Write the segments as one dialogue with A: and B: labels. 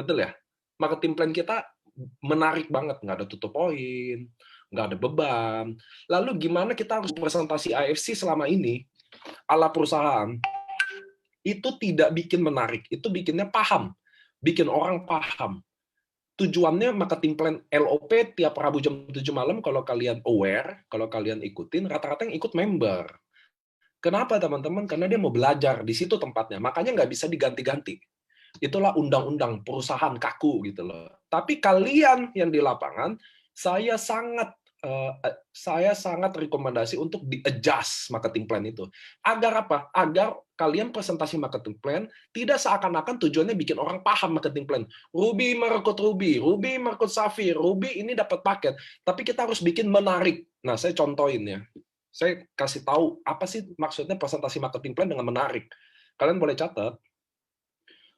A: Betul ya? Marketing plan kita menarik banget, nggak ada tutup poin, nggak ada beban. Lalu gimana kita harus presentasi AFC selama ini ala perusahaan, itu tidak bikin menarik, itu bikinnya paham, bikin orang paham. Tujuannya marketing plan LOP tiap Rabu jam 7 malam, kalau kalian aware, kalau kalian ikutin, rata-rata yang ikut member. Kenapa teman-teman? Karena dia mau belajar, di situ tempatnya. Makanya nggak bisa diganti-ganti. Itulah undang-undang perusahaan kaku gitu loh. Tapi kalian yang di lapangan, saya sangat rekomendasi untuk di-adjust marketing plan itu. Agar apa? Agar kalian presentasi marketing plan tidak seakan-akan tujuannya bikin orang paham marketing plan. Ruby merekrut Ruby, Ruby merekrut Safir, Ruby ini dapat paket. Tapi kita harus bikin menarik. Nah, saya contohin ya. Saya kasih tahu apa sih maksudnya presentasi marketing plan dengan menarik. Kalian boleh catat.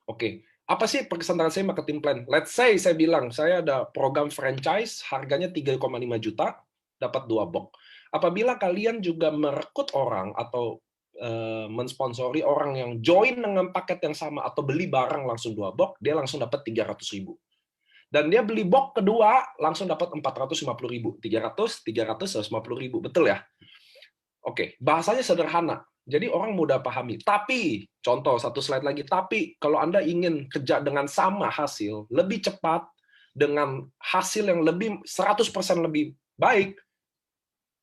A: Oke, apa sih presentasi marketing plan? Let's say saya bilang, saya ada program franchise, harganya 3,5 juta, dapat 2 box. Apabila kalian juga merekrut orang atau mensponsori orang yang join dengan paket yang sama atau beli barang langsung 2 box, dia langsung dapat 300.000. Dan dia beli box kedua, langsung dapat 450.000. 300, 150.000. Betul ya? Oke, bahasanya sederhana. Jadi orang mudah pahami. Tapi, contoh satu slide lagi, tapi kalau Anda ingin kerja dengan sama hasil, lebih cepat, dengan hasil yang lebih 100% lebih baik,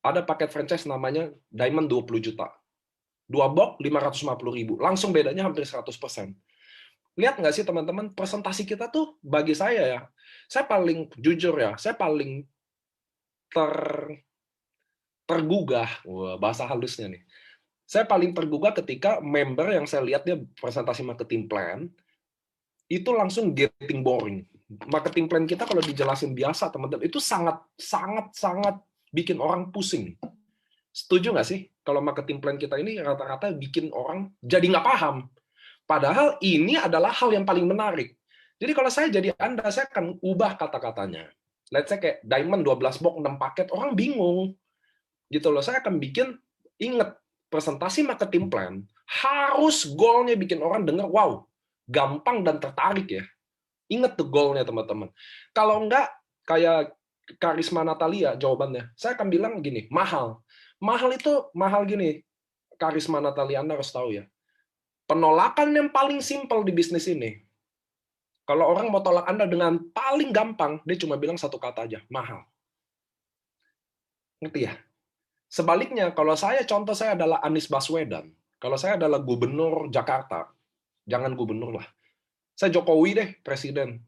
A: ada paket franchise namanya Diamond 20 juta. 2 box 550.000. Langsung bedanya hampir 100%. Lihat nggak sih teman-teman, presentasi kita tuh bagi saya paling jujur ya, saya paling tergugah, wah, bahasa halusnya nih. Saya paling tergugah ketika member yang saya lihat dia presentasi marketing plan, itu langsung getting boring. Marketing plan kita kalau dijelasin biasa, teman-teman, itu sangat bikin orang pusing. Setuju nggak sih? Kalau marketing plan kita ini rata-rata bikin orang jadi nggak paham. Padahal ini adalah hal yang paling menarik. Jadi kalau saya jadi Anda, saya akan ubah kata-katanya. Let's say kayak Diamond 12 box 6 paket, orang bingung. Gitu loh, saya akan bikin, ingat, presentasi marketing plan harus goalnya bikin orang dengar, wow, gampang dan tertarik ya. Ingat tuh goalnya teman-teman. Kalau enggak, kayak Karisma Natalia jawabannya, saya akan bilang gini, mahal. Mahal itu mahal gini, Karisma Natalia, Anda harus tahu ya. Penolakan yang paling simpel di bisnis ini, kalau orang mau tolak Anda dengan paling gampang, dia cuma bilang satu kata aja, mahal. Ngerti ya? Sebaliknya, kalau contoh saya adalah Anies Baswedan. Kalau saya adalah gubernur Jakarta, jangan gubernur lah. Saya Jokowi deh, presiden.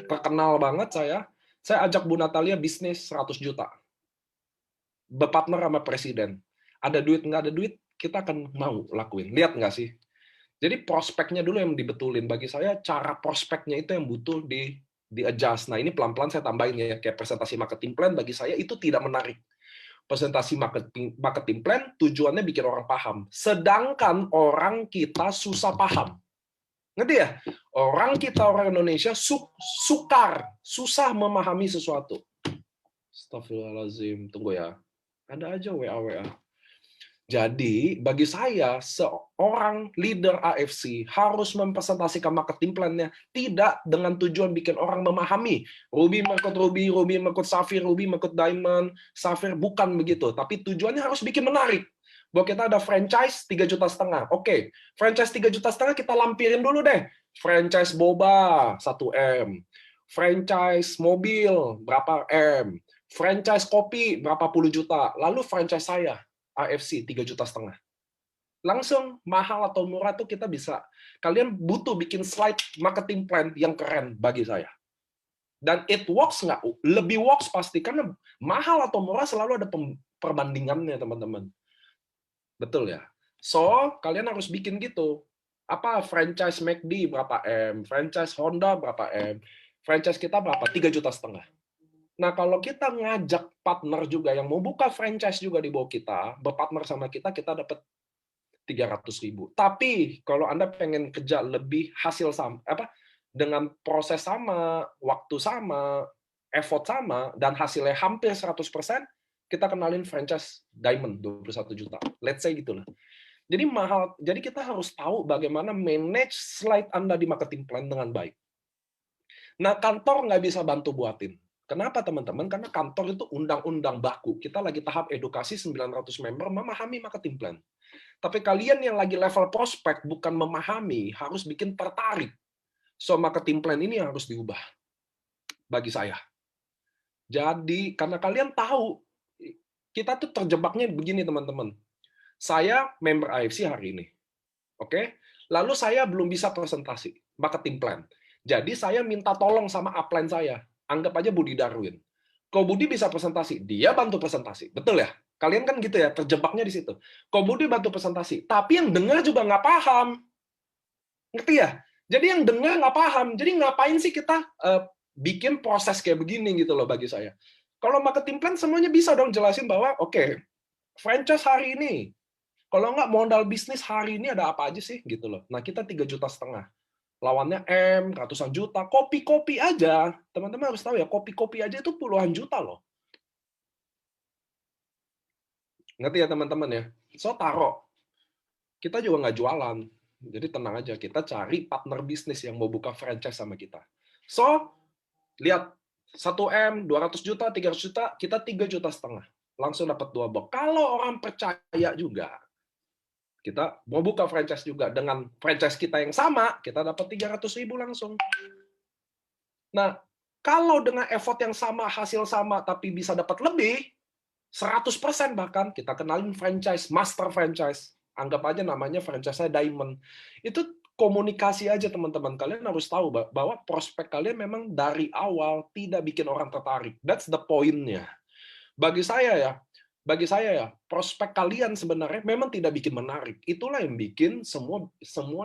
A: Terkenal banget saya. Saya ajak Bu Natalia bisnis 100 juta. Berpartner sama presiden. Ada duit, nggak ada duit, kita akan mau lakuin. Lihat nggak sih? Jadi prospeknya dulu yang dibetulin. Bagi saya, cara prospeknya itu yang butuh di-adjust. Nah, ini pelan-pelan saya tambahin ya. Kayak presentasi marketing plan, bagi saya itu tidak menarik. Presentasi marketing plan tujuannya bikin orang paham. Sedangkan orang kita susah paham. Ngerti ya? Orang Indonesia susah memahami sesuatu. Astagfirullahaladzim, tunggu ya. Ada aja WA. Jadi, bagi saya, seorang leader AFC harus mempresentasikan marketing plan-nya tidak dengan tujuan bikin orang memahami. Ruby merekrut Safir, Ruby merekrut Diamond, Safir, bukan begitu. Tapi tujuannya harus bikin menarik. Bahwa kita ada franchise 3,5 juta. Oke, franchise 3,5 juta kita lampirin dulu deh. Franchise boba 1 M. Franchise mobil berapa M. Franchise kopi berapa puluh juta. Lalu franchise saya AFC 3,5 juta. Langsung mahal atau murah tuh kita bisa. Kalian butuh bikin slide marketing plan yang keren bagi saya. Dan it works nggak? Lebih works pasti, karena mahal atau murah selalu ada perbandingannya, teman-teman. Betul ya? So, kalian harus bikin gitu. Apa franchise McD berapa M? Franchise Honda berapa M? Franchise kita berapa? 3,5 juta. Nah, kalau kita ngajak partner juga yang mau buka franchise juga di bawah kita, berpartner sama kita dapat 300.000. Tapi kalau Anda pengen kerja lebih hasil sama, dengan proses sama, waktu sama, effort sama, dan hasilnya hampir 100%, kita kenalin franchise Diamond 21 juta. Let's say gitu lah. Jadi mahal. Jadi kita harus tahu bagaimana manage slide Anda di marketing plan dengan baik. Nah, kantor nggak bisa bantu buatin. Kenapa, teman-teman? Karena kantor itu undang-undang baku. Kita lagi tahap edukasi 900 member memahami marketing plan. Tapi kalian yang lagi level prospek bukan memahami, harus bikin tertarik. So, marketing plan ini harus diubah bagi saya. Jadi, karena kalian tahu, kita tuh terjebaknya begini, teman-teman. Saya member AFC hari ini. Oke? Lalu saya belum bisa presentasi, marketing plan. Jadi saya minta tolong sama upline saya. Anggap aja Budi Darwin. Ko Budi bisa presentasi, dia bantu presentasi. Betul ya? Kalian kan gitu ya, terjebaknya di situ. Ko Budi bantu presentasi, tapi yang dengar juga nggak paham. Ngerti ya? Jadi yang dengar nggak paham. Jadi ngapain sih kita bikin proses kayak begini gitu loh bagi saya. Kalau marketing plan semuanya bisa dong jelasin bahwa oke, franchise hari ini, kalau nggak modal bisnis hari ini ada apa aja sih gitu loh. Nah kita 3,5 juta. Lawannya ratusan juta. Kopi-kopi aja, teman-teman harus tahu ya, kopi-kopi aja itu puluhan juta loh. Ngerti ya teman-teman ya? So taruh. Kita juga nggak jualan. Jadi tenang aja, kita cari partner bisnis yang mau buka franchise sama kita. So, lihat 1M, 200 juta, 300 juta, kita 3,5 juta. Langsung dapat 2 box. Kalau orang percaya juga, kita mau buka franchise juga dengan franchise kita yang sama, kita dapat 300.000 langsung. Nah, kalau dengan effort yang sama, hasil sama, tapi bisa dapat lebih, 100% bahkan, kita kenalin franchise, master franchise. Anggap aja namanya franchise-nya Diamond. Itu komunikasi aja teman-teman. Kalian harus tahu bahwa prospek kalian memang dari awal tidak bikin orang tertarik. That's the point-nya. Bagi saya ya, prospek kalian sebenarnya memang tidak bikin menarik. Itulah yang bikin semua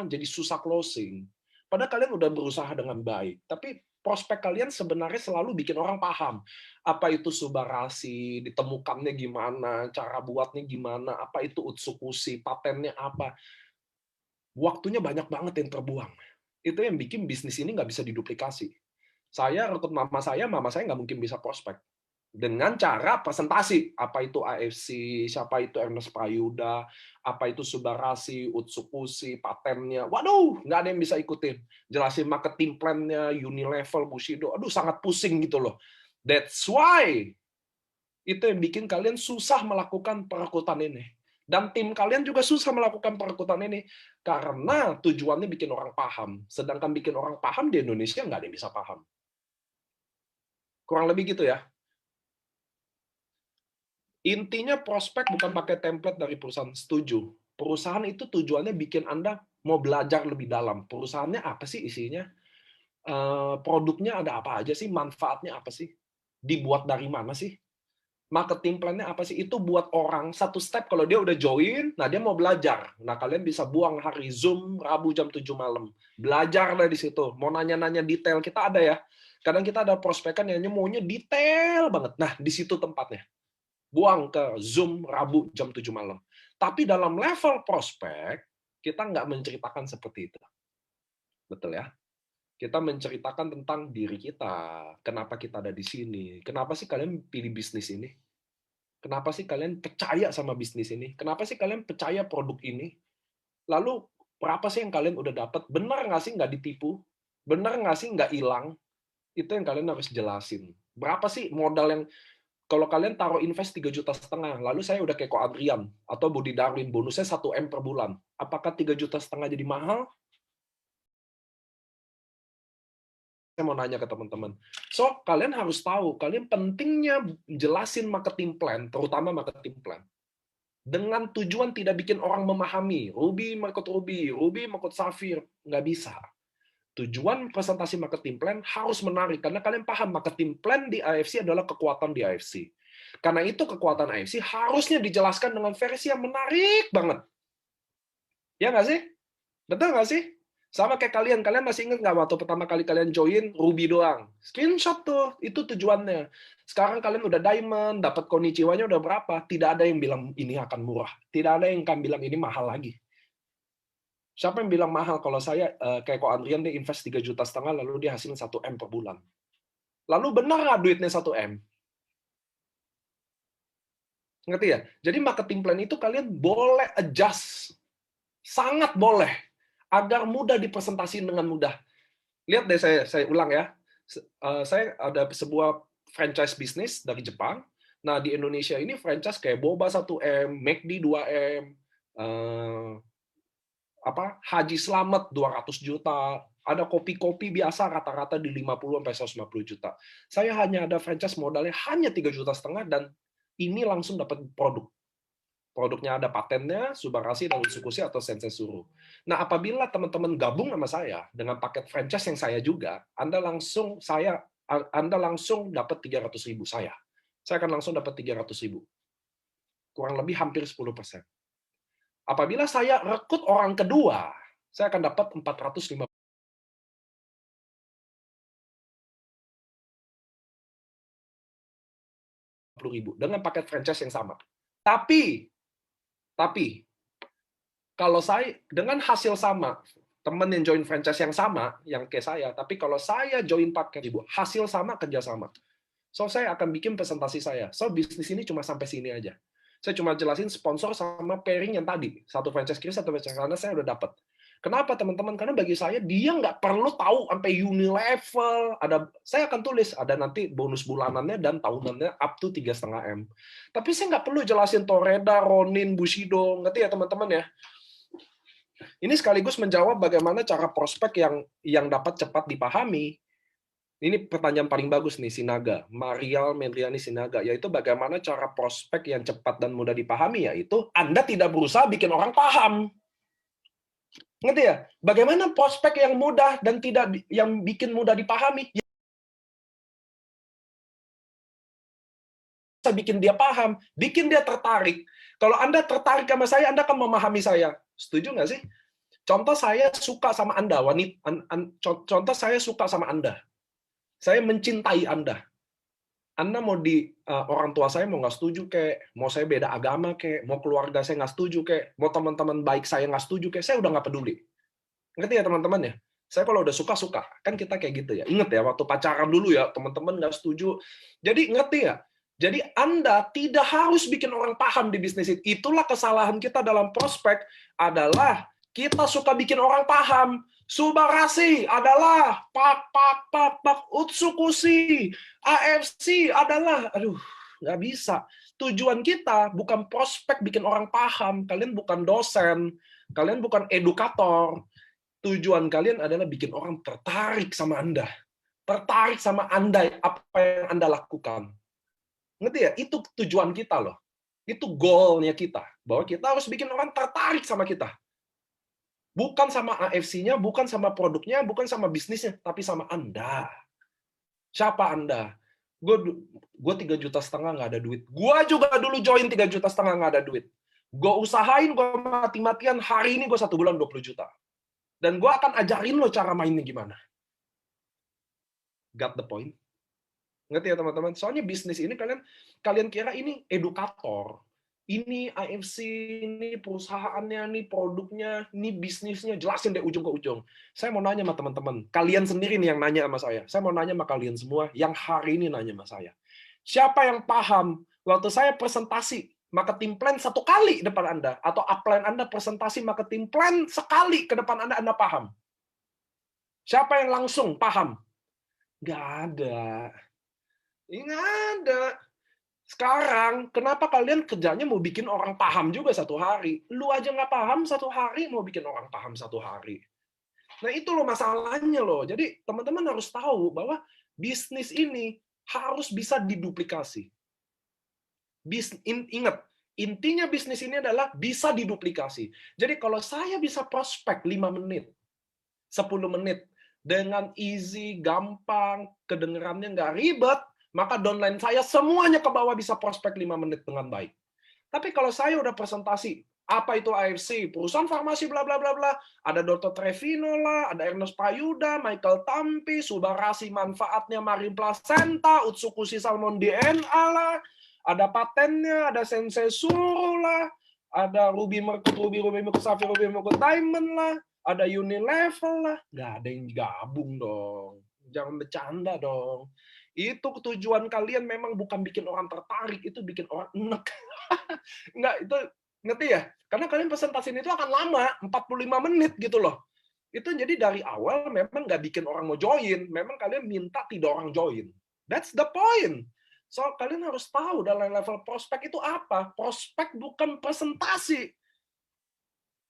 A: jadi susah closing. Padahal kalian udah berusaha dengan baik, tapi prospek kalian sebenarnya selalu bikin orang paham. Apa itu subarasi, ditemukannya gimana, cara buatnya gimana, apa itu utsukushi, patennya apa. Waktunya banyak banget yang terbuang. Itu yang bikin bisnis ini nggak bisa diduplikasi. Saya rekrut mama saya nggak mungkin bisa prospek dengan cara presentasi. Apa itu AFC, siapa itu Ernest Prayuda, apa itu Subarasi, Utsukushi, patennya. Waduh, nggak ada yang bisa ikutin. Jelasin marketing plan-nya, Unilevel, Bushido. Aduh, sangat pusing gitu loh. That's why itu yang bikin kalian susah melakukan perekrutan ini. Dan tim kalian juga susah melakukan perekrutan ini karena tujuannya bikin orang paham. Sedangkan bikin orang paham di Indonesia nggak ada yang bisa paham. Kurang lebih gitu ya. Intinya prospek bukan pakai template dari perusahaan. Setuju. Perusahaan itu tujuannya bikin Anda mau belajar lebih dalam. Perusahaannya apa sih isinya? Produknya ada apa aja sih? Manfaatnya apa sih? Dibuat dari mana sih? Marketing plan-nya apa sih? Itu buat orang satu step kalau dia udah join, nah dia mau belajar. Nah, kalian bisa buang hari Zoom Rabu jam 7 malam. Belajar lah di situ. Mau nanya-nanya detail, kita ada ya. Kadang kita ada prospekan yang maunya detail banget. Nah, di situ tempatnya. Buang ke Zoom Rabu jam 7 malam. Tapi dalam level prospek, kita nggak menceritakan seperti itu. Betul ya? Kita menceritakan tentang diri kita, kenapa kita ada di sini, kenapa sih kalian pilih bisnis ini, kenapa sih kalian percaya sama bisnis ini, kenapa sih kalian percaya produk ini, lalu berapa sih yang kalian udah dapat, benar nggak sih nggak ditipu, benar nggak sih nggak hilang, itu yang kalian harus jelasin. Berapa sih modal yang kalau kalian taruh invest 3,5 juta, lalu saya udah kayak Ko Adrian atau Budi Darwin, bonusnya 1M per bulan. Apakah 3,5 juta jadi mahal? Saya mau nanya ke teman-teman. So, kalian harus tahu, kalian pentingnya jelasin marketing plan, terutama marketing plan. Dengan tujuan tidak bikin orang memahami. Ruby Ruby mengikut Safir. Nggak bisa. Tujuan presentasi marketing plan harus menarik, karena kalian paham marketing plan di AFC adalah kekuatan di AFC. Karena itu kekuatan AFC harusnya dijelaskan dengan versi yang menarik banget. Ya nggak sih? Betul nggak sih? Sama kayak kalian masih ingat nggak waktu pertama kali kalian join Ruby doang? Screenshot tuh, itu tujuannya. Sekarang kalian udah Diamond, dapat konnichiwa-nya udah berapa? Tidak ada yang bilang ini akan murah. Tidak ada yang akan bilang ini mahal lagi. Siapa yang bilang mahal kalau saya kayak Ko Andrian dia invest 3,5 juta lalu dia hasilin 1M per bulan. Lalu benar nggak duitnya 1M? Ngerti ya? Jadi marketing plan itu kalian boleh adjust. Sangat boleh. Agar mudah dipresentasikan dengan mudah. Lihat deh, saya ulang ya. Saya ada sebuah franchise bisnis dari Jepang. Nah, di Indonesia ini franchise kayak Boba 1M, McD 2M, Haji Slamet 200 juta, ada kopi-kopi biasa rata-rata di 50 sampai 150 juta. Saya hanya ada franchise modalnya hanya 3,5 juta dan ini langsung dapat produk. Produknya ada patennya, Subarashi dan Utsukushi atau Sensei Suru. Nah, apabila teman-teman gabung sama saya dengan paket franchise yang saya juga, Anda langsung dapat 300.000 saya. Saya akan langsung dapat 300.000. Kurang lebih hampir 10%. Apabila saya rekrut orang kedua, saya akan dapat 450.000 dengan paket franchise yang sama. Tapi kalau saya dengan hasil sama, teman yang join franchise yang sama, yang kayak saya, tapi kalau saya join paket Ibu, hasil sama, kerja sama. So, saya akan bikin presentasi saya. So, bisnis ini cuma sampai sini aja. Saya cuma jelasin sponsor sama pairing yang tadi. Satu franchise kiri, satu franchise kanan, saya udah dapat. Kenapa, teman-teman? Karena bagi saya, dia nggak perlu tahu sampai Unilevel. Saya akan tulis, ada nanti bonus bulanannya dan tahunannya up to 3,5 M. Tapi saya nggak perlu jelasin Toreda, Ronin, Bushido. Ngerti ya, teman-teman ya? Ini sekaligus menjawab bagaimana cara prospek yang dapat cepat dipahami. Ini pertanyaan paling bagus nih, Sinaga. Marial Mendriani Sinaga, yaitu bagaimana cara prospek yang cepat dan mudah dipahami, yaitu Anda tidak berusaha bikin orang paham. Ngerti ya? Bagaimana prospek yang mudah dan yang bikin mudah dipahami? Bisa bikin dia paham, bikin dia tertarik. Kalau Anda tertarik sama saya, Anda akan memahami saya. Setuju nggak sih? Contoh saya suka sama Anda, contoh saya suka sama Anda. Saya mencintai Anda. Anda mau orang tua saya mau nggak setuju kayak, mau saya beda agama kayak, mau keluarga saya nggak setuju kayak, mau teman-teman baik saya nggak setuju kayak, saya udah nggak peduli. Ngerti ya teman-teman ya? Saya kalau udah suka-suka, kan kita kayak gitu ya. Ingat ya, waktu pacaran dulu ya, teman-teman nggak setuju. Jadi ngerti ya? Jadi Anda tidak harus bikin orang paham di bisnis itu. Itulah kesalahan kita dalam prospek adalah kita suka bikin orang paham. Subarashi adalah pak, Utsukushi, AFC adalah, nggak bisa. Tujuan kita bukan prospek bikin orang paham. Kalian bukan dosen, kalian bukan edukator. Tujuan kalian adalah bikin orang tertarik sama Anda. Tertarik sama Anda, apa yang Anda lakukan. Ngerti ya? Itu tujuan kita loh. Itu goal-nya kita. Bahwa kita harus bikin orang tertarik sama kita. Bukan sama AFC-nya, bukan sama produknya, bukan sama bisnisnya, tapi sama Anda. Siapa Anda? Gue 3,5 juta nggak ada duit. Gue juga dulu join 3,5 juta nggak ada duit. Gue usahain, gue mati-matian, hari ini gue 1 bulan 20 juta. Dan gue akan ajarin lo cara mainnya gimana. Got the point? Ngerti ya teman-teman? Soalnya bisnis ini kalian kira ini edukator. Ini AFC, ini perusahaannya, ini produknya, ini bisnisnya, jelasin dari ujung ke ujung. Saya mau nanya sama teman-teman, kalian sendiri nih yang nanya sama saya. Saya mau nanya sama kalian semua yang hari ini nanya sama saya. Siapa yang paham waktu saya presentasi marketing plan 1 kali depan Anda, atau upline Anda presentasi marketing plan sekali ke depan Anda paham? Siapa yang langsung paham? Nggak ada. Nggak ada. Sekarang, kenapa kalian kerjanya mau bikin orang paham juga 1 hari? Lu aja nggak paham 1 hari, mau bikin orang paham 1 hari. Nah, itu loh masalahnya loh. Jadi, teman-teman harus tahu bahwa bisnis ini harus bisa diduplikasi. Ingat, intinya bisnis ini adalah bisa diduplikasi. Jadi, kalau saya bisa prospek 5 menit, 10 menit, dengan easy, gampang, kedengerannya nggak ribet, maka downline saya semuanya ke bawah bisa prospek 5 menit dengan baik. Tapi kalau saya udah presentasi, apa itu AFC, perusahaan farmasi bla bla bla bla, ada Dr. Trevino lah, ada Ernest Prayuda, Michael Tampi, Subarashi manfaatnya Marin Placenta, Utsukushi Salmon DNA lah, ada patennya, ada Sensei Suru lah, ada Ruby Merkut, Ruby Merkut Sapphire, Ruby Merkut Diamond lah, ada Unilevel lah, nggak ada yang gabung dong. Jangan bercanda dong. Itu tujuan kalian memang bukan bikin orang tertarik, itu bikin orang enek. Nggak, itu ngerti ya? Karena kalian presentasiin itu akan lama, 45 menit gitu loh. Itu jadi dari awal memang nggak bikin orang mau join, memang kalian minta tidak orang join. That's the point. So, kalian harus tahu dalam level prospek itu apa. Prospek bukan presentasi.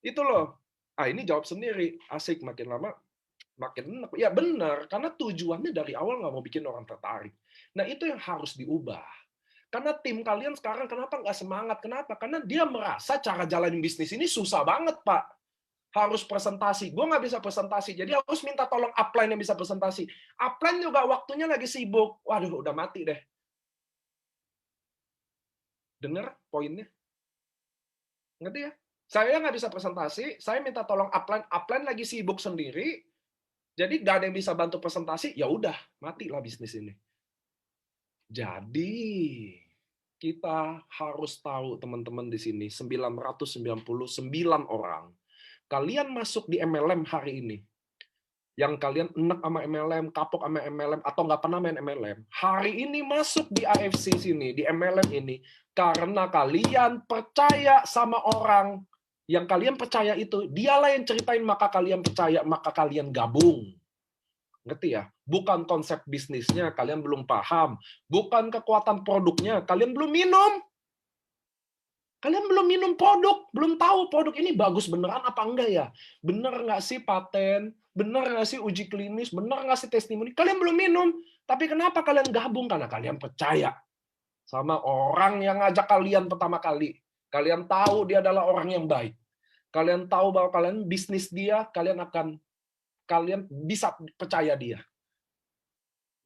A: Itu loh. Ah, ini jawab sendiri. Asik, makin lama makin enak. Ya benar, karena tujuannya dari awal nggak mau bikin orang tertarik. Nah, itu yang harus diubah. Karena tim kalian sekarang kenapa nggak semangat? Kenapa? Karena dia merasa cara jalanin bisnis ini susah banget, Pak. Harus presentasi. Gue nggak bisa presentasi, jadi harus minta tolong upline yang bisa presentasi. Upline juga waktunya lagi sibuk. Waduh, udah mati deh. Dengar poinnya? Ngerti ya? Saya nggak bisa presentasi, saya minta tolong upline. Upline lagi sibuk sendiri, jadi nggak ada yang bisa bantu presentasi, ya udah, matilah bisnis ini. Jadi, kita harus tahu teman-teman di sini, 999 orang. Kalian masuk di MLM hari ini, yang kalian enek sama MLM, kapok sama MLM, atau nggak pernah main MLM, hari ini masuk di AFC sini, di MLM ini, karena kalian percaya sama orang yang kalian percaya itu, dialah yang ceritain, maka kalian percaya, maka kalian gabung. Ngerti ya? Bukan konsep bisnisnya, kalian belum paham. Bukan kekuatan produknya, kalian belum minum. Kalian belum minum produk, belum tahu produk ini bagus beneran apa enggak ya? Bener nggak sih paten? Bener nggak sih uji klinis? Bener nggak sih testimoni? Kalian belum minum. Tapi kenapa kalian gabung? Karena kalian percaya sama orang yang ngajak kalian pertama kali. Kalian tahu dia adalah orang yang baik. Kalian tahu bahwa kalian bisnis dia, kalian bisa percaya dia.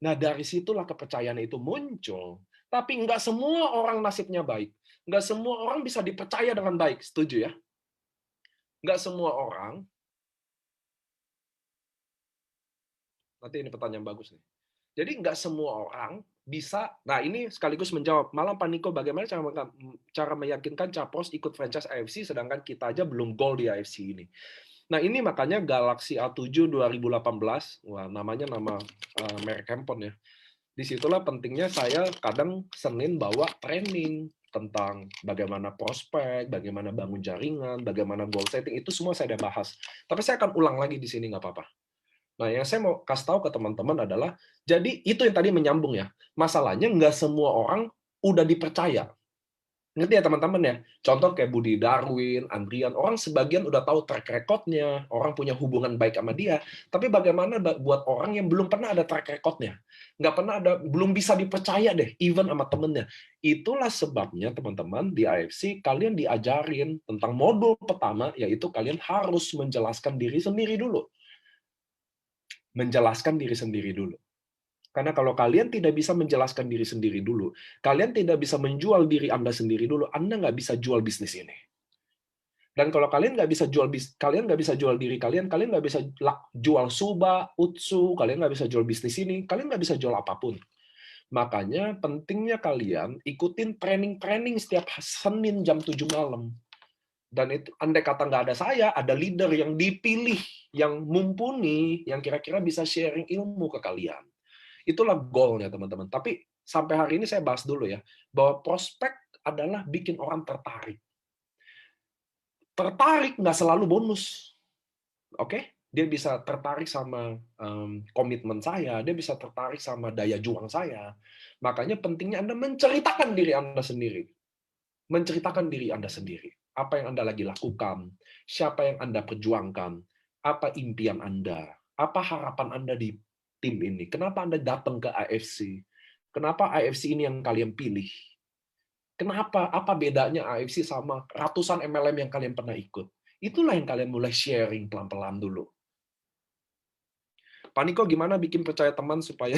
A: Nah, dari situlah kepercayaan itu muncul. Tapi nggak semua orang nasibnya baik. Nggak semua orang bisa dipercaya dengan baik. Setuju ya? Nggak semua orang. Nanti ini pertanyaan bagus nih. Jadi nggak semua orang bisa. Nah, ini sekaligus menjawab. Malam Pak Niko, bagaimana cara meyakinkan Capros ikut franchise AFC sedangkan kita aja belum goal di AFC ini. Nah, ini makanya Galaxy A7 2018, wah namanya nama merek handphone ya. Disitulah pentingnya saya kadang Senin bawa training tentang bagaimana prospek, bagaimana bangun jaringan, bagaimana goal setting, itu semua saya udah bahas. Tapi saya akan ulang lagi di sini, nggak apa-apa. Nah, yang saya mau kasih tahu ke teman-teman adalah, jadi itu yang tadi menyambung ya, masalahnya nggak semua orang udah dipercaya. Ngerti ya teman-teman ya? Contoh kayak Budi Darwin, Andrian, orang sebagian udah tahu track record-nya, orang punya hubungan baik sama dia, tapi bagaimana buat orang yang belum pernah ada track record-nya? Nggak pernah ada, belum bisa dipercaya deh, even sama temennya. Itulah sebabnya teman-teman di AFC, kalian diajarin tentang modul pertama, yaitu kalian harus menjelaskan diri sendiri dulu. Menjelaskan diri sendiri dulu. Karena kalau kalian tidak bisa menjelaskan diri sendiri dulu, kalian tidak bisa menjual diri Anda sendiri dulu, Anda nggak bisa jual bisnis ini. Dan kalau kalian nggak bisa jual diri kalian nggak bisa jual Suba, Utsu, kalian nggak bisa jual bisnis ini, kalian nggak bisa jual apapun. Makanya pentingnya kalian ikutin training-training setiap Senin jam 7 malam. Dan itu andai kata nggak ada saya, ada leader yang dipilih, yang mumpuni, yang kira-kira bisa sharing ilmu ke kalian. Itulah goal-nya, teman-teman. Tapi sampai hari ini saya bahas dulu ya, bahwa prospek adalah bikin orang tertarik. Tertarik nggak selalu bonus. Oke? Dia bisa tertarik sama komitmen saya, dia bisa tertarik sama daya juang saya. Makanya pentingnya Anda menceritakan diri Anda sendiri. Menceritakan diri Anda sendiri. Apa yang Anda lagi lakukan, siapa yang Anda perjuangkan, apa impian Anda, apa harapan Anda di tim ini, kenapa Anda datang ke AFC, kenapa AFC ini yang kalian pilih, kenapa, apa bedanya AFC sama ratusan MLM yang kalian pernah ikut. Itulah yang kalian mulai sharing pelan-pelan dulu. Pak Niko, gimana bikin percaya teman supaya...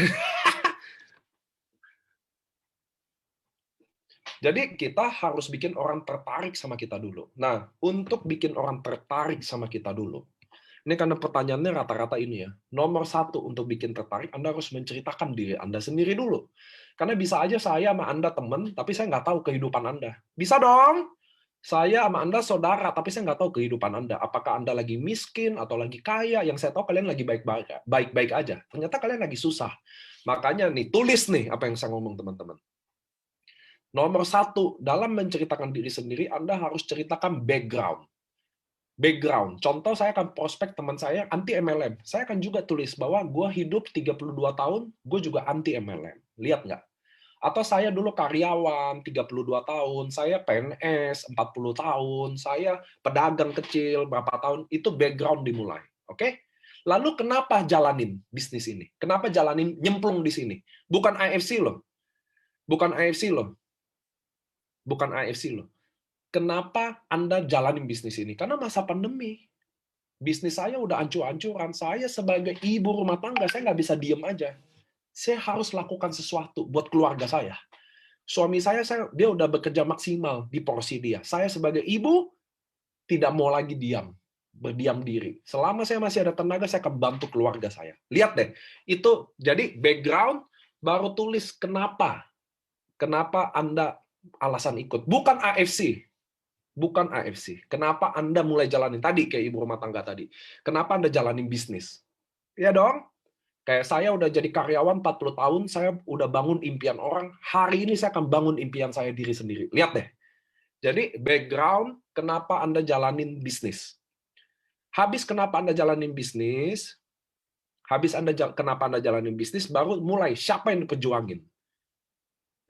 A: Jadi kita harus bikin orang tertarik sama kita dulu. Nah, untuk bikin orang tertarik sama kita dulu, ini karena pertanyaannya rata-rata ini ya. Nomor satu untuk bikin tertarik, Anda harus menceritakan diri Anda sendiri dulu. Karena bisa aja saya sama Anda teman, tapi saya nggak tahu kehidupan Anda. Bisa dong. Saya sama Anda saudara, tapi saya nggak tahu kehidupan Anda. Apakah Anda lagi miskin atau lagi kaya? Yang saya tahu kalian lagi baik-baik aja. Ternyata kalian lagi susah. Makanya nih, tulis nih apa yang saya ngomong teman-teman. Nomor satu, dalam menceritakan diri sendiri, Anda harus ceritakan background. Background. Contoh, saya akan prospek teman saya anti MLM. Saya akan juga tulis bahwa gue hidup 32 tahun, gue juga anti MLM. Lihat nggak? Atau saya dulu karyawan 32 tahun, saya PNS 40 tahun, saya pedagang kecil berapa tahun, itu background dimulai. Oke? Lalu kenapa jalanin bisnis ini? Kenapa jalanin nyemplung di sini? Bukan AFC loh. Bukan AFC loh. Bukan AFC loh. Kenapa Anda jalanin bisnis ini? Karena masa pandemi. Bisnis saya udah ancur-ancuran. Saya sebagai ibu rumah tangga, saya nggak bisa diem aja. Saya harus lakukan sesuatu buat keluarga saya. Suami saya dia udah bekerja maksimal di porsi dia. Saya sebagai ibu tidak mau lagi berdiam diri. Selama saya masih ada tenaga, saya akan bantu keluarga saya. Lihat deh, itu jadi background, baru tulis kenapa. Kenapa Anda alasan ikut. Bukan AFC. Bukan AFC. Kenapa Anda mulai jalanin tadi kayak ibu rumah tangga tadi? Kenapa Anda jalanin bisnis? Ya dong. Kayak saya udah jadi karyawan 40 tahun, saya udah bangun impian orang. Hari ini saya akan bangun impian saya diri sendiri. Lihat deh. Jadi background kenapa Anda jalanin bisnis. Habis kenapa Anda jalanin bisnis, kenapa Anda jalanin bisnis, baru mulai siapa yang diperjuangin.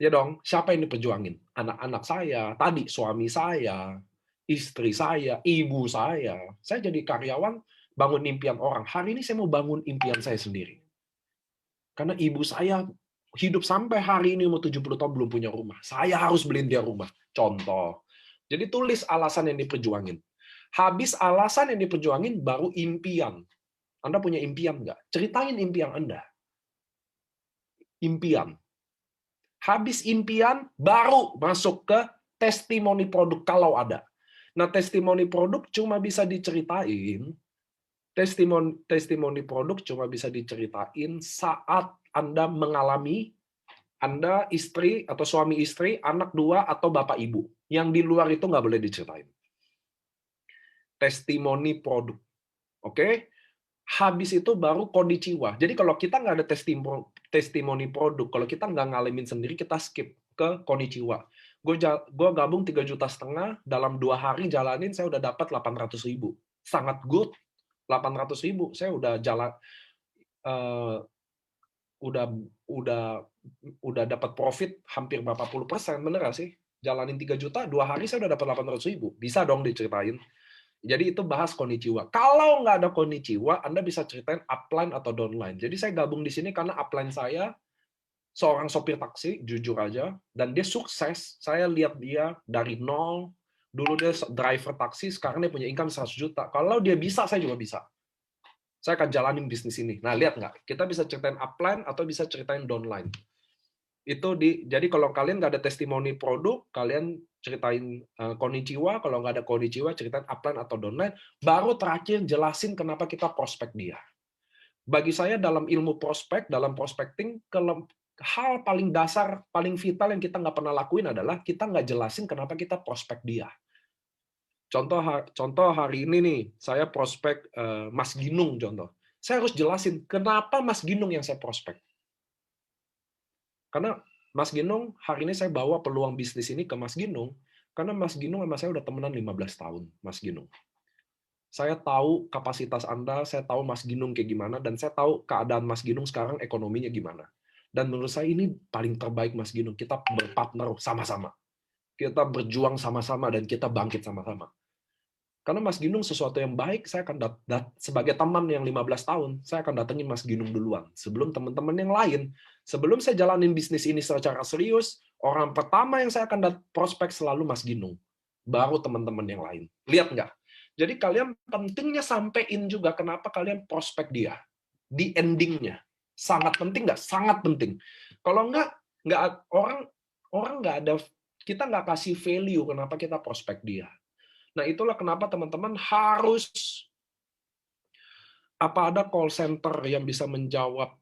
A: Ya dong, siapa yang diperjuangin? Anak-anak saya, tadi suami saya, istri saya, ibu saya. Saya jadi karyawan, bangun impian orang. Hari ini saya mau bangun impian saya sendiri. Karena ibu saya hidup sampai hari ini umur 70 tahun belum punya rumah. Saya harus beliin dia rumah. Contoh. Jadi tulis alasan yang diperjuangin. Habis alasan yang diperjuangin, baru impian. Anda punya impian nggak? Ceritain impian Anda. Impian. Habis impian, baru masuk ke testimoni produk kalau ada. Nah, testimoni produk cuma bisa diceritain, testimoni produk cuma bisa diceritain saat Anda mengalami, Anda istri atau suami istri, anak dua, atau bapak ibu. Yang di luar itu nggak boleh diceritain. Testimoni produk. Oke? Habis itu baru konnichiwa. Jadi kalau kita nggak ada testimoni produk, kalau kita nggak ngalamin sendiri, kita skip ke konnichiwa. Gue gabung 3,5 juta, dalam 2 hari jalanin, saya udah dapat 800.000. Sangat good. 800.000, saya udah jalan, udah dapat profit hampir berapa puluh persen, bener nggak sih? Jalanin 3 juta, 2 hari saya udah dapat 800.000. Bisa dong diceritain. Jadi itu bahas konnichiwa. Kalau nggak ada konnichiwa, Anda bisa ceritain upline atau downline. Jadi saya gabung di sini karena upline saya seorang sopir taksi, jujur aja, dan dia sukses. Saya lihat dia dari nol, dulu dia driver taksi, sekarang dia punya income 100 juta. Kalau dia bisa, saya juga bisa. Saya akan jalanin bisnis ini. Nah, lihat nggak? Kita bisa ceritain upline atau bisa ceritain downline. Jadi kalau kalian nggak ada testimoni produk, kalian ceritain konnichiwa. Kalau nggak ada konnichiwa, ceritain upline atau downline. Baru terakhir jelasin kenapa kita prospek dia. Bagi saya dalam ilmu prospek, dalam prospecting, hal paling dasar, paling vital yang kita nggak pernah lakuin adalah kita nggak jelasin kenapa kita prospek dia. Contoh hari ini nih, saya prospek Mas Ginung, contoh. Saya harus jelasin kenapa Mas Ginung yang saya prospek. Karena Mas Ginung, hari ini saya bawa peluang bisnis ini ke Mas Ginung, karena Mas Ginung sama saya udah temenan 15 tahun, Mas Ginung. Saya tahu kapasitas Anda, saya tahu Mas Ginung kayak gimana, dan saya tahu keadaan Mas Ginung sekarang ekonominya gimana. Dan menurut saya ini paling terbaik Mas Ginung, kita berpartner sama-sama. Kita berjuang sama-sama, dan kita bangkit sama-sama. Karena Mas Ginung sesuatu yang baik, saya akan sebagai teman yang 15 tahun, saya akan datengin Mas Ginung duluan. Sebelum teman-teman yang lain. Sebelum saya jalanin bisnis ini secara serius, orang pertama yang saya akan prospek selalu Mas Ginung. Baru teman-teman yang lain. Lihat nggak? Jadi kalian pentingnya sampein juga kenapa kalian prospek dia. Di endingnya. Sangat penting nggak? Sangat penting. Kalau nggak orang nggak ada, kita nggak kasih value kenapa kita prospek dia. Nah, itulah kenapa teman-teman harus ada call center yang bisa menjawab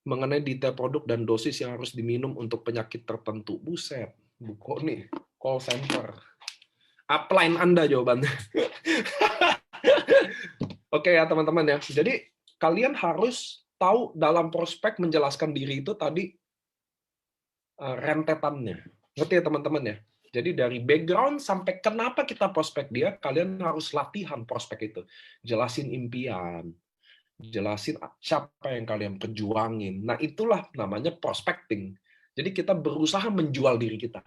A: mengenai detail produk dan dosis yang harus diminum untuk penyakit tertentu. Buset, buku nih, call center. Upline Anda jawabannya. Oke ya teman-teman ya. Jadi kalian harus tahu dalam prospek menjelaskan diri itu tadi rentetannya. Ngerti ya teman-teman ya? Jadi dari background sampai kenapa kita prospek dia, kalian harus latihan prospek itu. Jelasin impian, jelasin siapa yang kalian perjuangin. Nah, itulah namanya prospecting. Jadi kita berusaha menjual diri kita.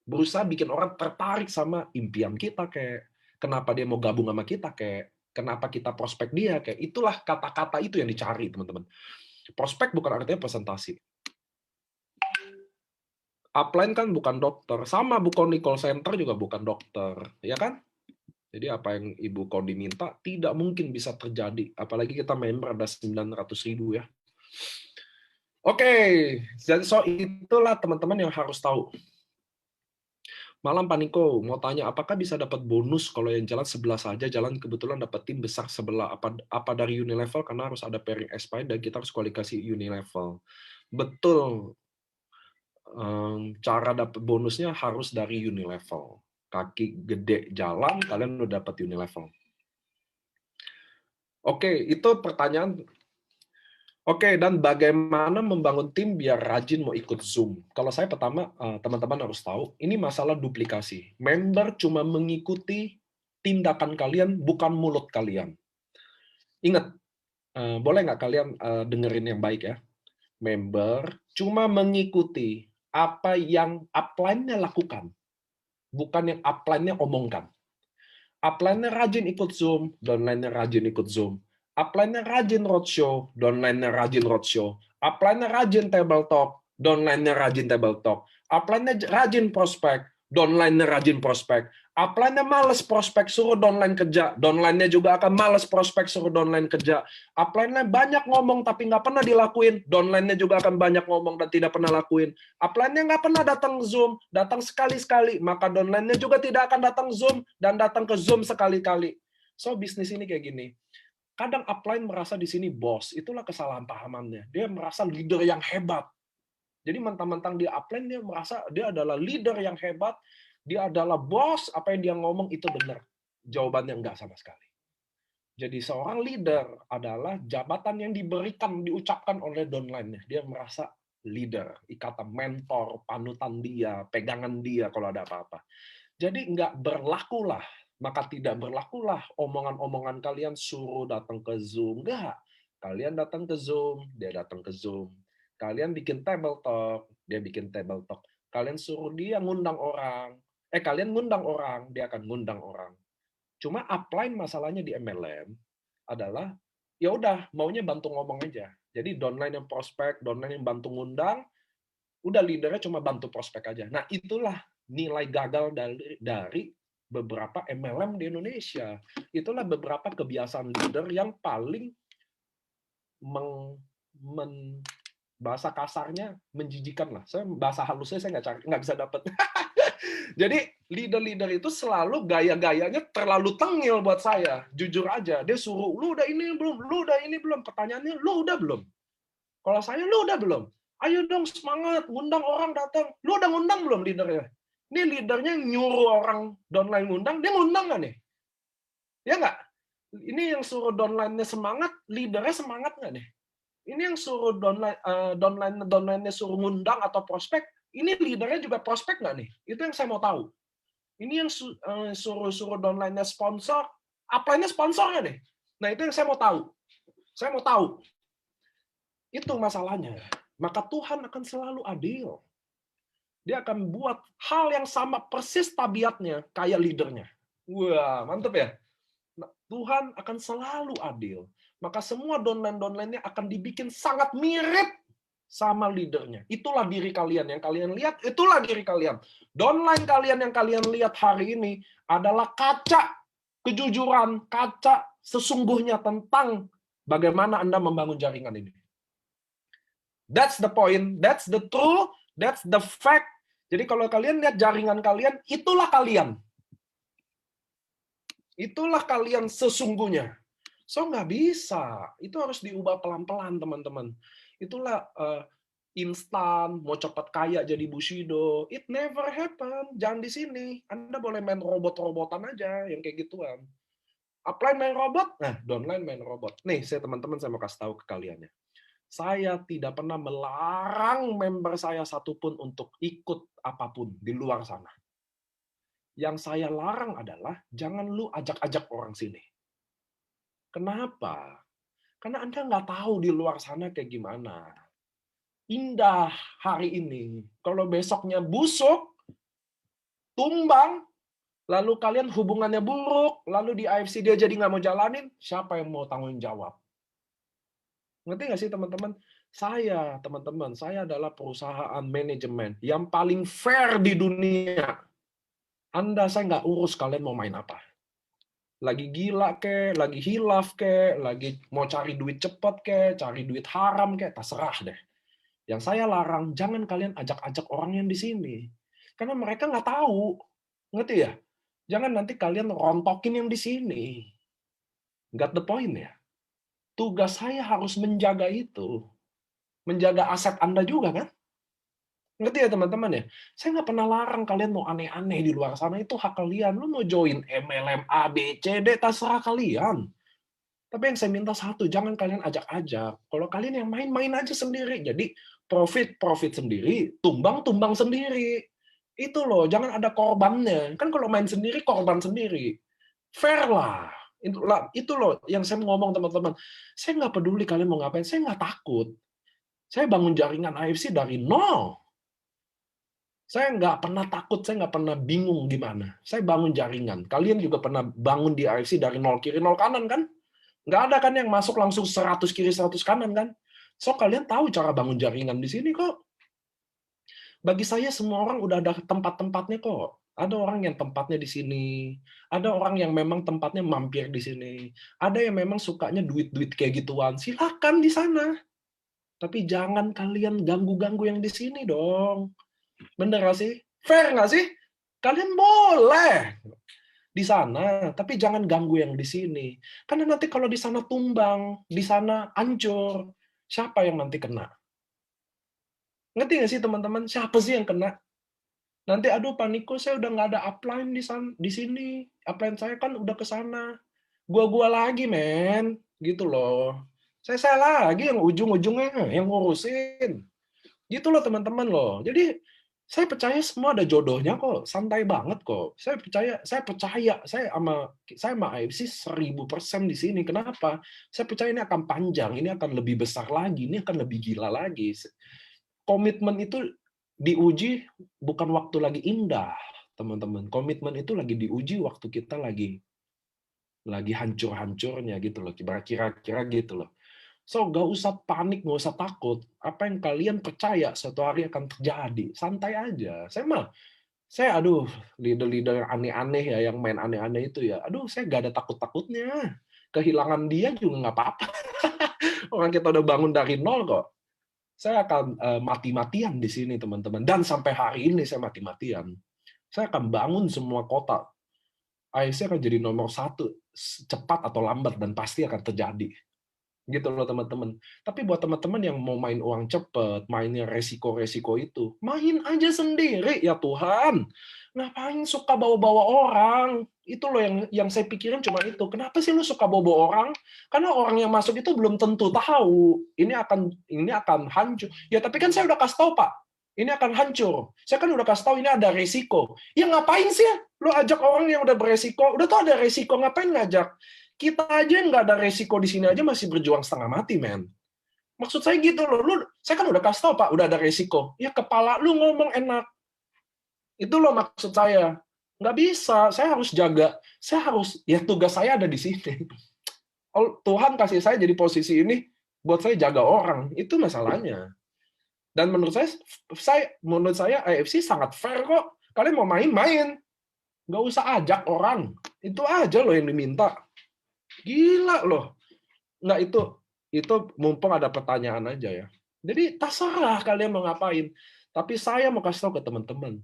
A: Berusaha bikin orang tertarik sama impian kita, kayak kenapa dia mau gabung sama kita, kayak kenapa kita prospek dia, kayak itulah kata-kata itu yang dicari, teman-teman. Prospek bukan artinya presentasi. Upline kan bukan dokter, sama Bu Koni call center juga bukan dokter, ya kan? Jadi apa yang Ibu Koni minta tidak mungkin bisa terjadi, apalagi kita member ada 900.000 ya. Oke, jadi so itulah teman-teman yang harus tahu. Malam Pak Niko, mau tanya apakah bisa dapat bonus kalau yang jalan sebelah saja, jalan kebetulan dapat tim besar sebelah, apa dari Unilevel karena harus ada pairing expired dan kita harus kualifikasi Unilevel. Betul. Cara dapat bonusnya harus dari Unilevel. Kaki gede jalan, kalian udah dapat Unilevel. Oke, itu pertanyaan. Oke, dan bagaimana membangun tim biar rajin mau ikut Zoom? Kalau saya pertama, teman-teman harus tahu, ini masalah duplikasi. Member cuma mengikuti tindakan kalian, bukan mulut kalian. Ingat, boleh nggak kalian dengerin yang baik ya? Member cuma mengikuti apa yang upline-nya lakukan, bukan yang upline-nya omongkan. Upline-nya rajin ikut Zoom, downline-nya rajin ikut Zoom. Upline-nya rajin roadshow, downline-nya rajin roadshow. Upline-nya rajin table talk, downline-nya rajin table talk. Upline-nya rajin prospek, downline-nya rajin prospek. Upline-nya males prospek, suruh downline kerja. Downline-nya juga akan males prospek, suruh downline kerja. Upline-nya banyak ngomong tapi nggak pernah dilakuin. Downline-nya juga akan banyak ngomong dan tidak pernah lakuin. Upline-nya nggak pernah datang Zoom, datang sekali-sekali. Maka downline-nya juga tidak akan datang Zoom dan datang ke Zoom sekali-kali. So, bisnis ini kayak gini. Kadang upline merasa di sini bos, itulah kesalahan pahamannya. Dia merasa leader yang hebat. Jadi mentang-mentang dia upline, dia merasa dia adalah leader yang hebat, dia adalah bos, apa yang dia ngomong itu benar. Jawabannya enggak sama sekali. Jadi seorang leader adalah jabatan yang diberikan, diucapkan oleh downline-nya. Dia merasa leader, ikatan mentor, panutan dia, pegangan dia kalau ada apa-apa. Jadi enggak berlakulah, maka tidak berlakulah omongan-omongan kalian suruh datang ke Zoom. Enggak. Kalian datang ke Zoom, dia datang ke Zoom. Kalian bikin table talk, dia bikin table talk. Kalian suruh dia ngundang orang. Kalian ngundang orang, dia akan ngundang orang. Cuma upline masalahnya di MLM adalah ya udah maunya bantu ngomong aja. Jadi downline yang prospek, downline yang bantu ngundang, udah leadernya cuma bantu prospek aja. Nah, itulah nilai gagal dari beberapa MLM di Indonesia. Itulah beberapa kebiasaan leader yang paling bahasa kasarnya menjijikan lah. Saya bahasa halusnya saya nggak bisa dapat. Jadi leader-leader itu selalu gaya-gayanya terlalu tengil buat saya. Jujur aja, dia suruh lu udah ini belum, lu udah ini belum. Pertanyaannya lu udah belum? Kalau saya lu udah belum? Ayo dong semangat, ngundang orang datang. Lu udah ngundang belum leadernya? Ini leadernya nyuruh orang downline ngundang, dia ngundang nggak nih? Ya nggak? Ini yang suruh downline-nya semangat, leadernya semangat nggak nih? Ini yang suruh downline-nya suruh ngundang atau prospek, ini leadernya juga prospek nggak nih? Itu yang saya mau tahu. Ini yang suruh downline-nya sponsor, upline-nya sponsor nggak nih? Nah, itu yang saya mau tahu. Saya mau tahu. Itu masalahnya. Maka Tuhan akan selalu adil. Dia akan buat hal yang sama persis tabiatnya kayak leadernya. Wah, mantep ya. Nah, Tuhan akan selalu adil. Maka semua downline-downline-nya akan dibikin sangat mirip sama leadernya. Itulah diri kalian. Yang kalian lihat, itulah diri kalian. Downline kalian yang kalian lihat hari ini adalah kaca kejujuran, kaca sesungguhnya tentang bagaimana Anda membangun jaringan ini. That's the point, that's the truth, that's the fact. Jadi kalau kalian lihat jaringan kalian, itulah kalian. Itulah kalian sesungguhnya. So nggak bisa. Itu harus diubah pelan-pelan, teman-teman. Itulah instan, mau cepat kaya jadi Bushido. It never happen. Jangan di sini. Anda boleh main robot-robotan aja, yang kayak gituan. Upline main robot, nah downline main robot. Nih, teman-teman saya mau kasih tahu ke kalian ya. Saya tidak pernah melarang member saya satupun untuk ikut apapun di luar sana. Yang saya larang adalah, jangan lu ajak-ajak orang sini. Kenapa? Karena Anda nggak tahu di luar sana kayak gimana. Indah hari ini. Kalau besoknya busuk, tumbang, lalu kalian hubungannya buruk, lalu di AFC dia jadi nggak mau jalanin, siapa yang mau tanggung jawab? Ngerti nggak sih teman-teman? Teman-teman, saya adalah perusahaan manajemen yang paling fair di dunia. Saya nggak urus kalian mau main apa. Lagi gila ke, lagi hilaf ke, lagi mau cari duit cepet ke, cari duit haram ke, terserah deh. Yang saya larang, jangan kalian ajak-ajak orang yang di sini. Karena mereka nggak tahu. Ngerti ya? Jangan nanti kalian rontokin yang di sini. Got the point ya? Tugas saya harus menjaga itu. Menjaga aset Anda juga kan? Ngerti ya teman-teman ya? Saya nggak pernah larang kalian mau aneh-aneh di luar sana, itu hak kalian. Lu mau join MLM A, B, C, D, terserah kalian. Tapi yang saya minta satu, jangan kalian ajak-ajak. Kalau kalian yang main-main aja sendiri. Jadi profit sendiri, tumbang sendiri. Itu loh, jangan ada korbannya. Kan kalau main sendiri, korban sendiri. Fair lah. Itu loh yang saya mau ngomong teman-teman. Saya nggak peduli kalian mau ngapain, saya nggak takut. Saya bangun jaringan AFC dari nol. Saya nggak pernah takut, saya nggak pernah bingung gimana. Saya bangun jaringan. Kalian juga pernah bangun di AFC dari nol kiri, nol kanan kan? Nggak ada kan yang masuk langsung 100 kiri, 100 kanan kan? So, kalian tahu cara bangun jaringan di sini kok. Bagi saya semua orang udah ada tempat-tempatnya kok. Ada orang yang tempatnya di sini, ada orang yang memang tempatnya mampir di sini, ada yang memang sukanya duit-duit kayak gituan. Silakan di sana. Tapi jangan kalian ganggu-ganggu yang di sini dong. Bener nggak sih? Fair nggak sih? Kalian boleh di sana, tapi jangan ganggu yang di sini. Karena nanti kalau di sana tumbang, di sana hancur, siapa yang nanti kena? Ngerti nggak sih teman-teman? Siapa sih yang kena? Nanti aduh Pak Niko, saya udah nggak ada upline di sini. Upline saya kan udah ke sana. Gua lagi, men. Gitu loh. Saya lagi yang ujung-ujungnya yang ngurusin. Gitu loh teman-teman loh. Jadi saya percaya semua ada jodohnya kok, santai banget kok. Saya sama AFC 1000% di sini. Kenapa? Saya percaya ini akan panjang, ini akan lebih besar lagi, ini akan lebih gila lagi. Komitmen itu diuji bukan waktu lagi indah, teman-teman. Komitmen itu lagi diuji waktu kita lagi hancur-hancurnya gitu loh. Kira-kira gitu loh. So, nggak usah panik, nggak usah takut. Apa yang kalian percaya suatu hari akan terjadi. Santai aja. Aduh, leader-leader yang aneh-aneh ya, yang main aneh-aneh itu ya. Aduh, saya nggak ada takut-takutnya. Kehilangan dia juga nggak apa-apa. Orang kita udah bangun dari nol kok. Saya akan mati-matian di sini, teman-teman. Dan sampai hari ini saya mati-matian. Saya akan bangun semua kota. AFC akan jadi nomor 1, cepat atau lambat, dan pasti akan terjadi. Gitu loh teman-teman. Tapi buat teman-teman yang mau main uang cepet, mainnya resiko-resiko itu, main aja sendiri ya Tuhan. Ngapain suka bawa-bawa orang? Itu loh yang saya pikirin cuma itu. Kenapa sih lu suka bawa-bawa orang? Karena orang yang masuk itu belum tentu tahu ini akan hancur. Ya tapi kan saya udah kasih tahu Pak, ini akan hancur. Saya kan udah kasih tahu ini ada resiko. Ya ngapain sih ya? Lu ajak orang yang udah beresiko, udah tau ada resiko, ngapain ngajak? Kita aja yang nggak ada resiko di sini aja masih berjuang setengah mati, men. Maksud saya gitu loh. Saya kan udah kasih tau, Pak, udah ada resiko. Ya kepala lu ngomong enak. Itu loh maksud saya. Nggak bisa. Saya harus jaga. Ya tugas saya ada di sini. Tuhan kasih saya jadi posisi ini buat saya jaga orang. Itu masalahnya. Dan menurut saya AFC sangat fair kok. Kalian mau main-main. Nggak usah ajak orang. Itu aja loh yang diminta. Gila loh. Nggak, itu mumpung ada pertanyaan aja ya. Jadi terserah kalian mau ngapain. Tapi saya mau kasih tahu ke teman-teman,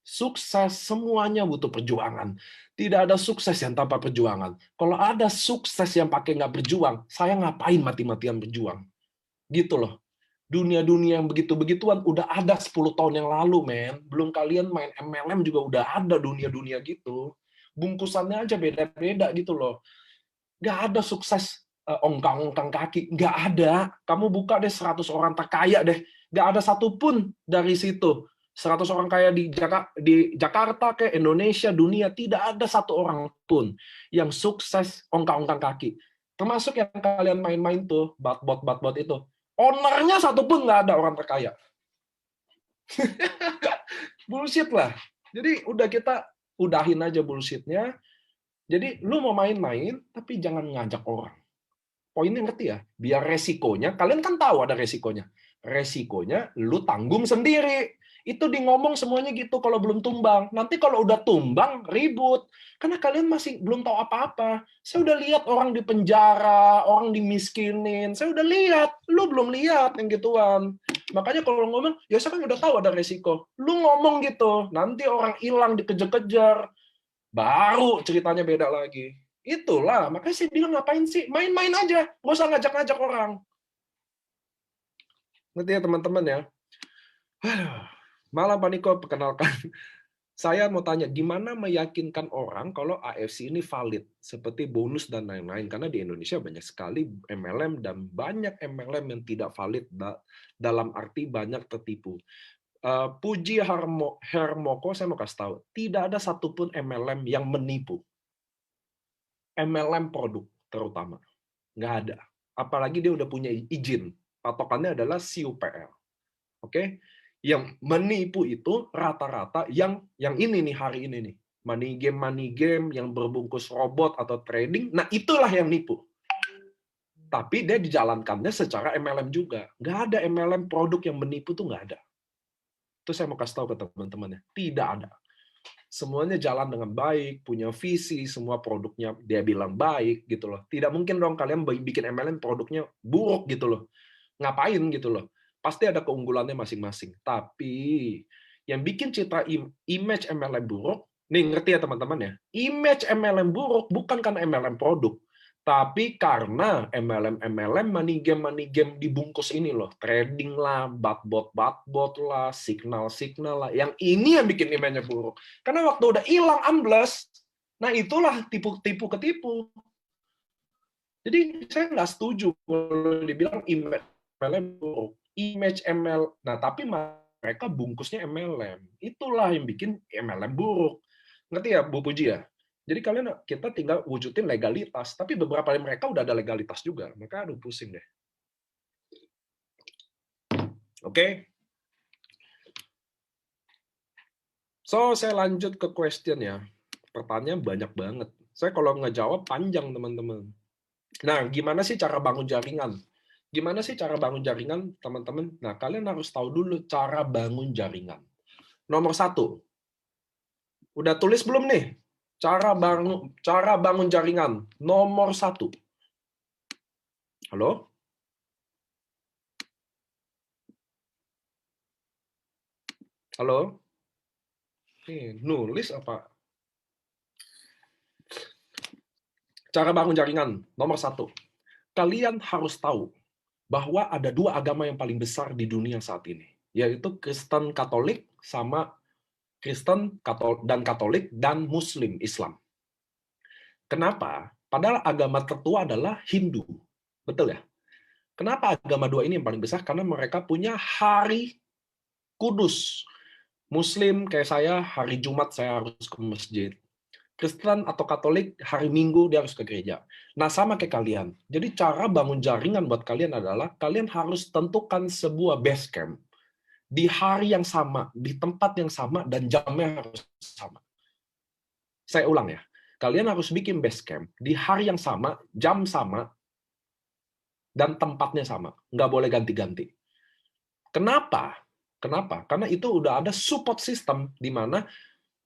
A: sukses semuanya butuh perjuangan. Tidak ada sukses yang tanpa perjuangan. Kalau ada sukses yang pakai nggak berjuang, saya ngapain mati-matian berjuang? Gitu loh. Dunia-dunia yang begitu-begituan udah ada 10 tahun yang lalu, men. Belum kalian main MLM juga udah ada dunia-dunia gitu. Bungkusannya aja beda-beda gitu loh. Nggak ada sukses ongkang-ongkang kaki. Nggak ada. Kamu buka deh 100 orang terkaya deh. Nggak ada satupun dari situ. 100 orang kaya di Jakarta, ke Indonesia, dunia, tidak ada satu orang pun yang sukses ongkang-ongkang kaki. Termasuk yang kalian main-main tuh, bat-bot itu. Ownernya satupun nggak ada orang terkaya. Bullshit lah. Jadi udah kita udahin aja bullshitnya. Jadi lu mau main-main, tapi jangan ngajak orang. Poinnya ngerti ya? Biar resikonya, kalian kan tahu ada resikonya. Resikonya lu tanggung sendiri. Itu di ngomong semuanya gitu kalau belum tumbang. Nanti kalau udah tumbang, ribut. Karena kalian masih belum tahu apa-apa. Saya udah lihat orang di penjara, orang dimiskinin. Saya udah lihat. Lu belum lihat yang gituan. Makanya kalau ngomong, ya saya kan udah tahu ada resiko. Lu ngomong gitu, nanti orang hilang dikejar-kejar. Baru ceritanya beda lagi. Itulah, makanya saya bilang ngapain sih? Main-main aja, nggak usah ngajak-ngajak orang. Ngerti ya teman-teman ya? Malam Pak Niko, perkenalkan. Saya mau tanya, gimana meyakinkan orang kalau AFC ini valid, seperti bonus dan lain-lain? Karena di Indonesia banyak sekali MLM dan banyak MLM yang tidak valid, dalam arti banyak tertipu. Puji Hermoko, saya mau kasih tahu, tidak ada satupun MLM yang menipu. MLM produk terutama. Nggak ada. Apalagi dia udah punya izin. Patokannya adalah CUPL. Oke? Yang menipu itu rata-rata yang ini nih, hari ini nih. Money game yang berbungkus robot atau trading, nah itulah yang nipu. Tapi dia dijalankannya secara MLM juga. Nggak ada MLM produk yang menipu tuh nggak ada. Itu saya mau kasih tahu ke teman-temannya. Tidak ada. Semuanya jalan dengan baik, punya visi, semua produknya dia bilang baik gitu loh. Tidak mungkin dong kalian bikin MLM produknya buruk gitu loh. Ngapain gitu loh. Pasti ada keunggulannya masing-masing. Tapi yang bikin citra image MLM buruk, nih ngerti ya teman-teman ya. Image MLM buruk bukan karena MLM produk, tapi karena MLM money game dibungkus ini loh, trading lah, bot lah, signal lah, yang ini yang bikin image-nya buruk. Karena waktu udah hilang ambles, nah itulah tipu ketipu. Jadi saya nggak setuju kalau dibilang image MLM buruk, image ML. Nah tapi mereka bungkusnya MLM, itulah yang bikin MLM buruk. Ngerti ya Bu Puji ya? Jadi kita tinggal wujudin legalitas, tapi beberapa dari mereka udah ada legalitas juga. Mereka aduh pusing deh. Oke. So, saya lanjut ke question ya. Pertanyaan banyak banget. Saya kalau ngejawab panjang, teman-teman. Nah, gimana sih cara bangun jaringan? Gimana sih cara bangun jaringan, teman-teman? Nah, kalian harus tahu dulu cara bangun jaringan. Nomor 1. Udah tulis belum nih? Cara bangun jaringan. Nomor 1. Halo? Halo? Nulis apa? Cara bangun jaringan. Nomor 1. Kalian harus tahu bahwa ada 2 agama yang paling besar di dunia saat ini, yaitu Kristen Katolik sama Katolik dan Muslim Islam. Kenapa? Padahal agama tertua adalah Hindu. Betul ya? Kenapa agama 2 ini yang paling besar? Karena mereka punya hari kudus. Muslim kayak saya, hari Jumat saya harus ke masjid. Kristen atau Katolik, hari Minggu dia harus ke gereja. Nah, sama kayak kalian. Jadi cara bangun jaringan buat kalian adalah kalian harus tentukan sebuah base camp di hari yang sama, di tempat yang sama, dan jamnya harus sama. Saya ulang ya. Kalian harus bikin base camp di hari yang sama, jam sama, dan tempatnya sama. Nggak boleh ganti-ganti. Kenapa? Kenapa? Karena itu udah ada support system di mana,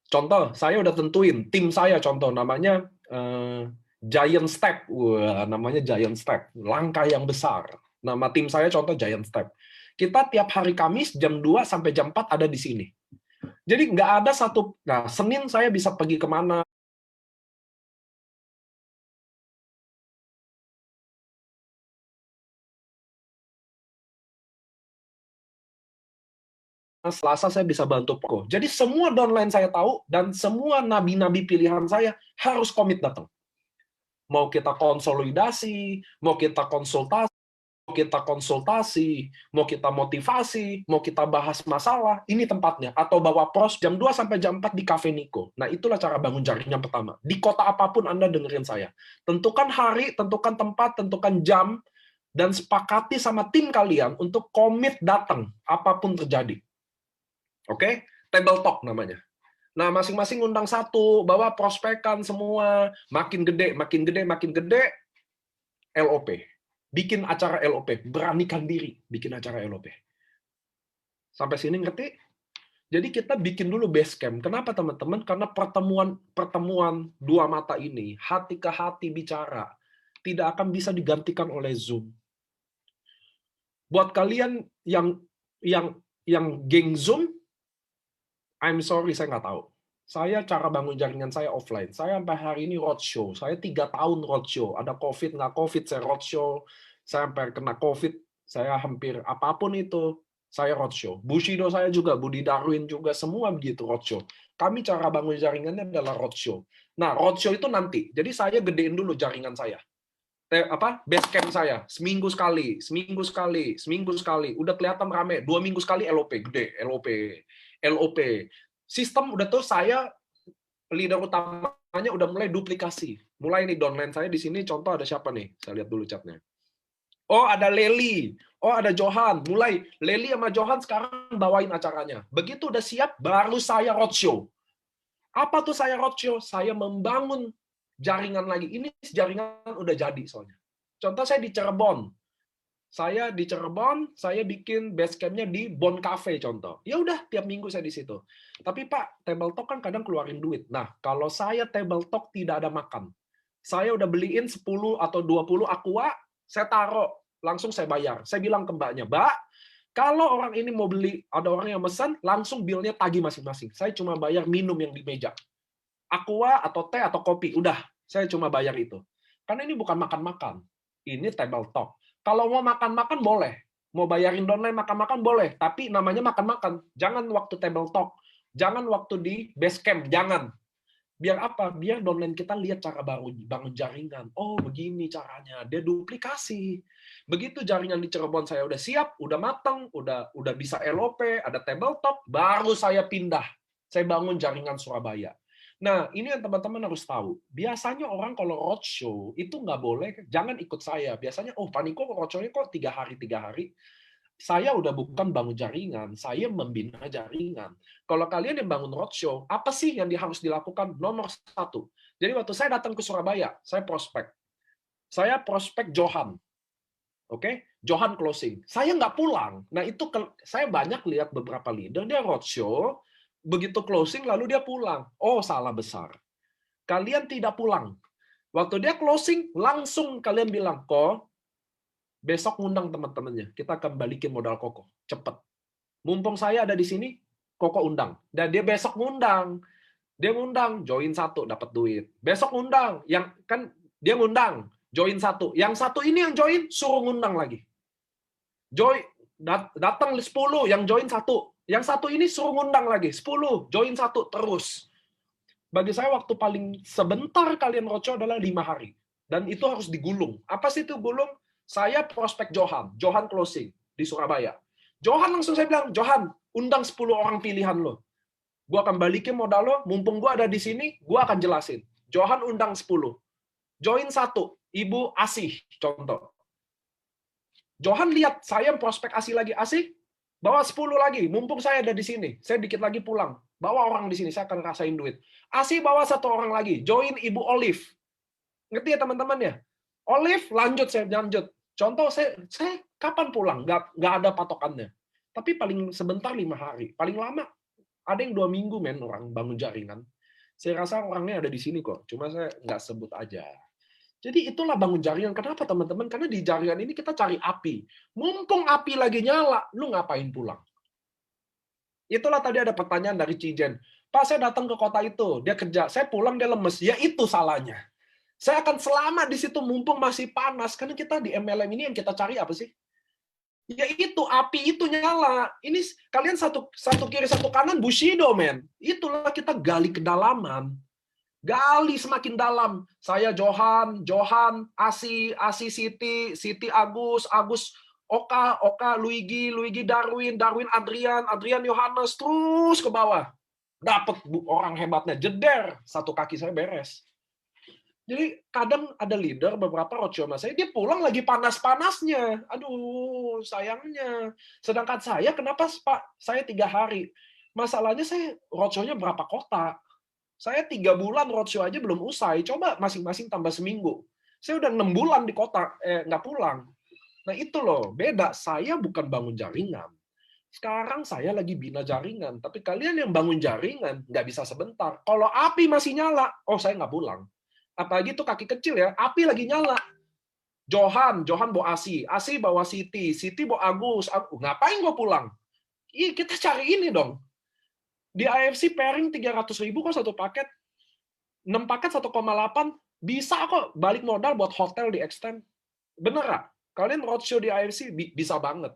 A: contoh, saya udah tentuin tim saya, contoh namanya Giant Step. Wah, namanya Giant Step. Langkah yang besar. Nama tim saya contoh Giant Step. Kita tiap hari Kamis jam 2 sampai jam 4 ada di sini. Jadi nggak ada satu, nah Senin saya bisa pergi kemana, Selasa saya bisa bantu Poko. Jadi semua downline saya tahu, dan semua nabi-nabi pilihan saya harus komit datang. Mau kita konsolidasi, mau kita konsultasi, mau kita motivasi, mau kita bahas masalah, ini tempatnya. Atau bawa pros jam 2 sampai jam 4 di Cafe Niko. Nah, itulah cara bangun jaringan pertama. Di kota apapun Anda dengerin saya. Tentukan hari, tentukan tempat, tentukan jam, dan sepakati sama tim kalian untuk komit datang, apapun terjadi. Oke? Table talk namanya. Nah, masing-masing undang satu, bawa prospekan semua, makin gede, makin gede, makin gede, LOP. Bikin acara LOP, beranikan diri bikin acara LOP. Sampai sini ngerti? Jadi kita bikin dulu base camp. Kenapa teman-teman? Karena pertemuan dua mata ini, hati ke hati bicara, tidak akan bisa digantikan oleh Zoom. Buat kalian yang geng Zoom, I'm sorry, saya nggak tahu. Saya cara bangun jaringan saya offline. Saya sampai hari ini roadshow. Saya 3 tahun roadshow. Ada COVID, nggak COVID, saya roadshow. Saya sampai kena COVID, saya hampir apapun itu, saya roadshow. Bushido saya juga, Budi Darwin juga, semua begitu roadshow. Kami cara bangun jaringannya adalah roadshow. Nah, roadshow itu nanti. Jadi saya gedein dulu jaringan saya. Base camp saya, seminggu sekali, seminggu sekali, seminggu sekali. Udah kelihatan rame, 2 minggu sekali LOP, gede, LOP. Sistem udah tuh saya leader utamanya udah mulai duplikasi. Mulai nih downline saya di sini contoh ada siapa nih? Saya lihat dulu chatnya. Oh, ada Leli. Oh, ada Johan. Mulai Leli sama Johan sekarang bawain acaranya. Begitu udah siap baru saya roadshow. Apa tuh saya roadshow? Saya membangun jaringan lagi. Ini jaringan udah jadi soalnya. Contoh saya di Cirebon. Saya bikin base camp-nya di Bon Cafe contoh. Ya udah, tiap minggu saya di situ. Tapi Pak, table talk kan kadang keluarin duit. Nah, kalau saya table talk tidak ada makan. Saya udah beliin 10 atau 20 aqua, saya taruh, langsung saya bayar. Saya bilang ke mbaknya, Mbak, kalau orang ini mau beli, ada orang yang pesan, langsung bill-nya tagih masing-masing. Saya cuma bayar minum yang di meja. Aqua atau teh atau kopi, udah, saya cuma bayar itu. Karena ini bukan makan-makan. Ini table talk. Kalau mau makan-makan boleh. Mau bayarin downline makan-makan boleh. Tapi namanya makan-makan. Jangan waktu table talk. Jangan waktu di base camp. Jangan. Biar apa? Biar downline kita lihat cara bangun jaringan. Oh, begini caranya. Dia duplikasi. Begitu jaringan di Cirebon saya udah siap, udah matang, udah bisa LOP, ada table talk, baru saya pindah. Saya bangun jaringan Surabaya. Nah, ini yang teman-teman harus tahu. Biasanya orang kalau roadshow itu nggak boleh, jangan ikut saya. Biasanya, oh Pak Niko roadshow-nya kok 3 hari. Saya udah bukan bangun jaringan, saya membina jaringan. Kalau kalian yang bangun roadshow, apa sih yang harus dilakukan? Nomor 1. Jadi waktu saya datang ke Surabaya, saya prospek. Saya prospek Johan. Oke, Johan closing. Saya nggak pulang. Nah, itu saya banyak lihat beberapa leader, dia roadshow, begitu closing lalu dia pulang. Oh, salah besar. Kalian tidak pulang. Waktu dia closing, langsung kalian bilang, kok besok ngundang teman-temannya. Kita akan balikin modal Koko. Cepet. Mumpung saya ada di sini, Koko undang. Dan dia besok ngundang. Dia ngundang, join 1, dapat duit. Besok ngundang, yang kan dia ngundang, join 1. Yang 1 ini yang join, suruh ngundang lagi. Datang 10, yang join 1. Yang 1 ini suruh ngundang lagi, 10, join 1, terus. Bagi saya waktu paling sebentar kalian roadshow adalah 5 hari. Dan itu harus digulung. Apa sih itu gulung? Saya prospek Johan closing di Surabaya. Johan langsung saya bilang, Johan, undang 10 orang pilihan lo. Gue akan balikin modal lo, mumpung gue ada di sini, gue akan jelasin. Johan undang 10. Join 1, Ibu Asih, contoh. Johan lihat, saya prospek Asih lagi. Asih, bawa 10 lagi, mumpung saya ada di sini. Saya dikit lagi pulang. Bawa orang di sini, saya akan rasain duit. Asih bawa 1 orang lagi, join Ibu Olive. Ngerti ya teman-teman ya? Olive, saya lanjut. Contoh, saya kapan pulang? Nggak ada patokannya. Tapi paling sebentar 5 hari. Paling lama, ada yang 2 minggu, men, orang bangun jaringan. Saya rasa orangnya ada di sini kok. Cuma saya nggak sebut aja. Jadi itulah bangun jaringan. Kenapa teman-teman? Karena di jaringan ini kita cari api. Mumpung api lagi nyala, lu ngapain pulang? Itulah tadi ada pertanyaan dari Cijen. Pak, saya datang ke kota itu, dia kerja. Saya pulang, dia lemes. Ya itu salahnya. Saya akan selama di situ mumpung masih panas. Karena kita di MLM ini yang kita cari apa sih? Ya itu, api itu nyala. Ini kalian satu kiri satu kanan Bushido, men. Itulah kita gali kedalaman. Gali semakin dalam. Saya Johan, Asi, Siti Agus, Oka, Luigi Darwin, Adrian Yohanes, terus ke bawah. Dapat orang hebatnya, jeder, satu kaki saya beres. Jadi kadang ada leader beberapa roadshow mas saya, dia pulang lagi panas-panasnya. Aduh, sayangnya. Sedangkan saya, kenapa Pak? Saya 3 hari. Masalahnya saya roadshow-nya berapa kota? Saya 3 bulan roadshow aja belum usai. Coba masing-masing tambah seminggu. Saya udah 6 bulan di kota, nggak pulang. Nah itu loh, beda. Saya bukan bangun jaringan. Sekarang saya lagi bina jaringan. Tapi kalian yang bangun jaringan, nggak bisa sebentar. Kalau api masih nyala, oh saya nggak pulang. Apalagi itu kaki kecil ya, api lagi nyala. Johan bawa Asi bawa Siti bawa Agus. Ngapain gue pulang? Ih, kita cari ini dong. Di AFC pairing 300.000 kok satu paket. 6 paket 1,8 bisa kok balik modal buat hotel di extend. Bener nggak? Kalian roadshow di AFC bisa banget.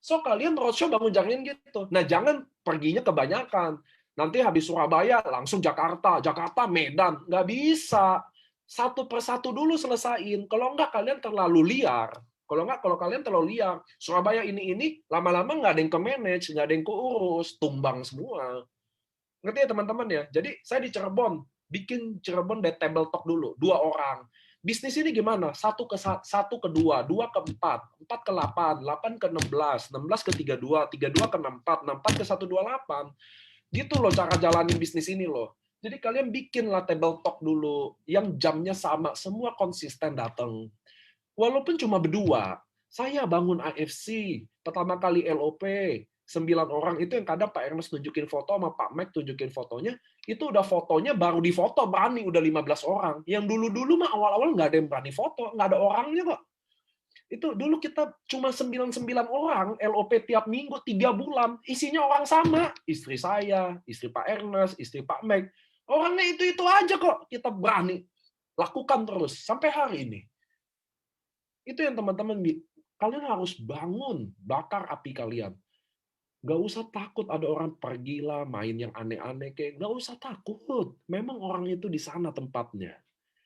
A: So kalian roadshow bangun jaringan gitu. Nah jangan perginya kebanyakan. Nanti habis Surabaya langsung Jakarta Medan. Nggak bisa. Satu persatu dulu selesain. Kalau nggak kalian terlalu liar. Kalau kalian terlalu liar, Surabaya ini lama-lama nggak ada yang ke manage, nggak ada yang keurus, tumbang semua. Ngerti ya teman-teman ya? Jadi saya di Cirebon, bikin Cirebon Dead Table Talk dulu, 2 orang. Bisnis ini gimana? 1 ke 2, 2 ke 4, 4 ke 8, 8 ke 16, 16 ke 32, 32 ke 64, 64 ke 128. Gitu loh cara jalanin bisnis ini loh. Jadi kalian bikinlah table talk dulu, yang jamnya sama, semua konsisten datang. Walaupun cuma berdua, saya bangun AFC, pertama kali LOP, 9 orang itu yang kadang Pak Ernest tunjukin foto sama Pak Mike tunjukin fotonya, itu udah fotonya baru difoto berani udah 15 orang. Yang dulu-dulu mah awal-awal nggak ada yang berani foto, nggak ada orangnya kok. Itu dulu kita cuma 99 orang LOP tiap minggu 3 bulan, isinya orang sama, istri saya, istri Pak Ernest, istri Pak Mike. Orangnya itu aja kok, kita berani lakukan terus sampai hari ini. Itu yang teman-teman, kalian harus bangun, bakar api kalian. Nggak usah takut ada orang pergilah main yang aneh-aneh kayak, nggak usah takut. Memang orang itu di sana tempatnya.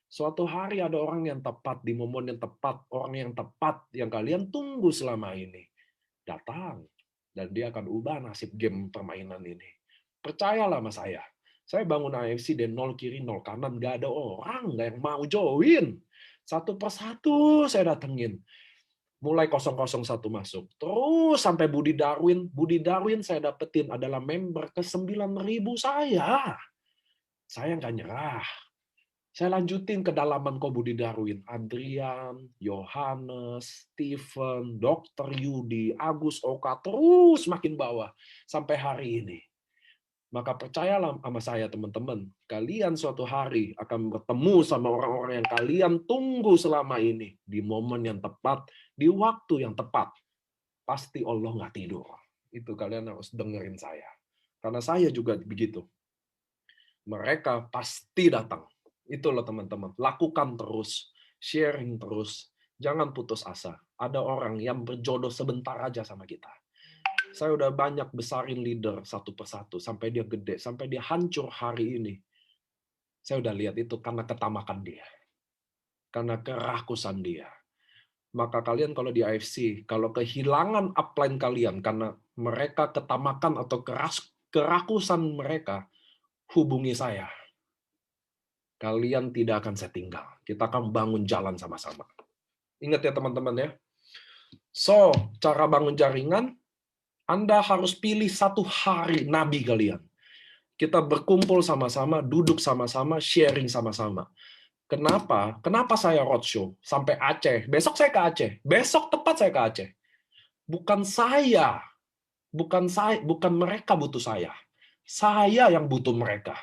A: Suatu hari ada orang yang tepat di momen yang tepat, orang yang tepat yang kalian tunggu selama ini datang, dan dia akan ubah nasib game permainan ini. Percayalah sama saya. Saya bangun AFC dan 0 kiri 0 kanan, nggak ada orang nggak yang mau join. Satu persatu saya datengin. Mulai 001 masuk. Terus sampai Budi Darwin. Budi Darwin saya dapetin adalah member ke 9.000 saya. Saya nggak nyerah. Saya lanjutin kedalaman kok Budi Darwin. Adrian, Yohanes, Stephen, Dr. Yudi, Agus Oka, terus makin bawah. Sampai hari ini. Maka percayalah sama saya teman-teman, kalian suatu hari akan bertemu sama orang-orang yang kalian tunggu selama ini. Di momen yang tepat, di waktu yang tepat. Pasti Allah nggak tidur. Itu kalian harus dengerin saya. Karena saya juga begitu. Mereka pasti datang. Itu loh teman-teman. Lakukan terus. Sharing terus. Jangan putus asa. Ada orang yang berjodoh sebentar aja sama kita. Saya udah banyak besarin leader satu persatu sampai dia gede, sampai dia hancur hari ini. Saya udah lihat itu karena ketamakan dia. Karena kerakusan dia. Maka kalian kalau di AFC, kalau kehilangan upline kalian karena mereka ketamakan atau kerakusan mereka, hubungi saya. Kalian tidak akan saya tinggal. Kita akan bangun jalan sama-sama. Ingat ya teman-teman ya. So, cara bangun jaringan, Anda harus pilih satu hari nabi kalian. Kita berkumpul sama-sama, duduk sama-sama, sharing sama-sama. Kenapa? Kenapa saya roadshow sampai Aceh? Besok saya ke Aceh. Besok tepat saya ke Aceh. Bukan mereka butuh saya. Saya yang butuh mereka.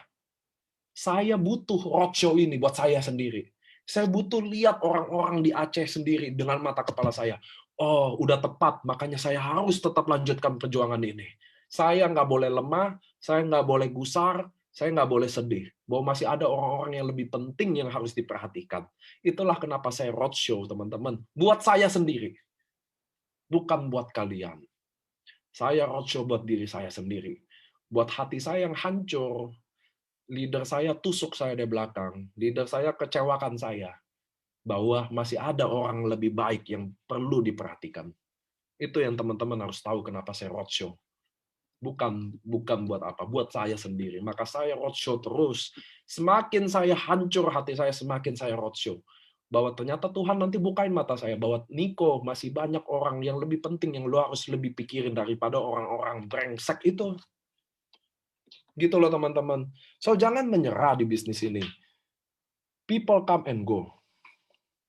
A: Saya butuh roadshow ini buat saya sendiri. Saya butuh lihat orang-orang di Aceh sendiri dengan mata kepala saya. Oh, udah tepat, makanya saya harus tetap lanjutkan perjuangan ini. Saya nggak boleh lemah, saya nggak boleh gusar, saya nggak boleh sedih. Bahwa masih ada orang-orang yang lebih penting yang harus diperhatikan. Itulah kenapa saya roadshow, teman-teman. Buat saya sendiri. Bukan buat kalian. Saya roadshow buat diri saya sendiri. Buat hati saya yang hancur, Leader saya tusuk saya di belakang. Leader saya kecewakan saya. Bahwa masih ada orang lebih baik yang perlu diperhatikan. Itu yang teman-teman harus tahu kenapa saya roadshow. Bukan buat apa, buat saya sendiri. Maka saya roadshow terus. Semakin saya hancur hati saya, semakin saya roadshow. Bahwa ternyata Tuhan nanti bukain mata saya, bahwa Niko, masih banyak orang yang lebih penting yang lo harus lebih pikirin daripada orang-orang brengsek itu. Gitu loh teman-teman. So jangan menyerah di bisnis ini. People come and go.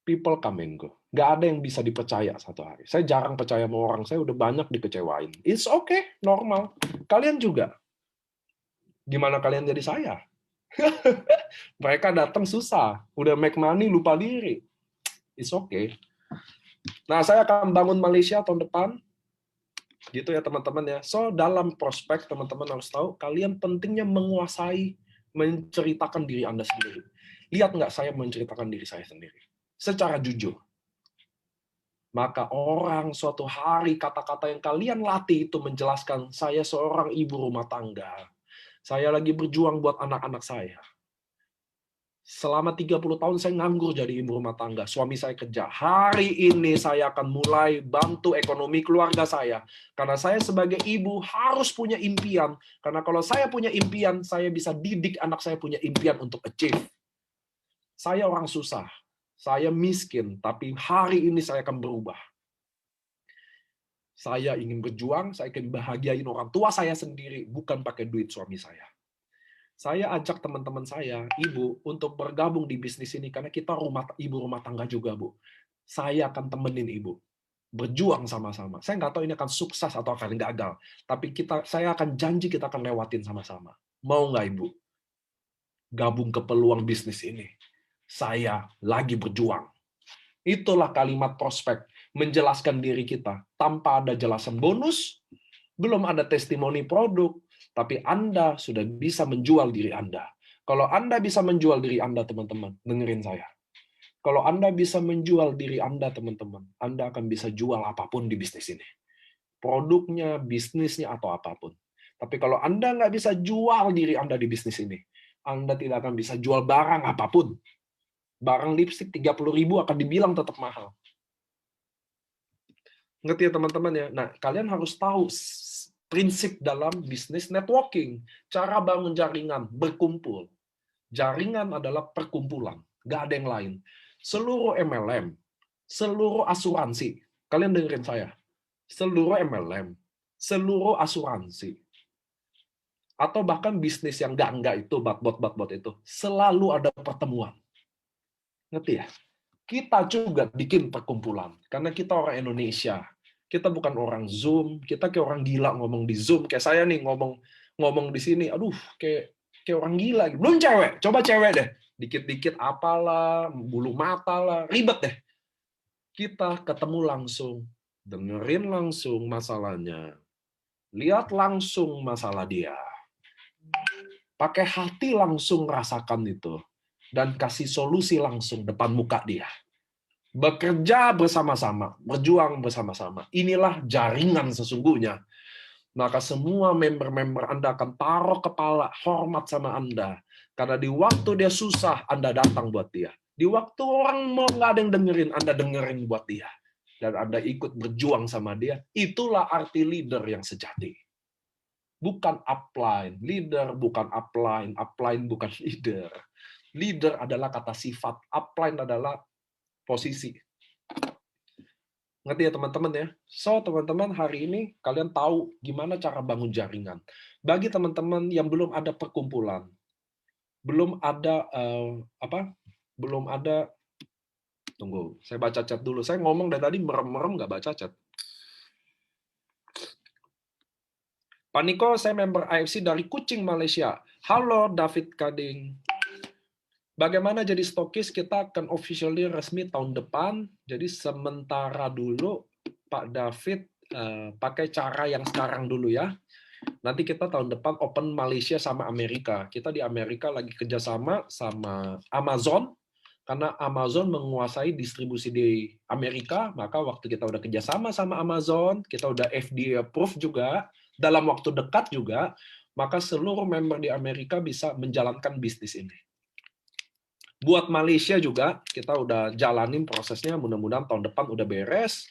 A: People come and go. Nggak ada yang bisa dipercaya satu hari. Saya jarang percaya sama orang, saya udah banyak dikecewain. It's okay, normal. Kalian juga. Gimana kalian jadi saya? Mereka datang susah, udah make money, lupa diri. It's okay. Nah, saya akan bangun Malaysia tahun depan. Gitu ya teman-teman ya. So, dalam prospek teman-teman harus tahu, kalian pentingnya menguasai, menceritakan diri Anda sendiri. Lihat nggak saya menceritakan diri saya sendiri? Secara jujur. Maka orang suatu hari kata-kata yang kalian latih itu menjelaskan, saya seorang ibu rumah tangga. Saya lagi berjuang buat anak-anak saya. Selama 30 tahun saya nganggur jadi ibu rumah tangga. Suami saya kerja. Hari ini saya akan mulai bantu ekonomi keluarga saya. Karena saya sebagai ibu harus punya impian. Karena kalau saya punya impian, saya bisa didik anak saya punya impian untuk achieve. Saya orang susah. Saya miskin. Tapi hari ini saya akan berubah. Saya ingin berjuang, saya ingin bahagiain orang tua saya sendiri, bukan pakai duit suami saya. Saya ajak teman-teman saya, ibu, untuk bergabung di bisnis ini, karena kita ibu rumah tangga juga, Bu. Saya akan temenin ibu. Berjuang sama-sama. Saya nggak tahu ini akan sukses atau akan gagal. Tapi saya akan janji kita akan lewatin sama-sama. Mau nggak, Ibu? Gabung ke peluang bisnis ini. Saya lagi berjuang. Itulah kalimat prospek. Menjelaskan diri kita. Tanpa ada jelasan bonus, belum ada testimoni produk, tapi Anda sudah bisa menjual diri Anda. Kalau Anda bisa menjual diri Anda, teman-teman, dengerin saya. Kalau Anda bisa menjual diri Anda, teman-teman, Anda akan bisa jual apapun di bisnis ini. Produknya, bisnisnya, atau apapun. Tapi kalau Anda nggak bisa jual diri Anda di bisnis ini, Anda tidak akan bisa jual barang apapun. Barang lipstik 30.000 akan dibilang tetap mahal. Ngerti ya teman-teman ya? Nah, kalian harus tahu prinsip dalam bisnis networking. Cara bangun jaringan, berkumpul. Jaringan adalah perkumpulan. Nggak ada yang lain. Seluruh MLM, seluruh asuransi. Kalian dengerin saya. Seluruh MLM, seluruh asuransi. Atau bahkan bisnis yang nggak itu, bot itu. Selalu ada pertemuan. Ngerti ya? Kita juga bikin perkumpulan. Karena kita orang Indonesia. Kita bukan orang Zoom. Kita kayak orang gila ngomong di Zoom. Kayak saya nih ngomong di sini. Aduh, kayak orang gila. Belum cewek. Coba cewek deh. Dikit-dikit apalah, bulu mata lah. Ribet deh. Kita ketemu langsung. Dengerin langsung masalahnya. Lihat langsung masalah dia. Pakai hati langsung rasakan itu. Dan kasih solusi langsung depan muka dia. Bekerja bersama-sama, berjuang bersama-sama. Inilah jaringan sesungguhnya. Maka semua member-member Anda akan taruh kepala hormat sama Anda. Karena di waktu dia susah, Anda datang buat dia. Di waktu orang mau nggak ada yang dengerin, Anda dengerin buat dia. Dan Anda ikut berjuang sama dia. Itulah arti leader yang sejati. Bukan upline. Leader bukan upline. Upline bukan leader. Leader adalah kata sifat. Upline adalah posisi. Ngerti ya teman-teman ya? So teman-teman hari ini kalian tahu gimana cara bangun jaringan. Bagi teman-teman yang belum ada perkumpulan, belum ada belum ada. Tunggu, saya baca chat dulu. Saya ngomong dari tadi merem-merem nggak baca chat. Pak Niko, saya member AFC dari Kuching, Malaysia. Halo David Kading. Bagaimana jadi stokis? Kita akan officially resmi tahun depan. Jadi sementara dulu Pak David pakai cara yang sekarang dulu ya. Nanti kita tahun depan open Malaysia sama Amerika. Kita di Amerika lagi kerjasama sama Amazon. Karena Amazon menguasai distribusi di Amerika, maka waktu kita udah kerjasama sama Amazon, kita udah FDA approve juga, dalam waktu dekat juga, maka seluruh member di Amerika bisa menjalankan bisnis ini. Buat Malaysia juga, kita udah jalanin prosesnya, mudah-mudahan tahun depan udah beres.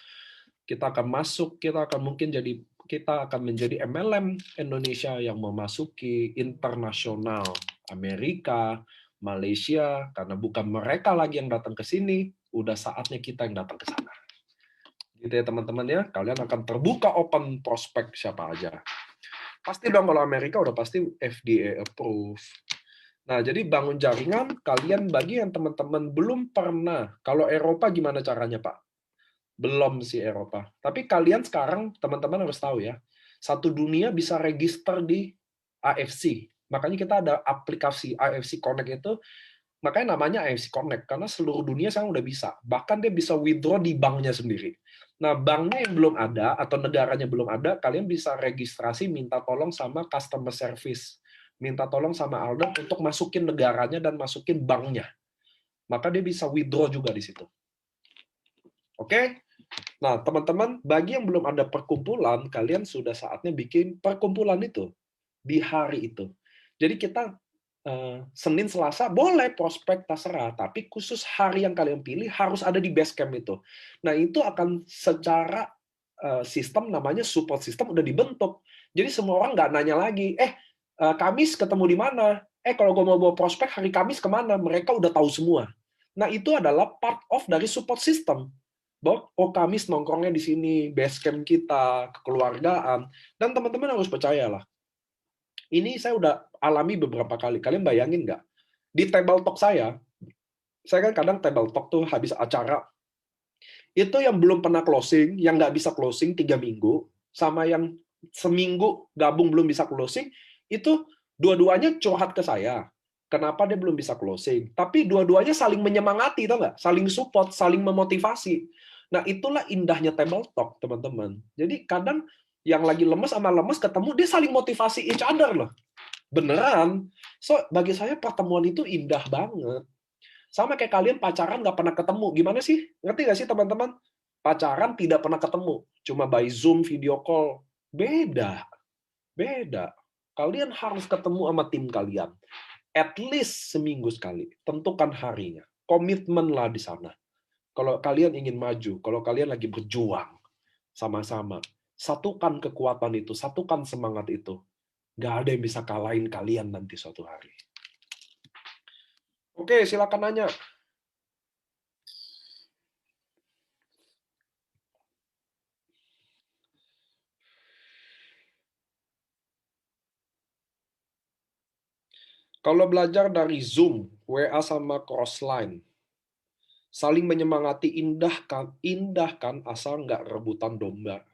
A: Kita akan masuk, kita akan menjadi MLM Indonesia yang memasuki internasional Amerika, Malaysia, karena bukan mereka lagi yang datang ke sini, udah saatnya kita yang datang ke sana. Gitu ya teman-teman ya, kalian akan terbuka open prospek siapa aja. Pasti dong kalau Amerika udah pasti FDA approve. Nah, jadi bangun jaringan, kalian bagi yang teman-teman belum pernah, kalau Eropa gimana caranya Pak? Belum sih Eropa. Tapi kalian sekarang, teman-teman harus tahu ya, satu dunia bisa register di AFC. Makanya kita ada aplikasi AFC Connect itu, makanya namanya AFC Connect, karena seluruh dunia sekarang udah bisa. Bahkan dia bisa withdraw di banknya sendiri. Nah, banknya yang belum ada, atau negaranya belum ada, kalian bisa registrasi, minta tolong sama customer service. Minta tolong sama Alden untuk masukin negaranya dan masukin banknya. Maka dia bisa withdraw juga di situ. Oke? Nah, teman-teman, bagi yang belum ada perkumpulan, kalian sudah saatnya bikin perkumpulan itu di hari itu. Jadi kita Senin, Selasa boleh prospek terserah, tapi khusus hari yang kalian pilih harus ada di base camp itu. Nah, itu akan secara sistem namanya support system udah dibentuk. Jadi semua orang nggak nanya lagi, Kamis ketemu di mana? Kalau gue mau bawa prospek hari Kamis kemana? Mereka udah tahu semua. Nah, itu adalah part of dari support system. Bahwa, Kamis nongkrongnya di sini, base camp kita, kekeluargaan. Dan teman-teman harus percayalah. Ini saya udah alami beberapa kali. Kalian bayangin nggak? Di table talk saya kan kadang table talk tuh habis acara, itu yang belum pernah closing, yang nggak bisa closing 3 minggu, sama yang seminggu gabung belum bisa closing, itu dua-duanya curhat ke saya. Kenapa dia belum bisa closing? Tapi dua-duanya saling menyemangati, tau nggak? Saling support, saling memotivasi. Nah, itulah indahnya table talk, teman-teman. Jadi kadang yang lagi lemes sama lemes ketemu, dia saling motivasi each other loh. Beneran. So, bagi saya pertemuan itu indah banget. Sama kayak kalian pacaran nggak pernah ketemu. Gimana sih? Ngerti nggak sih teman-teman? Pacaran tidak pernah ketemu. Cuma by Zoom, video call. Beda. Beda. Kalian harus ketemu sama tim kalian. At least seminggu sekali. Tentukan harinya. Komitmenlah di sana. Kalau kalian ingin maju, kalau kalian lagi berjuang sama-sama, satukan kekuatan itu, satukan semangat itu. Nggak ada yang bisa kalahin kalian nanti suatu hari. Oke, silakan nanya. Kalau belajar dari Zoom, WA sama Crossline, saling menyemangati, indahkan asal nggak rebutan domba.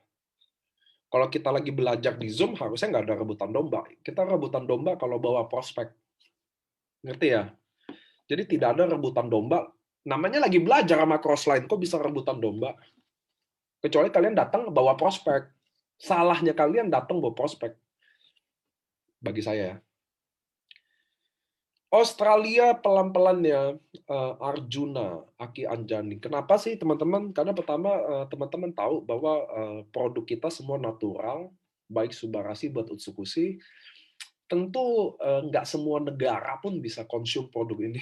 A: Kalau kita lagi belajar di Zoom, harusnya nggak ada rebutan domba. Kita rebutan domba kalau bawa prospek. Ngerti ya? Jadi tidak ada rebutan domba. Namanya lagi belajar sama Crossline, kok bisa rebutan domba? Kecuali kalian datang bawa prospek. Salahnya kalian datang bawa prospek. Bagi saya ya. Australia pelan-pelan ya, Arjuna, Aki Anjani. Kenapa sih teman-teman? Karena pertama teman-teman tahu bahwa produk kita semua natural, baik Subarasi buat Utsukushi. Tentu nggak semua negara pun bisa konsum produk ini.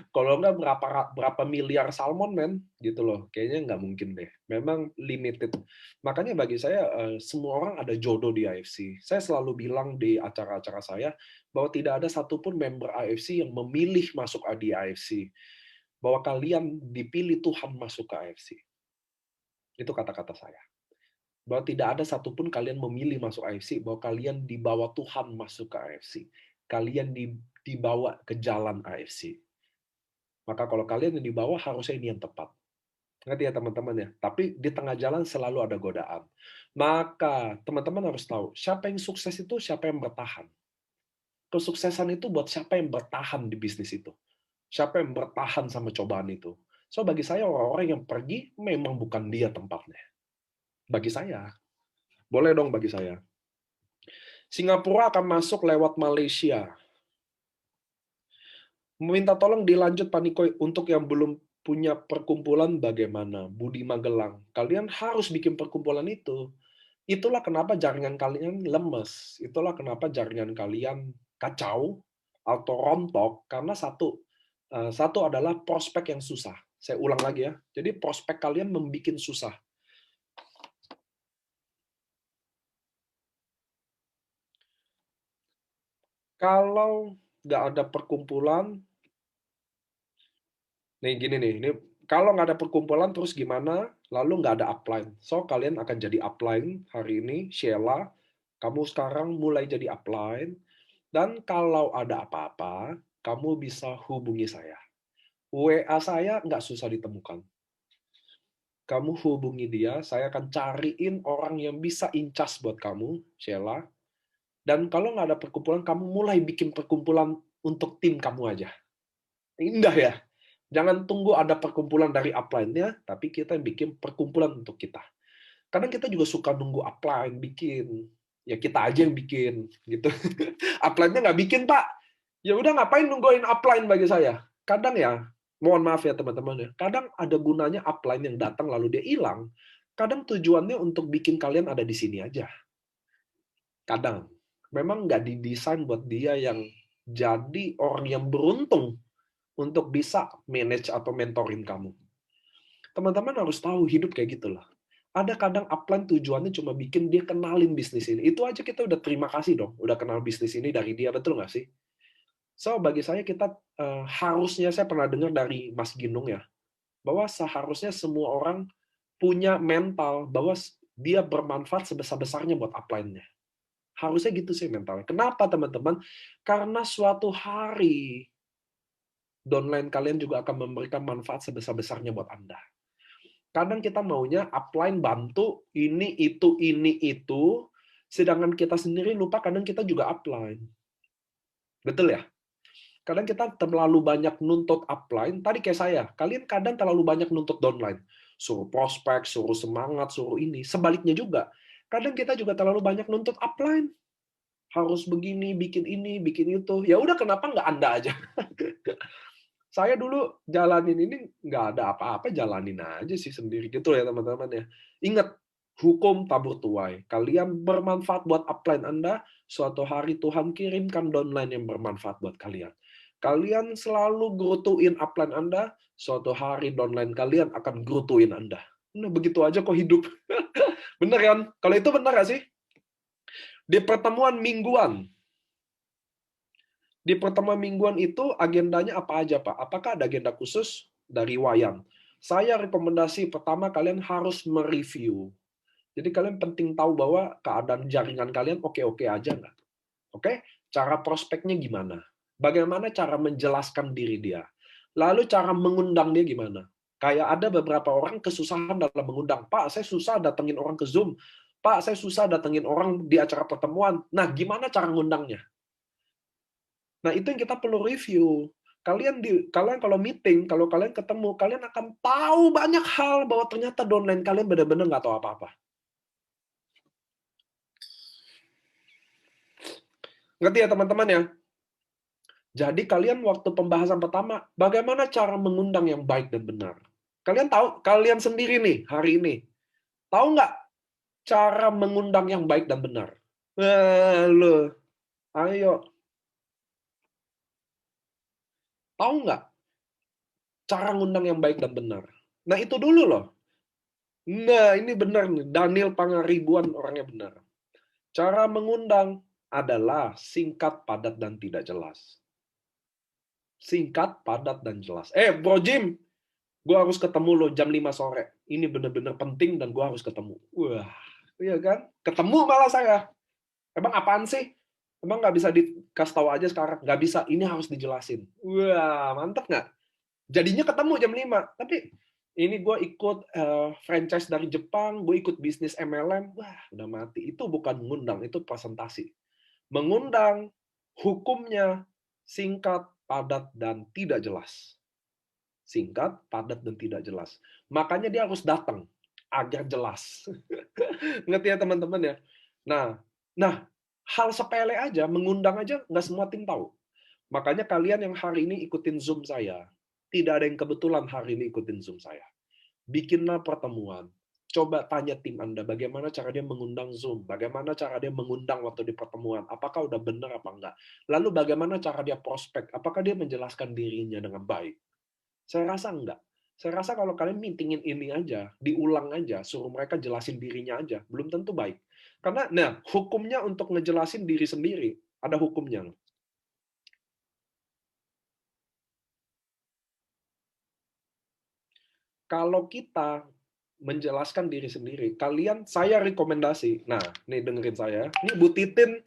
A: Kalau nggak berapa miliar salmon men, gitu loh. Kayaknya nggak mungkin deh. Memang limited. Makanya bagi saya semua orang ada jodoh di AFC. Saya selalu bilang di acara-acara saya bahwa tidak ada satupun member AFC yang memilih masuk di AFC. Bahwa kalian dipilih Tuhan masuk ke AFC. Itu kata-kata saya. Bahwa tidak ada satupun kalian memilih masuk AFC, bahwa kalian dibawa Tuhan masuk ke AFC. Kalian dibawa ke jalan AFC. Maka kalau kalian yang dibawa, harusnya ini yang tepat. Ngerti ya teman-teman ya? Tapi di tengah jalan selalu ada godaan. Maka teman-teman harus tahu, siapa yang sukses itu siapa yang bertahan. Kesuksesan itu buat siapa yang bertahan di bisnis itu. Siapa yang bertahan sama cobaan itu. So bagi saya orang-orang yang pergi memang bukan dia tempatnya. Bagi saya. Boleh dong bagi saya. Singapura akan masuk lewat Malaysia. Meminta tolong dilanjut Pak Nikoy untuk yang belum punya perkumpulan bagaimana? Budi Magelang. Kalian harus bikin perkumpulan itu. Itulah kenapa jaringan kalian lemes, itulah kenapa jaringan kalian kacau atau rontok, karena satu adalah prospek yang susah. Saya ulang lagi ya, jadi prospek kalian membuat susah. Kalau nggak ada perkumpulan, nih gini nih, ini kalau nggak ada perkumpulan terus gimana? Lalu nggak ada upline. So kalian akan jadi upline hari ini, Sheila. Kamu sekarang mulai jadi upline. Dan kalau ada apa-apa, kamu bisa hubungi saya. WA saya nggak susah ditemukan. Kamu hubungi dia, saya akan cariin orang yang bisa incas buat kamu, Sheila. Dan kalau nggak ada perkumpulan, kamu mulai bikin perkumpulan untuk tim kamu aja. Indah ya? Jangan tunggu ada perkumpulan dari upline-nya, tapi kita yang bikin perkumpulan untuk kita. Kadang kita juga suka nunggu upline bikin. Ya kita aja yang bikin gitu. Upline-nya nggak bikin, Pak. Ya udah ngapain nungguin upline bagi saya? Kadang ya, mohon maaf ya teman-teman ya. Kadang ada gunanya upline yang datang lalu dia hilang. Kadang tujuannya untuk bikin kalian ada di sini aja. Kadang memang nggak didesain buat dia yang jadi orang yang beruntung untuk bisa manage atau mentorin kamu. Teman-teman harus tahu hidup kayak gitulah. Ada kadang upline tujuannya cuma bikin dia kenalin bisnis ini. Itu aja kita udah terima kasih dong. Udah kenal bisnis ini dari dia, betul nggak sih? So, bagi saya kita harusnya, saya pernah dengar dari Mas Ginung ya, bahwa seharusnya semua orang punya mental bahwa dia bermanfaat sebesar-besarnya buat upline-nya. Harusnya gitu sih mentalnya. Kenapa teman-teman? Karena suatu hari downline kalian juga akan memberikan manfaat sebesar-besarnya buat Anda. Kadang kita maunya upline bantu ini, itu, sedangkan kita sendiri lupa kadang kita juga upline. Betul ya? Kadang kita terlalu banyak nuntut upline, tadi kayak saya, kalian kadang terlalu banyak nuntut downline. Suruh prospek, suruh semangat, suruh ini. Sebaliknya juga, kadang kita juga terlalu banyak nuntut upline. Harus begini, bikin itu. Ya udah kenapa nggak Anda aja? Saya dulu jalanin ini nggak ada apa-apa, jalanin aja sih sendiri gitu ya teman-teman ya. Ingat, hukum tabur tuai. Kalian bermanfaat buat upline Anda, suatu hari Tuhan kirimkan downline yang bermanfaat buat kalian. Kalian selalu gerutuin upline Anda, suatu hari downline kalian akan gerutuin Anda. Nah, begitu aja kok hidup. Bener kan? Kalau itu benar nggak sih? Di pertemuan mingguan, itu agendanya apa aja, Pak? Apakah ada agenda khusus dari Wayan? Saya rekomendasi pertama kalian harus mereview. Jadi kalian penting tahu bahwa keadaan jaringan kalian oke-oke aja nggak? Oke? Cara prospeknya gimana? Bagaimana cara menjelaskan diri dia? Lalu cara mengundang dia gimana? Kayak ada beberapa orang kesusahan dalam mengundang. Pak, saya susah datengin orang ke Zoom. Pak, saya susah datengin orang di acara pertemuan. Nah, gimana cara ngundangnya? Nah, itu yang kita perlu review. Kalian kalau meeting, kalau kalian ketemu, kalian akan tahu banyak hal bahwa ternyata downline kalian benar-benar nggak tahu apa-apa. Ngerti ya teman-teman ya? Jadi kalian waktu pembahasan pertama, bagaimana cara mengundang yang baik dan benar? Kalian tahu, kalian sendiri nih hari ini, tahu nggak cara mengundang yang baik dan benar? Lo, ayo, tahu nggak cara ngundang yang baik dan benar? Nah itu dulu loh. Nah ini benar nih, Daniel Pangaribuan orangnya benar. Cara mengundang adalah singkat, padat, dan tidak jelas. Singkat, padat, dan jelas. Bro Jim, gue harus ketemu lo jam 5 sore. Ini bener-bener penting dan gue harus ketemu. Wah, iya kan? Ketemu malah saya. Emang apaan sih? Emang nggak bisa dikasih tahu aja sekarang? Nggak bisa, ini harus dijelasin. Wah, mantep nggak? Jadinya ketemu jam 5. Tapi ini gue ikut franchise dari Jepang, gue ikut bisnis MLM. Wah, udah mati. Itu bukan ngundang, itu presentasi. Mengundang, hukumnya singkat, padat, dan tidak jelas. Singkat, padat, dan tidak jelas. Makanya dia harus datang agar jelas. Ngerti ya teman-teman ya? Nah, hal sepele aja, mengundang aja nggak semua tim tahu. Makanya kalian yang hari ini ikutin Zoom saya, tidak ada yang kebetulan hari ini ikutin Zoom saya. Bikinlah pertemuan. Coba tanya tim Anda, bagaimana cara dia mengundang Zoom, bagaimana cara dia mengundang waktu di pertemuan, apakah udah benar apa enggak. Lalu bagaimana cara dia prospek, apakah dia menjelaskan dirinya dengan baik. Saya rasa enggak. Saya rasa kalau kalian meetingin ini aja, diulang aja, suruh mereka jelasin dirinya aja, belum tentu baik. Karena, nah, hukumnya untuk ngejelasin diri sendiri, ada hukumnya. Kalau kita menjelaskan diri sendiri, saya rekomendasi. Nah, nih dengerin saya. Ini Bu Titin,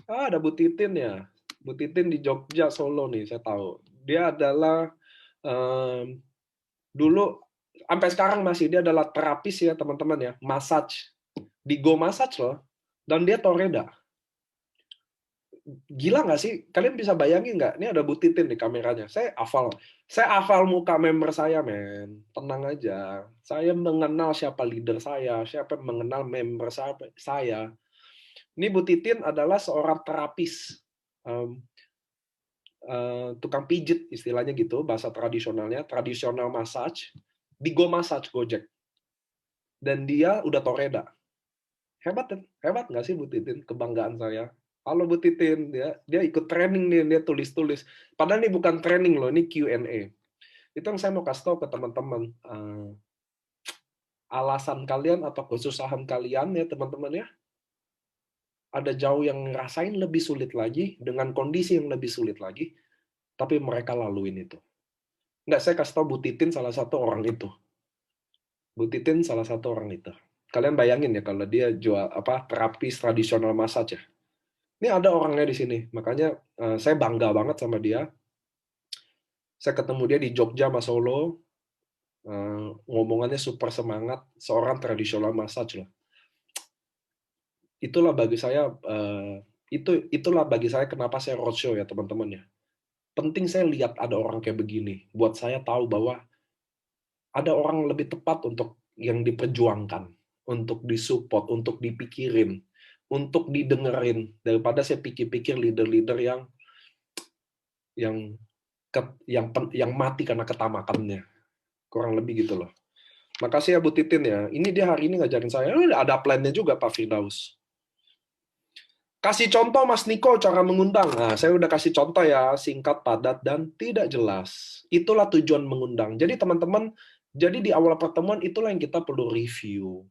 A: ada Bu Titin ya. Bu Titin di Jogja, Solo nih, saya tahu. Dia adalah dulu sampai sekarang masih dia adalah terapis ya teman-teman ya, massage di Go Massage loh, dan dia toreda. Gila nggak sih? Kalian bisa bayangin nggak? Ini ada Bu Titin di kameranya. Saya hafal muka member saya, men. Tenang aja. Saya mengenal siapa leader siapa yang mengenal member saya. Ini Bu Titin adalah seorang terapis, tukang pijit istilahnya gitu, bahasa tradisionalnya, tradisional massage di Go Massage Gojek. Dan dia udah toreda. Hebat nggak sih Bu Titin? Kebanggaan saya. Halo Bu Titin, dia ikut training nih, dia tulis-tulis. Padahal ini bukan training loh, ini Q&A. Itu yang saya mau kasih tahu ke teman-teman. Alasan kalian atau kesusahan kalian ya teman-teman ya, ada jauh yang ngerasain lebih sulit lagi, dengan kondisi yang lebih sulit lagi, tapi mereka laluin itu. Nggak, saya kasih tahu Bu Titin salah satu orang itu. Bu Titin salah satu orang itu. Kalian bayangin ya kalau dia jual terapis tradisional massage ya. Ini ada orangnya di sini, makanya saya bangga banget sama dia. Saya ketemu dia di Jogja sama Solo, ngomongannya super semangat, seorang tradisional massage loh. Itulah bagi saya, itulah bagi saya kenapa saya roadshow ya teman-teman ya. Penting saya lihat ada orang kayak begini, buat saya tahu bahwa ada orang lebih tepat untuk yang diperjuangkan, untuk disupport, untuk dipikirin, untuk didengerin, daripada saya pikir-pikir leader-leader yang mati karena ketamakannya. Kurang lebih gitu loh. Makasih ya Bu Titin ya. Ini dia hari ini ngajarin saya. Ada plan-nya juga Pak Firdaus. Kasih contoh Mas Niko cara mengundang. Nah, saya udah kasih contoh ya, singkat, padat, dan tidak jelas. Itulah tujuan mengundang. Jadi teman-teman, jadi di awal pertemuan itulah yang kita perlu review.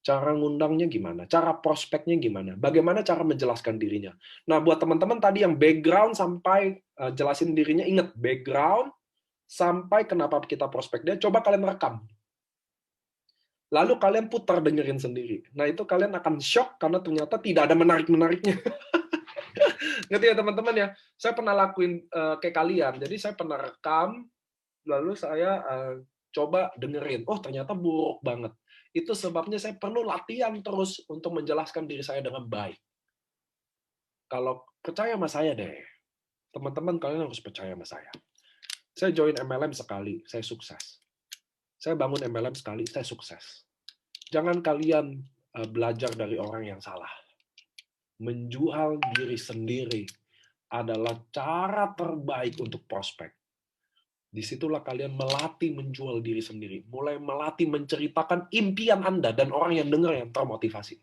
A: Cara ngundangnya gimana? Cara prospeknya gimana? Bagaimana cara menjelaskan dirinya? Nah, buat teman-teman tadi yang background sampai jelasin dirinya, ingat background sampai kenapa kita prospek dia, coba kalian rekam. Lalu kalian putar dengerin sendiri. Nah, itu kalian akan shock karena ternyata tidak ada menarik-menariknya. Ngerti ya teman-teman ya? Saya pernah lakuin kayak kalian. Jadi saya pernah rekam, lalu saya coba dengerin. Oh, ternyata buruk banget. Itu sebabnya saya perlu latihan terus untuk menjelaskan diri saya dengan baik. Kalau percaya sama saya deh. Teman-teman kalian harus percaya sama saya. Saya join MLM sekali, saya sukses. Saya bangun MLM sekali, saya sukses. Jangan kalian belajar dari orang yang salah. Menjual diri sendiri adalah cara terbaik untuk prospek. Disitulah kalian melatih menjual diri sendiri. Mulai melatih menceritakan impian Anda dan orang yang dengar yang termotivasi.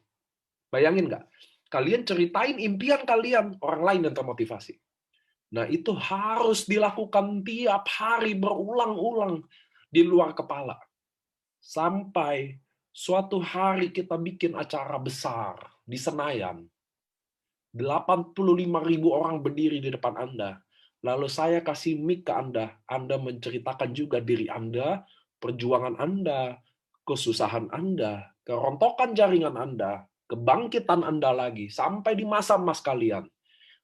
A: Bayangin nggak? Kalian ceritain impian kalian, orang lain yang termotivasi. Nah, itu harus dilakukan tiap hari berulang-ulang di luar kepala. Sampai suatu hari kita bikin acara besar di Senayan. 85.000 orang berdiri di depan Anda. Lalu saya kasih mic ke Anda. Anda menceritakan juga diri Anda, perjuangan Anda, kesusahan Anda, kerontokan jaringan Anda, kebangkitan Anda lagi, sampai di masa emas kalian.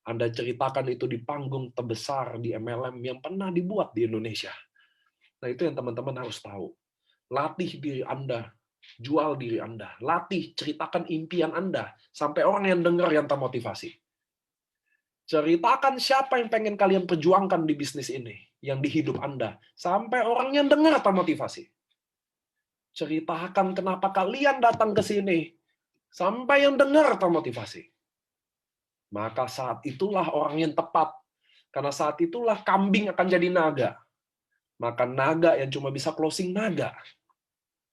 A: Anda ceritakan itu di panggung terbesar di MLM yang pernah dibuat di Indonesia. Nah, itu yang teman-teman harus tahu. Latih diri Anda, jual diri Anda, latih, ceritakan impian Anda, sampai orang yang dengar yang termotivasi. Ceritakan siapa yang pengen kalian perjuangkan di bisnis ini, yang di hidup Anda, sampai orang yang dengar termotivasi. Ceritakan kenapa kalian datang ke sini, sampai yang dengar termotivasi. Maka saat itulah orang yang tepat. Karena saat itulah kambing akan jadi naga. Maka naga yang cuma bisa closing naga.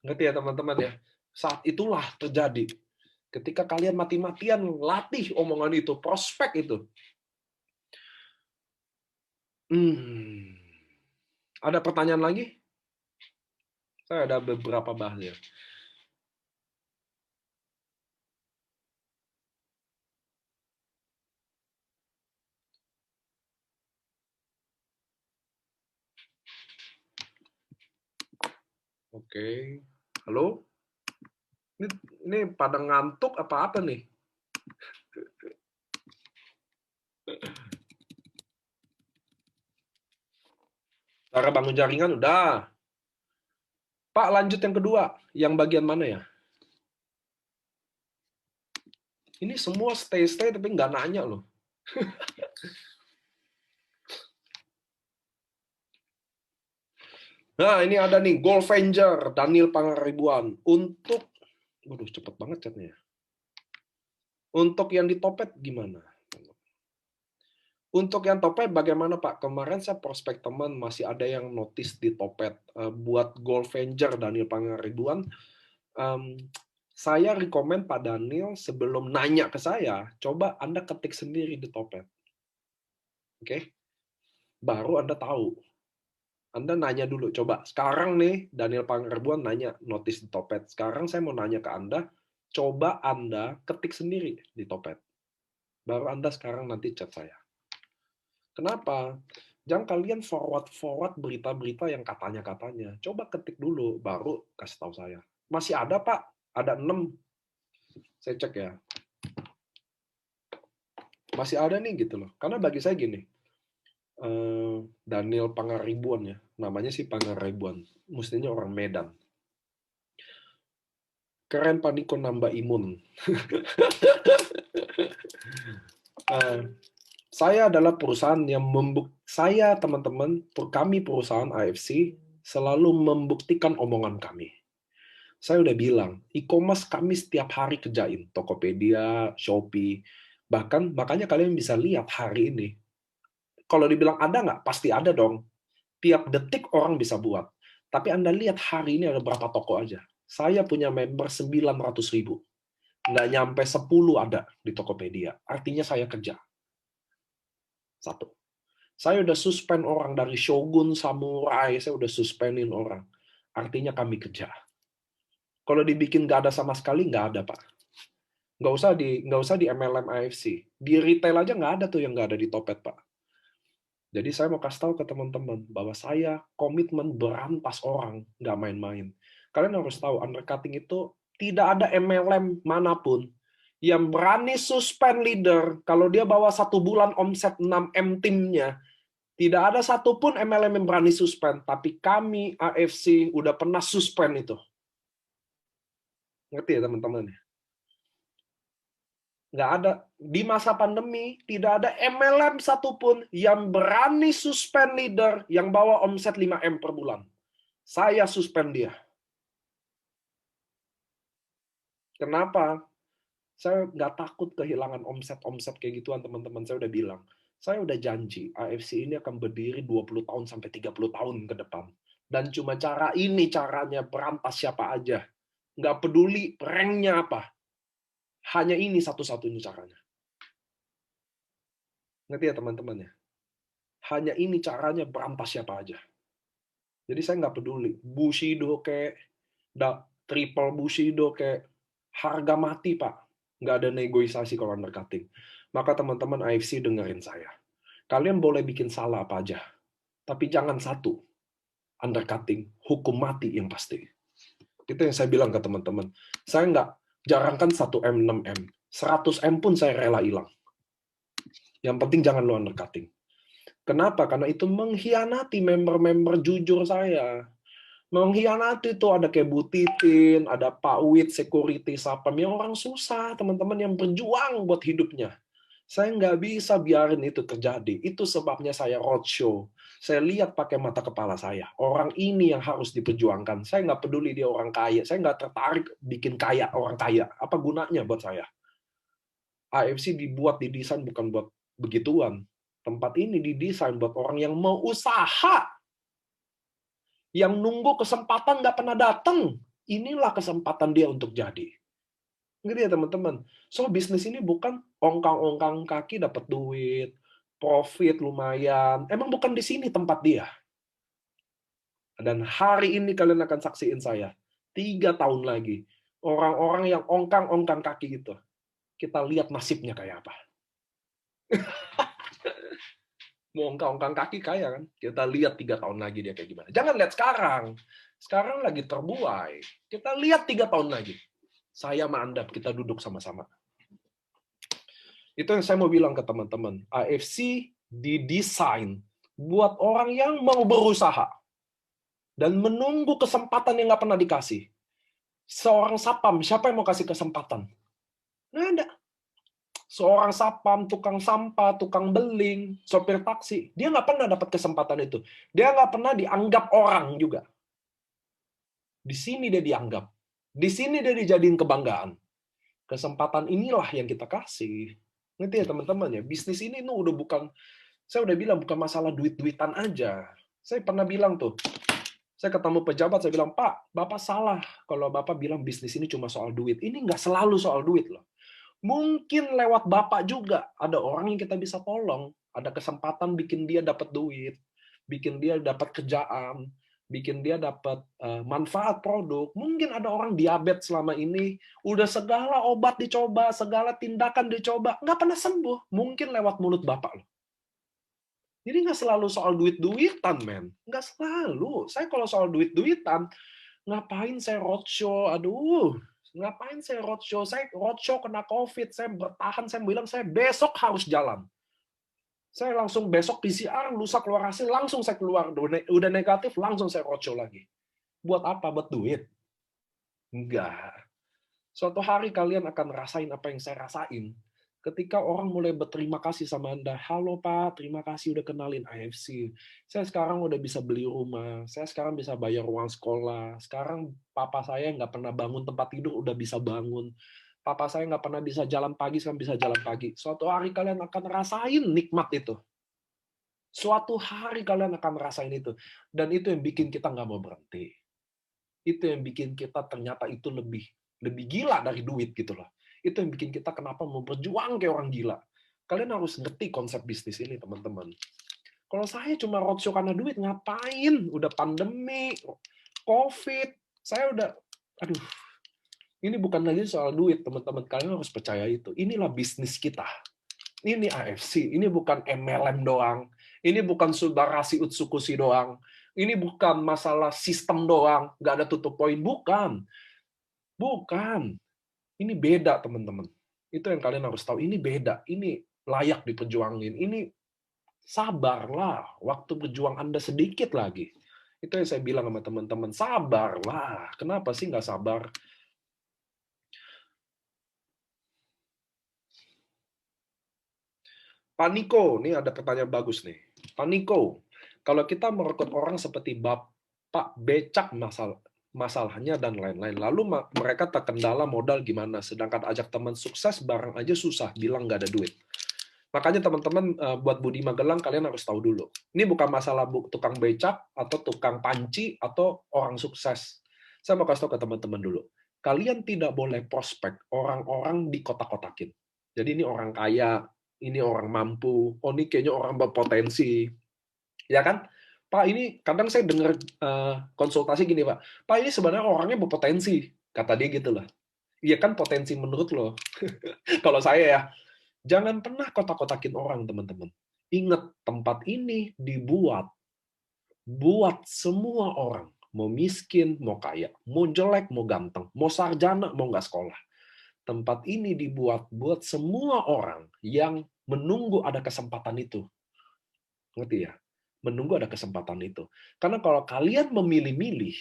A: Ngerti ya teman-teman ya? Saat itulah terjadi. Ketika kalian mati-matian latih omongan itu, prospek itu. Ada pertanyaan lagi? Saya ada beberapa bahasnya. Oke. Halo? Ini pada ngantuk apa nih? Cara bangun jaringan udah. Pak, lanjut yang kedua. Yang bagian mana ya? Ini semua stay tapi nggak nanya loh. Nah, ini ada nih, Goldvenger, Daniel Pangaribuan. Untuk, waduh cepet banget chatnya. Untuk yang di Topet gimana? Untuk yang Topet bagaimana Pak? Kemarin saya prospek teman, masih ada yang notice di Topet. Buat Goldvenger, Daniel Pangaribuan, saya rekomen Pak Daniel sebelum nanya ke saya, coba Anda ketik sendiri di Topet. Oke? Baru Anda tahu. Anda nanya dulu, coba. Sekarang nih, Daniel Pangaribuan nanya notice di Topet. Sekarang saya mau nanya ke Anda, coba Anda ketik sendiri di Topet. Baru Anda sekarang nanti chat saya. Kenapa? Jangan kalian forward berita-berita yang katanya-katanya. Coba ketik dulu, baru kasih tahu saya. Masih ada, Pak. Ada 6. Saya cek ya. Masih ada nih, gitu loh. Karena bagi saya gini, Daniel Pangaribuan ya. Namanya sih Pangaribuan. Mestinya orang Medan. Keren Pak Niko nambah imun. Saya adalah perusahaan yang saya teman-teman, kami perusahaan AFC selalu membuktikan omongan kami. Saya udah bilang, e-commerce kami setiap hari kerjain, Tokopedia, Shopee, bahkan makanya kalian bisa lihat hari ini. Kalau dibilang ada nggak? Pasti ada dong. Tiap detik orang bisa buat. Tapi Anda lihat hari ini ada berapa toko aja. Saya punya member 900.000. Nggak nyampe 10 ada di Tokopedia. Artinya saya kerja. 1. Saya udah suspend orang dari Shogun, Samurai, saya udah suspenin orang. Artinya kami kerja. Kalau dibikin nggak ada sama sekali, nggak ada, Pak. Nggak usah di MLM AFC. Di retail aja nggak ada tuh yang nggak ada di Topet, Pak. Jadi saya mau kasih tahu ke teman-teman bahwa saya komitmen berantas orang, nggak main-main. Kalian harus tahu, undercutting itu tidak ada MLM manapun yang berani suspend leader kalau dia bawa 1 bulan omset 6M timnya. Tidak ada satupun MLM yang berani suspend, tapi kami AFC udah pernah suspend itu. Ngerti ya teman-teman? Nggak ada. Di masa pandemi, tidak ada MLM satupun yang berani suspend leader yang bawa omset 5M per bulan. Saya suspend dia. Kenapa? Saya nggak takut kehilangan omset-omset kayak gituan, teman-teman. Saya udah bilang. Saya udah janji, AFC ini akan berdiri 20 tahun sampai 30 tahun ke depan. Dan cuma cara ini caranya berantas siapa aja. Nggak peduli ranknya apa. Hanya ini satu-satunya caranya. Ngerti ya teman-teman ya? Hanya ini caranya berantas siapa aja. Jadi saya nggak peduli. Bushido kayak, triple Bushido kayak, harga mati Pak. Nggak ada negosiasi kalau undercutting. Maka teman-teman AFC dengerin saya. Kalian boleh bikin salah apa aja. Tapi jangan satu. Undercutting, hukum mati yang pasti. Itu yang saya bilang ke teman-teman. Saya nggak jarangkan 1M, 6M. 100M pun saya rela hilang. Yang penting jangan lo undercutting. Kenapa? Karena itu mengkhianati member-member jujur saya. Mengkhianati itu ada kayak Bu Titin, ada Pak Wit, security sapam, yang orang susah, teman-teman yang berjuang buat hidupnya. Saya nggak bisa biarin itu terjadi. Itu sebabnya saya roadshow. Saya lihat pakai mata kepala saya. Orang ini yang harus diperjuangkan. Saya nggak peduli dia orang kaya. Saya nggak tertarik bikin kaya orang kaya. Apa gunanya buat saya? AFC didesain bukan buat begituan. Tempat ini didesain buat orang yang mau usaha. Yang nunggu kesempatan nggak pernah datang. inilah kesempatan dia untuk jadi. Ngerti ya teman-teman? So, bisnis ini bukan ongkang-ongkang kaki dapat duit, profit lumayan. Emang bukan di sini tempat dia. Dan hari ini kalian akan saksiin saya. 3 tahun lagi. Orang-orang yang ongkang-ongkang kaki itu. Kita lihat nasibnya kayak apa. Mau ongkang-ongkang kaki kaya kan? Kita lihat 3 tahun lagi dia kayak gimana. Jangan lihat sekarang. Sekarang lagi terbuai. Kita lihat 3 tahun lagi. Saya sama Anda, kita duduk sama-sama. Itu yang saya mau bilang ke teman-teman. AFC didesain buat orang yang mau berusaha. Dan menunggu kesempatan yang nggak pernah dikasih. Seorang sapam, siapa yang mau kasih kesempatan? Nggak ada. Seorang sapam, tukang sampah, tukang beling, sopir taksi, dia nggak pernah dapat kesempatan itu. Dia nggak pernah dianggap orang juga. Di sini dia dianggap. Di sini dia dijadiin kebanggaan. Kesempatan inilah yang kita kasih. Ngerti ya teman-teman ya? Bisnis ini tuh udah bukan, saya udah bilang bukan masalah duit-duitan aja. Saya pernah bilang tuh, saya ketemu pejabat, saya bilang, Pak, Bapak salah kalau Bapak bilang bisnis ini cuma soal duit. Ini nggak selalu soal duit loh. Mungkin lewat Bapak juga ada orang yang kita bisa tolong, ada kesempatan bikin dia dapat duit, bikin dia dapat kerjaan, bikin dia dapat manfaat produk. Mungkin ada orang diabetes selama ini, udah segala obat dicoba, segala tindakan dicoba, nggak pernah sembuh. Mungkin lewat mulut Bapak loh. Jadi nggak selalu soal duit-duitan, men. Nggak selalu. Saya kalau soal duit-duitan, ngapain saya roadshow? Aduh, ngapain saya roadshow? Saya roadshow kena COVID, saya bertahan, saya bilang saya besok harus jalan. Saya langsung besok PCR, lusa keluar hasil, langsung saya keluar. Udah negatif, langsung saya roadshow lagi. Buat apa? Buat duit? Enggak. Suatu hari kalian akan rasain apa yang saya rasain. Ketika orang mulai berterima kasih sama Anda, halo Pak, terima kasih udah kenalin AFC. Saya sekarang udah bisa beli rumah, saya sekarang bisa bayar uang sekolah. Sekarang papa saya nggak pernah bangun tempat tidur, udah bisa bangun. Papa saya nggak pernah bisa jalan pagi, sekarang bisa jalan pagi. Suatu hari kalian akan rasain nikmat itu. Suatu hari kalian akan rasain itu. Dan itu yang bikin kita nggak mau berhenti. Itu yang bikin kita ternyata itu lebih gila dari duit gitu loh. Itu yang bikin kita kenapa mau berjuang kayak orang gila. Kalian harus ngerti konsep bisnis ini, teman-teman. Kalau saya cuma roadshow karena duit, ngapain? Udah pandemi, COVID, saya udah, aduh, ini bukan lagi soal duit, teman-teman. Kalian harus percaya itu. Inilah bisnis kita. Ini AFC, ini bukan MLM doang. Ini bukan Subarasi Utsukushi doang. Ini bukan masalah sistem doang, nggak ada tutup poin. Bukan. Bukan. Ini beda, teman-teman. Itu yang kalian harus tahu. Ini beda. Ini layak diperjuangin. Ini sabarlah. Waktu berjuang Anda sedikit lagi. Itu yang saya bilang sama teman-teman. Sabarlah. Kenapa sih nggak sabar? Pak Niko, ini ada pertanyaan bagus nih. Pak Niko, kalau kita merekrut orang seperti Bapak becak masalahnya dan lain-lain, lalu mereka terkendala modal gimana? Sedangkan ajak teman sukses bareng aja susah, bilang nggak ada duit. Makanya teman-teman buat Budi Magelang kalian harus tahu dulu. Ini bukan masalah tukang becak atau tukang panci atau orang sukses. Saya mau kasih tahu ke teman-teman dulu. Kalian tidak boleh prospek orang-orang di kotak-kotakin. Jadi ini orang kaya, ini orang mampu, oh ini kayaknya orang berpotensi. Ya kan? Pak, ini kadang saya dengar konsultasi gini, Pak. Pak, ini sebenarnya orangnya berpotensi. Kata dia gitu lah. Iya kan potensi menurut lo. Kalau saya ya, jangan pernah kotak-kotakin orang, teman-teman. Ingat, tempat ini dibuat buat semua orang. Mau miskin, mau kaya. Mau jelek, mau ganteng. Mau sarjana, mau nggak sekolah. Tempat ini dibuat buat semua orang yang menunggu ada kesempatan itu. Ngerti ya? Menunggu ada kesempatan itu. Karena kalau kalian memilih-milih,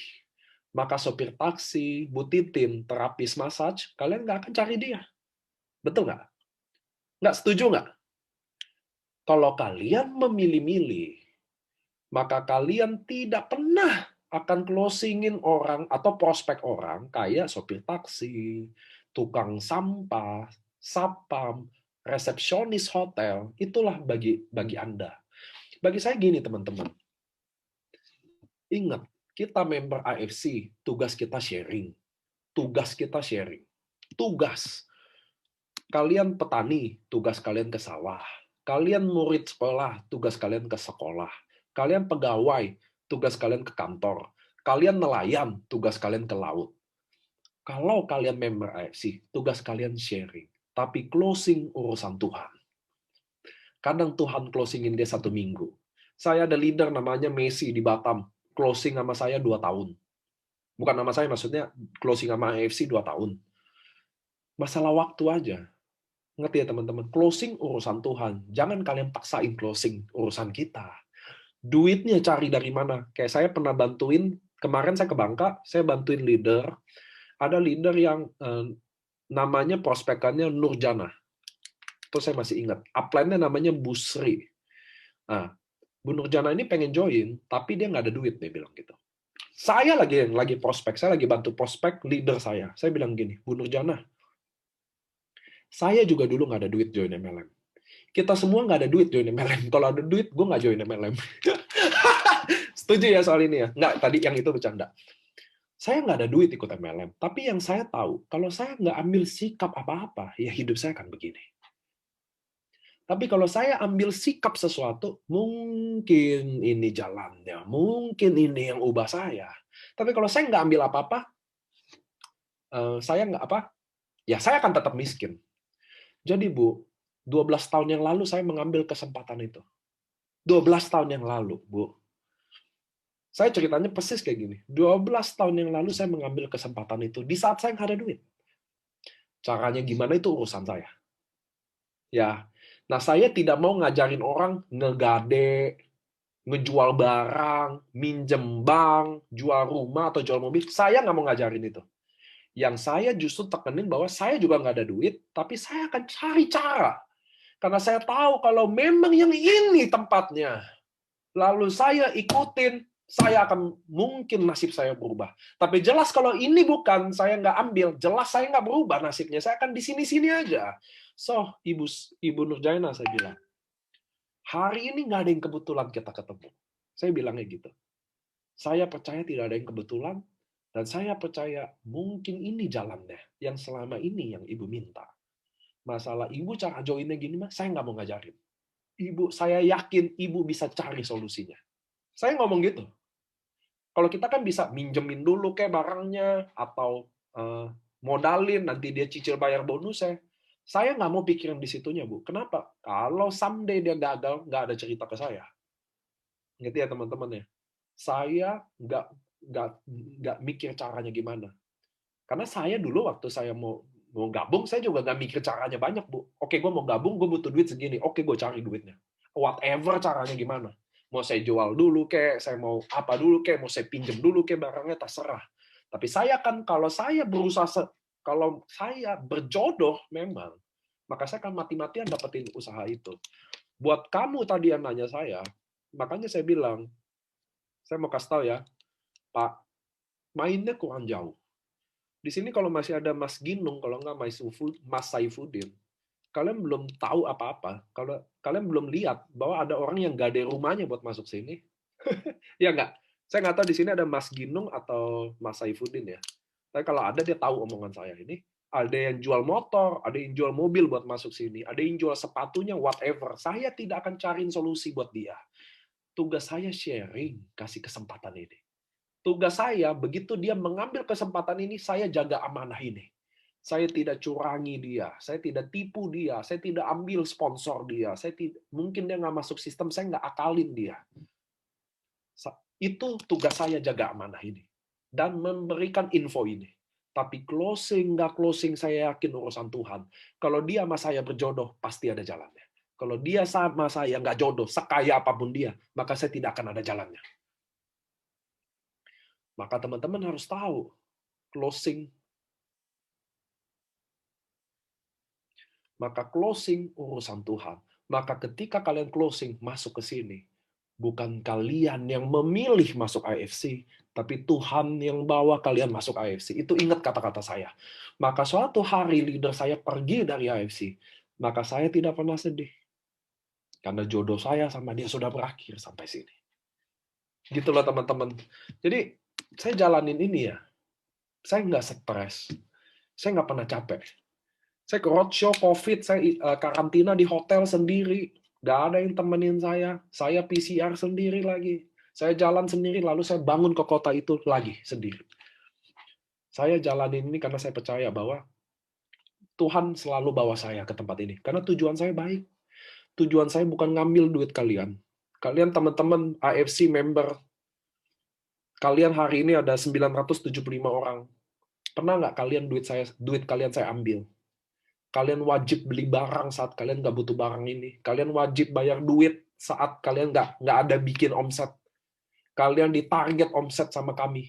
A: maka sopir taksi, butitin, terapis massage, kalian nggak akan cari dia. Betul nggak? Nggak setuju nggak? Kalau kalian memilih-milih, maka kalian tidak pernah akan closingin orang atau prospek orang kayak sopir taksi, tukang sampah, satpam, resepsionis hotel. Itulah bagi Anda. Bagi saya gini, teman-teman. Ingat, kita member AFC, tugas kita sharing. tugas kita sharing. Tugas. Kalian petani, tugas kalian ke sawah. Kalian murid sekolah, tugas kalian ke sekolah. Kalian pegawai, tugas kalian ke kantor. Kalian nelayan, tugas kalian ke laut. Kalau kalian member AFC, tugas kalian sharing. Tapi closing urusan Tuhan. Kadang Tuhan closingin dia 1 minggu. Saya ada leader namanya Messi di Batam. Closing sama saya 2 tahun. Bukan nama saya, maksudnya closing sama AFC 2 tahun. Masalah waktu aja. Ngerti ya teman-teman? Closing urusan Tuhan. Jangan kalian paksain closing urusan kita. Duitnya cari dari mana? Kayak saya pernah bantuin, kemarin saya ke Bangka, saya bantuin leader. Ada leader yang namanya prospekannya Nurjana. Itu saya masih ingat. Upline-nya namanya Bu Sri. Nah, Bu Nurjana ini pengen join, tapi dia nggak ada duit, dia bilang gitu. Saya lagi prospek, saya lagi bantu prospek leader saya. Saya bilang gini, Bu Nurjana, saya juga dulu nggak ada duit join MLM. Kita semua nggak ada duit join MLM. Kalau ada duit, gue nggak join MLM. Setuju ya soal ini ya? Nggak, tadi yang itu bercanda. Saya nggak ada duit ikut MLM. Tapi yang saya tahu, kalau saya nggak ambil sikap apa-apa, ya hidup saya akan begini. Tapi kalau saya ambil sikap sesuatu, mungkin ini jalannya, mungkin ini yang ubah saya. Tapi kalau saya nggak ambil apa-apa, saya nggak apa, ya saya akan tetap miskin. Jadi Bu, 12 tahun yang lalu saya mengambil kesempatan itu. 12 tahun yang lalu, Bu. Saya ceritanya persis kayak gini. 12 tahun yang lalu saya mengambil kesempatan itu di saat saya nggak ada duit. Caranya gimana itu urusan saya. Ya, nah saya tidak mau ngajarin orang ngegade, ngejual barang, minjem bank, jual rumah atau jual mobil. Saya nggak mau ngajarin itu. Yang saya justru tekenin bahwa saya juga nggak ada duit, tapi saya akan cari cara. Karena saya tahu kalau memang yang ini tempatnya, lalu saya ikutin, saya akan mungkin nasib saya berubah. Tapi jelas kalau ini bukan, saya nggak ambil, jelas saya nggak berubah nasibnya. Saya akan di sini-sini aja. So, Ibu Nurjaina, saya bilang, hari ini nggak ada yang kebetulan kita ketemu. Saya bilangnya gitu. Saya percaya tidak ada yang kebetulan, dan saya percaya mungkin ini jalannya, yang selama ini yang Ibu minta. Masalah Ibu cara joinnya gini, Mas, saya nggak mau ngajarin. Ibu, saya yakin Ibu bisa cari solusinya. Saya ngomong gitu. Kalau kita kan bisa minjemin dulu kayak barangnya, atau modalin, nanti dia cicil bayar bonusnya. Saya nggak mau pikirin di situnya, Bu. Kenapa? Kalau someday dia gagal, nggak ada cerita ke saya. Gitu ya teman-teman ya. Saya nggak mikir caranya gimana. Karena saya dulu waktu saya mau gabung, saya juga nggak mikir caranya banyak, Bu. Oke, gue mau gabung, gue butuh duit segini. Oke, gue cari duitnya. Whatever caranya gimana. Mau saya jual dulu, kayak saya mau apa dulu, kayak mau saya pinjam dulu, kayak barangnya terserah. Tapi saya kan, kalau saya berusaha, kalau saya berjodoh memang, maka saya akan mati-matian dapetin usaha itu. Buat kamu tadi yang nanya saya, makanya saya bilang, saya mau kasih tahu ya, Pak, mainnya kurang jauh. Di sini kalau masih ada Mas Ginung, kalau nggak Mas Saifuddin, kalian belum tahu apa-apa. Kalau kalian belum lihat bahwa ada orang yang nggak ada rumahnya buat masuk sini, ya nggak? Saya nggak tahu di sini ada Mas Ginung atau Mas Saifuddin ya. Tapi kalau ada, dia tahu omongan saya ini. Ada yang jual motor, ada yang jual mobil buat masuk sini, ada yang jual sepatunya, whatever. Saya tidak akan cariin solusi buat dia. Tugas saya sharing, kasih kesempatan ini. Tugas saya, begitu dia mengambil kesempatan ini, saya jaga amanah ini. Saya tidak curangi dia, saya tidak tipu dia, saya tidak ambil sponsor dia, mungkin dia nggak masuk sistem, saya nggak akalin dia. Itu tugas saya, jaga amanah ini. Dan memberikan info ini. Tapi closing, nggak closing, saya yakin urusan Tuhan. Kalau dia sama saya berjodoh, pasti ada jalannya. Kalau dia sama saya nggak jodoh, sekaya apapun dia, maka saya tidak akan ada jalannya. Maka teman-teman harus tahu, closing. Maka closing urusan Tuhan. Maka ketika kalian closing, masuk ke sini. Bukan kalian yang memilih masuk AFC, tapi Tuhan yang bawa kalian masuk AFC. Itu ingat kata-kata saya. Maka suatu hari leader saya pergi dari AFC, maka saya tidak pernah sedih. Karena jodoh saya sama dia sudah berakhir sampai sini. Gitulah teman-teman. Jadi saya jalanin ini ya. Saya nggak stres. Saya nggak pernah capek. Saya ke roadshow COVID, saya karantina di hotel sendiri. Nggak ada yang temenin saya. Saya PCR sendiri lagi. Saya jalan sendiri, lalu saya bangun ke kota itu lagi sendiri. Saya jalanin ini karena saya percaya bahwa Tuhan selalu bawa saya ke tempat ini. Karena tujuan saya baik. Tujuan saya bukan ngambil duit kalian. Kalian teman-teman AFC member, kalian hari ini ada 975 orang. Pernah nggak kalian duit kalian saya ambil? Kalian wajib beli barang saat kalian nggak butuh barang ini. Kalian wajib bayar duit saat kalian nggak ada bikin omset. Kalian ditarget omset sama kami.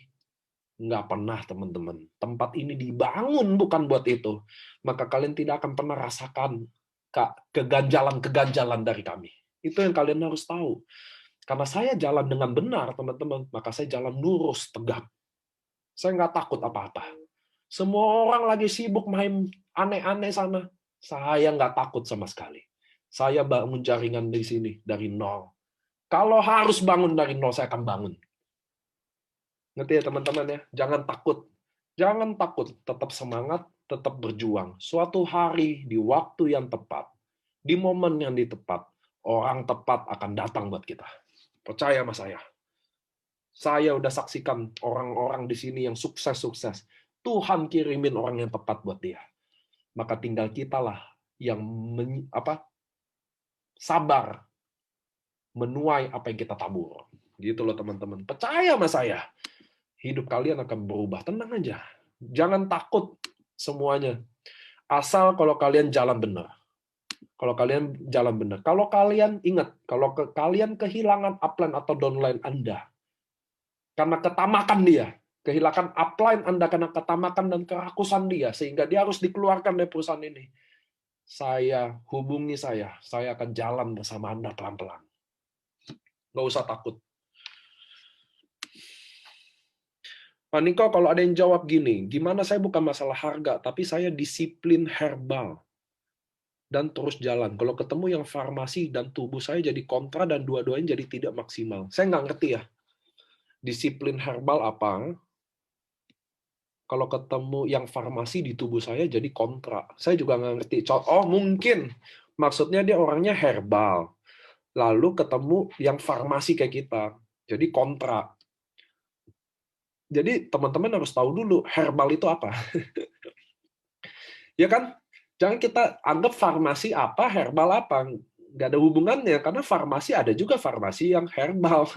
A: Nggak pernah, teman-teman. Tempat ini dibangun bukan buat itu. Maka kalian tidak akan pernah rasakan keganjalan-keganjalan dari kami. Itu yang kalian harus tahu. Karena saya jalan dengan benar, teman-teman, maka saya jalan lurus, tegap. Saya nggak takut apa-apa. Semua orang lagi sibuk main aneh-aneh sana. Saya nggak takut sama sekali. Saya bangun jaringan di sini, dari nol. Kalau harus bangun dari nol, saya akan bangun. Ngerti ya teman-teman ya? Jangan takut. Jangan takut. Tetap semangat, tetap berjuang. Suatu hari, di waktu yang tepat, di momen yang tepat, orang tepat akan datang buat kita. Percaya sama saya. Saya udah saksikan orang-orang di sini yang sukses-sukses. Tuhan kirimin orang yang tepat buat dia. Maka tinggal kitalah yang sabar menuai apa yang kita tabur. Gitu loh teman-teman. Percaya sama saya. Hidup kalian akan berubah. Tenang aja. Jangan takut semuanya. Asal kalau kalian jalan benar. Kalau kalian jalan benar. Kalau kalian ingat, kalau kalian kehilangan upline atau downline Anda karena ketamakan dia, kehilangan upline Anda karena ketamakan dan kerakusan dia, sehingga dia harus dikeluarkan dari perusahaan ini. Hubungi saya akan jalan bersama Anda pelan-pelan. Nggak usah takut. Pak Niko, kalau ada yang jawab gini, gimana saya bukan masalah harga, tapi saya disiplin herbal dan terus jalan. Kalau ketemu yang farmasi dan tubuh saya jadi kontra dan dua-duanya jadi tidak maksimal. Saya nggak ngerti ya. Disiplin herbal apa? Kalau ketemu yang farmasi di tubuh saya jadi kontra. Saya juga nggak ngerti. Oh, mungkin maksudnya dia orangnya herbal. Lalu ketemu yang farmasi kayak kita. Jadi kontra. Jadi teman-teman harus tahu dulu herbal itu apa. Ya kan? Jangan kita anggap farmasi apa, herbal apa. Nggak ada hubungannya. Karena farmasi ada juga farmasi yang herbal.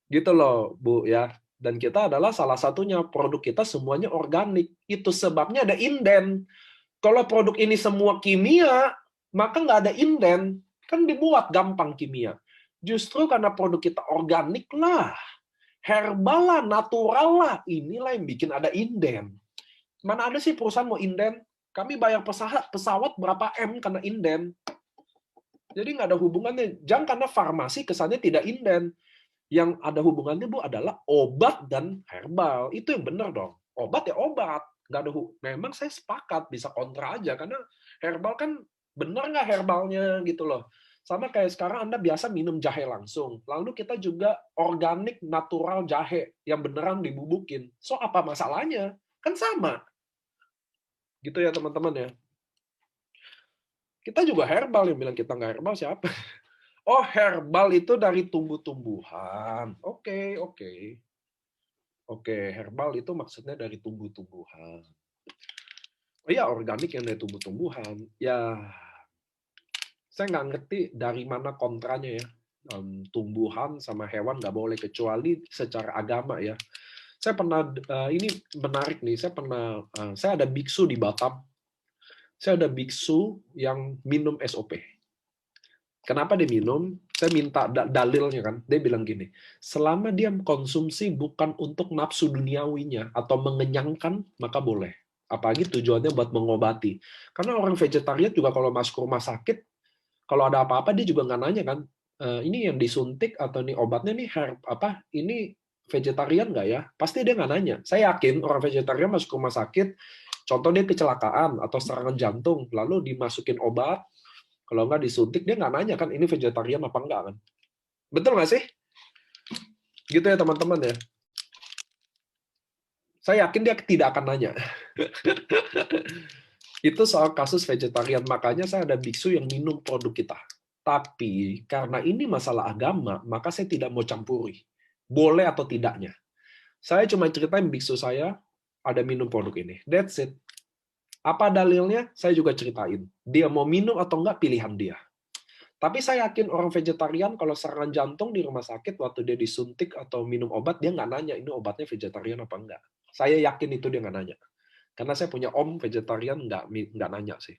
A: Gitu loh, Bu, ya. Dan kita adalah salah satunya, produk kita semuanya organik. Itu sebabnya ada inden. Kalau produk ini semua kimia, maka nggak ada inden. Kan dibuat gampang kimia. Justru karena produk kita organik lah, herbal lah, natural lah, inilah yang bikin ada inden. Mana ada sih perusahaan mau inden? Kami bayar pesawat berapa M karena inden. Jadi nggak ada hubungannya. Jangan karena farmasi kesannya tidak inden. Yang ada hubungannya, Bu, adalah obat dan herbal. Itu yang benar dong. Obat ya obat. Nggak ada memang saya sepakat, bisa kontra aja. Karena herbal kan, benar nggak herbalnya gitu loh. Sama kayak sekarang Anda biasa minum jahe langsung. Lalu kita juga organik, natural jahe yang beneran dibubukin. So, apa masalahnya? Kan sama. Gitu ya teman-teman ya. Kita juga herbal, yang bilang kita nggak herbal siapa? Oh, herbal itu dari tumbuh-tumbuhan. Oke. Oke, herbal itu maksudnya dari tumbuh-tumbuhan. Oh iya, organik yang dari tumbuh-tumbuhan. Ya, saya nggak ngerti dari mana kontranya ya. Tumbuhan sama hewan nggak boleh, kecuali secara agama ya. Saya pernah, ini menarik nih, saya ada biksu di Batam. Saya ada biksu yang minum SOP. Kenapa dia minum? Saya minta dalilnya kan. Dia bilang gini, selama dia konsumsi bukan untuk nafsu duniawinya atau mengenyangkan, maka boleh. Apalagi tujuannya buat mengobati. Karena orang vegetarian juga kalau masuk rumah sakit, kalau ada apa-apa dia juga nggak nanya kan, ini yang disuntik atau ini obatnya nih ini vegetarian nggak ya? Pasti dia nggak nanya. Saya yakin orang vegetarian masuk rumah sakit, contoh dia kecelakaan atau serangan jantung, lalu dimasukin obat, kalau nggak disuntik, dia nggak nanya kan, ini vegetarian apa enggak kan? Betul nggak sih? Gitu ya teman-teman ya. Saya yakin dia tidak akan nanya. Itu soal kasus vegetarian. Makanya saya ada biksu yang minum produk kita. Tapi karena ini masalah agama, maka saya tidak mau campuri. Boleh atau tidaknya. Saya cuma ceritain biksu saya ada minum produk ini. That's it. Apa dalilnya? Saya juga ceritain. Dia mau minum atau enggak, pilihan dia. Tapi saya yakin orang vegetarian kalau serangan jantung di rumah sakit waktu dia disuntik atau minum obat, dia nggak nanya ini obatnya vegetarian apa enggak. Saya yakin itu dia nggak nanya. Karena saya punya om vegetarian, nggak nanya sih.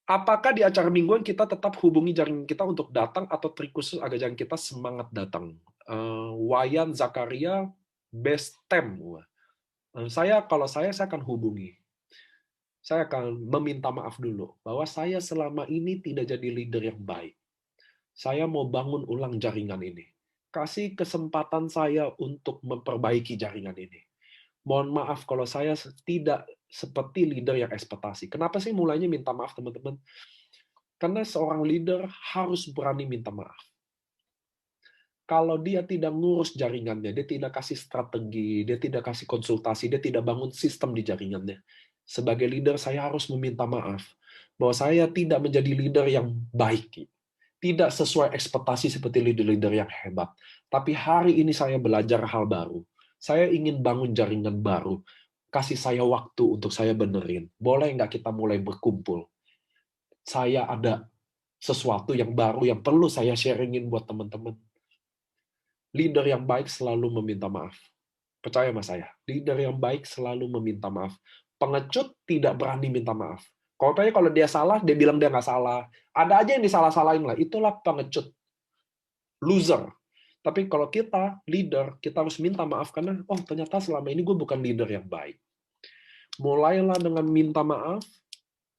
A: Apakah di acara mingguan kita tetap hubungi jaringan kita untuk datang atau trik khusus agar jaringan kita semangat datang? Wayan Zakaria Best Tem. Kalau saya akan hubungi. Saya akan meminta maaf dulu bahwa saya selama ini tidak jadi leader yang baik. Saya mau bangun ulang jaringan ini. Kasih kesempatan saya untuk memperbaiki jaringan ini. Mohon maaf kalau saya tidak seperti leader yang ekspektasi. Kenapa sih mulainya minta maaf, teman-teman? Karena seorang leader harus berani minta maaf. Kalau dia tidak ngurus jaringannya, dia tidak kasih strategi, dia tidak kasih konsultasi, dia tidak bangun sistem di jaringannya. Sebagai leader, saya harus meminta maaf bahwa saya tidak menjadi leader yang baik, tidak sesuai ekspektasi seperti leader-leader yang hebat. Tapi hari ini saya belajar hal baru. Saya ingin bangun jaringan baru. Kasih saya waktu untuk saya benerin. Boleh nggak kita mulai berkumpul? Saya ada sesuatu yang baru yang perlu saya sharingin buat teman-teman. Leader yang baik selalu meminta maaf. Percaya sama saya, leader yang baik selalu meminta maaf. Pengecut tidak berani minta maaf. Kalau dia salah, dia bilang dia nggak salah. Ada aja yang disalah-salahin lah. Itulah pengecut. Loser. Tapi kalau kita, leader, kita harus minta maaf karena, oh ternyata selama ini gue bukan leader yang baik. Mulailah dengan minta maaf,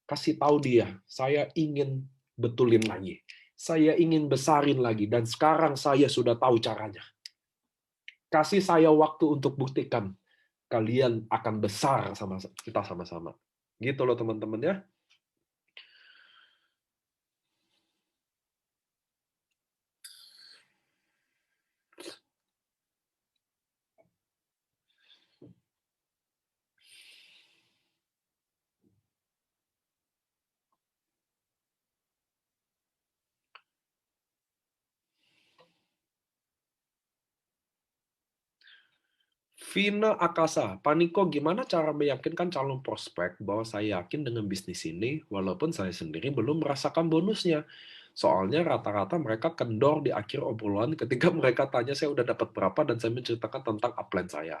A: kasih tahu dia, saya ingin betulin lagi. Saya ingin besarin lagi, dan sekarang saya sudah tahu caranya. Kasih saya waktu untuk buktikan kalian akan besar sama kita sama-sama. Gitu loh teman-teman ya. Vina Akasa, Paniko, gimana cara meyakinkan calon prospek bahwa saya yakin dengan bisnis ini, walaupun saya sendiri belum merasakan bonusnya? Soalnya rata-rata mereka kendor di akhir obrolan ketika mereka tanya saya udah dapat berapa dan saya menceritakan tentang upline saya.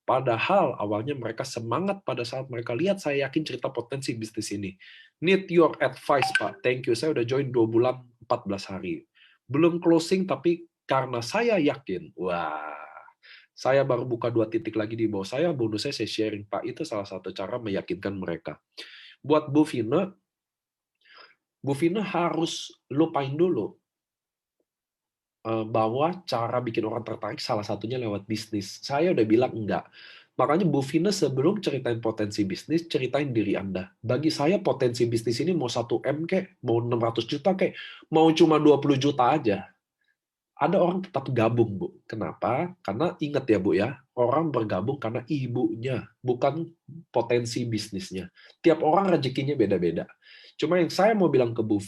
A: Padahal awalnya mereka semangat pada saat mereka lihat saya yakin cerita potensi bisnis ini. Need your advice, Pak. Thank you. Saya udah join 2 bulan 14 hari. Belum closing, tapi karena saya yakin, wah, saya baru buka 2 titik lagi di bawah saya, bonusnya saya sharing, Pak. Itu salah satu cara meyakinkan mereka. Buat Bu Vina harus lupain dulu bahwa cara bikin orang tertarik salah satunya lewat bisnis. Saya udah bilang enggak. Makanya Bu Vina sebelum ceritain potensi bisnis, ceritain diri Anda. Bagi saya potensi bisnis ini mau 1M kek, mau 600 juta kek, mau cuma 20 juta aja. Ada orang tetap gabung, Bu. Kenapa? Karena ingat ya, Bu ya, orang bergabung karena ibunya, bukan potensi bisnisnya. Tiap orang rezekinya beda-beda. Cuma yang saya mau bilang ke Bu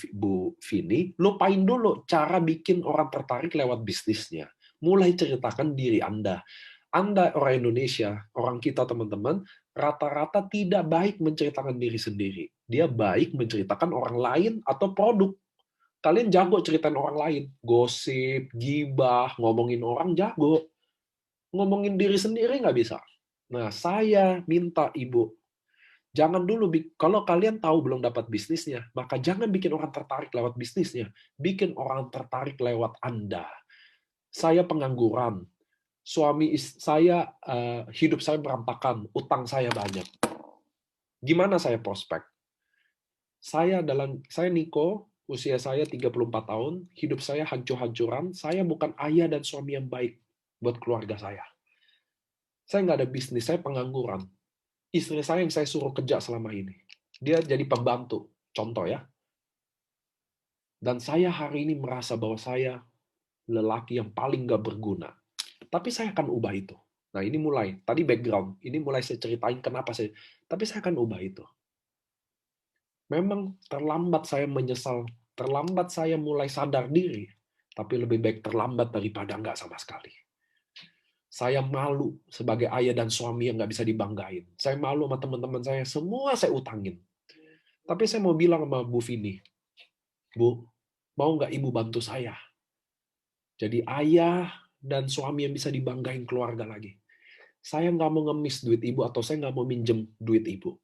A: Vini, lupain dulu cara bikin orang tertarik lewat bisnisnya. Mulai ceritakan diri Anda. Anda orang Indonesia, orang kita teman-teman, rata-rata tidak baik menceritakan diri sendiri. Dia baik menceritakan orang lain atau produk. Kalian jago ceritain orang lain, gosip, gibah, ngomongin orang jago. Ngomongin diri sendiri nggak bisa. Nah, saya minta Ibu, jangan dulu, kalau kalian tahu belum dapat bisnisnya, maka jangan bikin orang tertarik lewat bisnisnya. Bikin orang tertarik lewat Anda. Saya pengangguran. Saya, hidup saya berantakan, utang saya banyak. Gimana saya prospek? Saya Niko, usia saya 34 tahun, hidup saya hancur-hancuran, saya bukan ayah dan suami yang baik buat keluarga saya. Saya nggak ada bisnis, saya pengangguran. Istri saya yang saya suruh kerja selama ini. Dia jadi pembantu, contoh ya. Dan saya hari ini merasa bahwa saya lelaki yang paling nggak berguna. Tapi saya akan ubah itu. Nah, ini mulai. Tadi background. Ini mulai saya ceritain kenapa saya. Tapi saya akan ubah itu. Memang terlambat saya menyesal. Terlambat saya mulai sadar diri. Tapi lebih baik terlambat daripada nggak sama sekali. Saya malu sebagai ayah dan suami yang nggak bisa dibanggain. Saya malu sama teman-teman saya. Semua saya utangin. Tapi saya mau bilang sama Bu Vini, Bu, mau nggak Ibu bantu saya? Jadi ayah dan suami yang bisa dibanggain keluarga lagi. Saya nggak mau ngemis duit Ibu atau saya nggak mau minjem duit Ibu.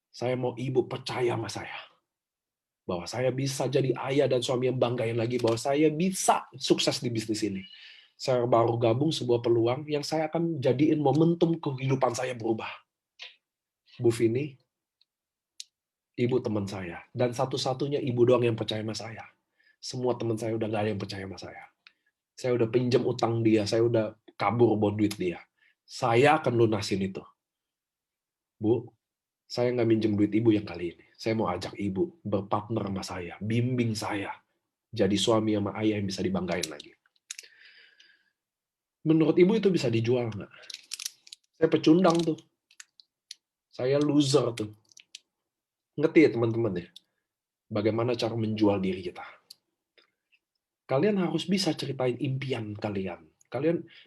A: Saya mau Ibu percaya sama saya. Bahwa saya bisa jadi ayah dan suami yang banggain lagi. Bahwa saya bisa sukses di bisnis ini. Saya baru gabung sebuah peluang yang saya akan jadiin momentum kehidupan saya berubah. Bu Vini, Ibu teman saya. Dan satu-satunya Ibu doang yang percaya sama saya. Semua teman saya udah nggak ada yang percaya sama saya. Saya udah pinjam utang dia. Saya udah kabur buat duit dia. Saya akan lunasin itu. Bu, saya nggak minjem duit Ibu yang kali ini. Saya mau ajak Ibu berpartner sama saya. Bimbing saya. Jadi suami sama ayah yang bisa dibanggain lagi. Menurut Ibu itu bisa dijual nggak? Saya pecundang tuh. Saya loser tuh. Ngerti ya teman-teman ya? Bagaimana cara menjual diri kita. Kalian harus bisa ceritain impian kalian.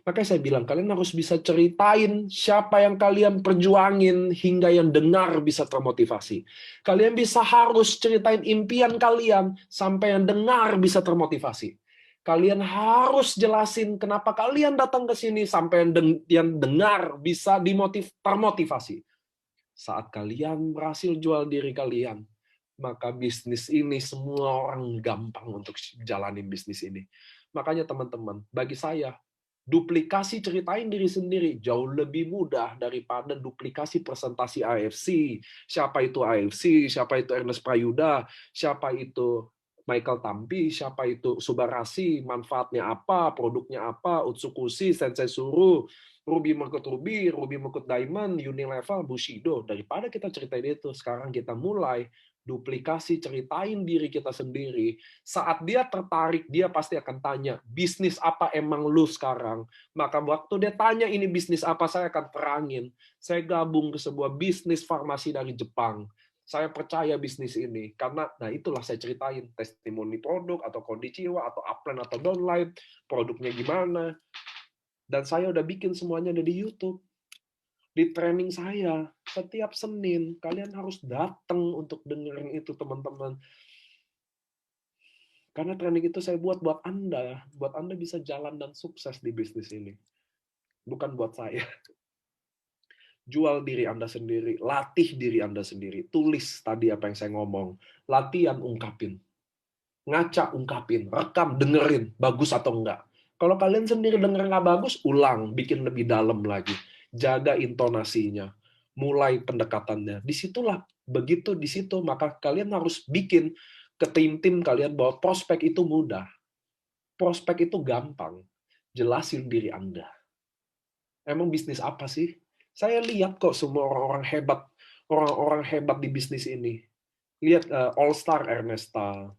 A: Makanya saya bilang, kalian harus bisa ceritain siapa yang kalian perjuangin hingga yang dengar bisa termotivasi. Kalian harus ceritain impian kalian sampai yang dengar bisa termotivasi. Kalian harus jelasin kenapa kalian datang ke sini sampai yang dengar bisa termotivasi. Saat kalian berhasil jual diri kalian, maka bisnis ini semua orang gampang untuk jalanin bisnis ini. Makanya teman-teman, bagi saya, duplikasi ceritain diri sendiri jauh lebih mudah daripada duplikasi presentasi AFC. Siapa itu AFC, siapa itu Ernest Prayuda, siapa itu Michael Tampi, siapa itu Subarasi, manfaatnya apa, produknya apa, Utsukushi, Sensei Suru, Ruby Merkut Ruby, Ruby Merkut Diamond, Unilever, Bushido. Daripada kita ceritain itu, sekarang kita mulai duplikasi, ceritain diri kita sendiri. Saat dia tertarik, dia pasti akan tanya, bisnis apa emang lu sekarang? Maka waktu dia tanya ini bisnis apa, saya akan terangin. Saya gabung ke sebuah bisnis farmasi dari Jepang. Saya percaya bisnis ini. Karena, nah itulah saya ceritain. Testimoni produk, atau kondichiwa, atau upline, atau downline. Produknya gimana. Dan saya udah bikin semuanya ada di YouTube. Di training saya setiap Senin, kalian harus datang untuk dengerin itu teman-teman. Karena training itu saya buat Anda bisa jalan dan sukses di bisnis ini. Bukan buat saya. Jual diri Anda sendiri, latih diri Anda sendiri, tulis tadi apa yang saya ngomong, latihan ungkapin, ngaca ungkapin, rekam, dengerin, bagus atau enggak. Kalau kalian sendiri denger nggak bagus, ulang, bikin lebih dalam lagi. Jaga intonasinya, mulai pendekatannya. Disitulah, begitu di situ, maka kalian harus bikin ke tim-tim kalian bahwa prospek itu mudah. Prospek itu gampang. Jelasin diri Anda. Emang bisnis apa sih? Saya lihat kok semua orang-orang hebat di bisnis ini. Lihat All Star Ernesta,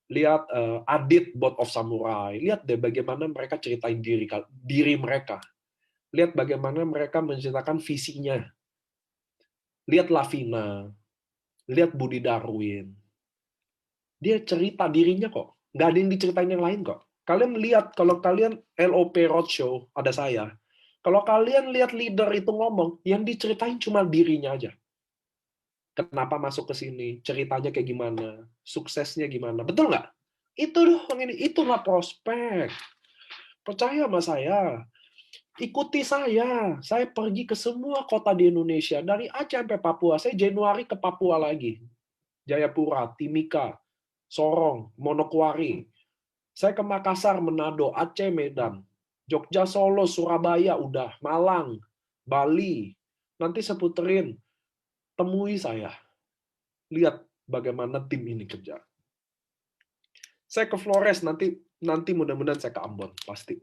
A: lihat Adit Boat of Samurai, lihat deh bagaimana mereka ceritain diri mereka. Lihat bagaimana mereka menceritakan visinya. Lihat Lavina, lihat Budi Darwin. Dia cerita dirinya kok. Nggak ada yang diceritain yang lain kok. Kalian lihat, kalau kalian LOP Roadshow, ada saya. Kalau kalian lihat leader itu ngomong, yang diceritain cuma dirinya aja. Kenapa masuk ke sini, ceritanya kayak gimana, suksesnya gimana. Betul nggak? Itu dong ini, itulah prospek. Percaya sama saya. Ikuti saya. Saya pergi ke semua kota di Indonesia. Dari Aceh sampai Papua. Saya Januari ke Papua lagi. Jayapura, Timika, Sorong, Manokwari. Saya ke Makassar, Manado, Aceh, Medan. Jogja, Solo, Surabaya, udah. Malang, Bali. Nanti seputerin. Temui saya. Lihat bagaimana tim ini kerja. Saya ke Flores, nanti mudah-mudahan saya ke Ambon. Pasti.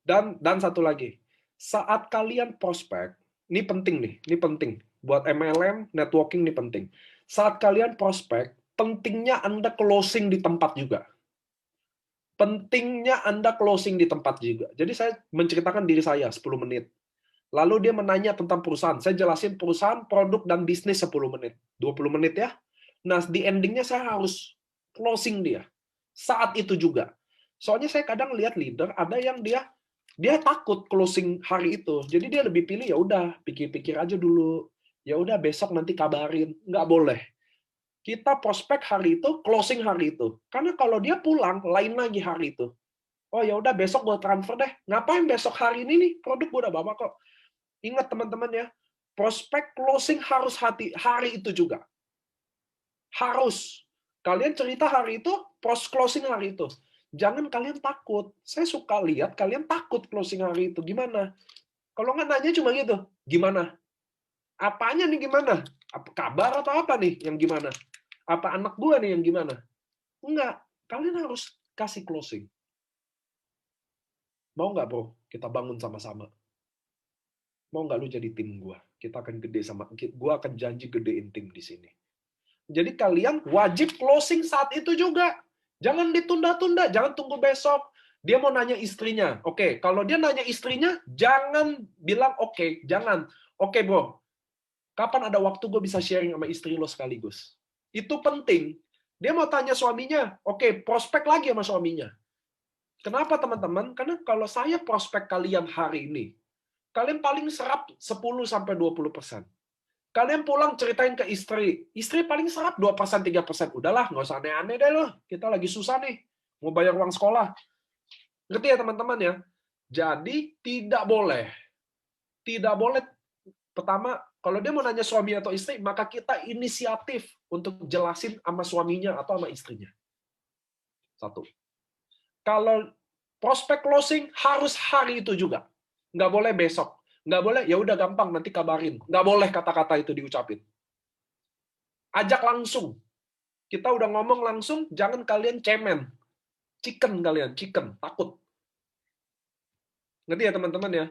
A: Dan satu lagi, saat kalian prospek, ini penting nih, ini penting buat MLM, networking ini penting. Saat kalian prospek, pentingnya Anda closing di tempat juga. Pentingnya Anda closing di tempat juga. Jadi saya menceritakan diri saya 10 menit. Lalu dia menanya tentang perusahaan. Saya jelasin perusahaan, produk, dan bisnis 10 menit. 20 menit ya. Nah, di endingnya saya harus closing dia. Saat itu juga. Soalnya saya kadang lihat leader, ada yang dia takut closing hari itu. Jadi dia lebih pilih, ya udah, pikir-pikir aja dulu. Ya udah, besok nanti kabarin. Nggak boleh. Kita prospek hari itu, closing hari itu. Karena kalau dia pulang, lain lagi hari itu. Oh ya udah, besok gue transfer deh. Ngapain besok hari ini nih? Produk gue udah bawa kok. Ingat teman-teman ya, prospek closing harus hari itu juga. Harus. Kalian cerita hari itu, closing hari itu. Jangan kalian takut. Saya suka lihat kalian takut closing hari itu. Gimana? Kalau nggak nanya cuma gitu. Gimana? Apanya nih gimana? Apa kabar atau apa nih yang gimana? Apa anak gua nih yang gimana? Enggak. Kalian harus kasih closing. Mau nggak bro? Kita bangun sama-sama. Mau nggak lu jadi tim gua? Kita akan gede sama. Gua akan janji gedein tim di sini. Jadi kalian wajib closing saat itu juga. Jangan ditunda-tunda, jangan tunggu besok. Dia mau nanya istrinya. Oke, kalau dia nanya istrinya, jangan bilang oke, jangan. Oke, bro. Kapan ada waktu gue bisa sharing sama istri lo sekaligus? Itu penting. Dia mau tanya suaminya. Oke, prospek lagi sama suaminya. Kenapa, teman-teman? Karena kalau saya prospek kalian hari ini, kalian paling serap 10-20%. Kalian pulang ceritain ke istri. Istri paling serap 2%, 3%. Udahlah, nggak usah aneh-aneh deh loh. Kita lagi susah nih. Mau bayar uang sekolah. Ngerti ya teman-teman ya? Jadi tidak boleh. Tidak boleh. Pertama, kalau dia mau nanya suami atau istri, maka kita inisiatif untuk jelasin sama suaminya atau sama istrinya. Satu. Kalau prospek closing harus hari itu juga. Nggak boleh besok. Nggak boleh, ya udah gampang, nanti kabarin. Nggak boleh kata-kata itu diucapin. Ajak langsung. Kita udah ngomong langsung, jangan kalian cemen. Chicken kalian, chicken, takut. Ngerti ya teman-teman ya?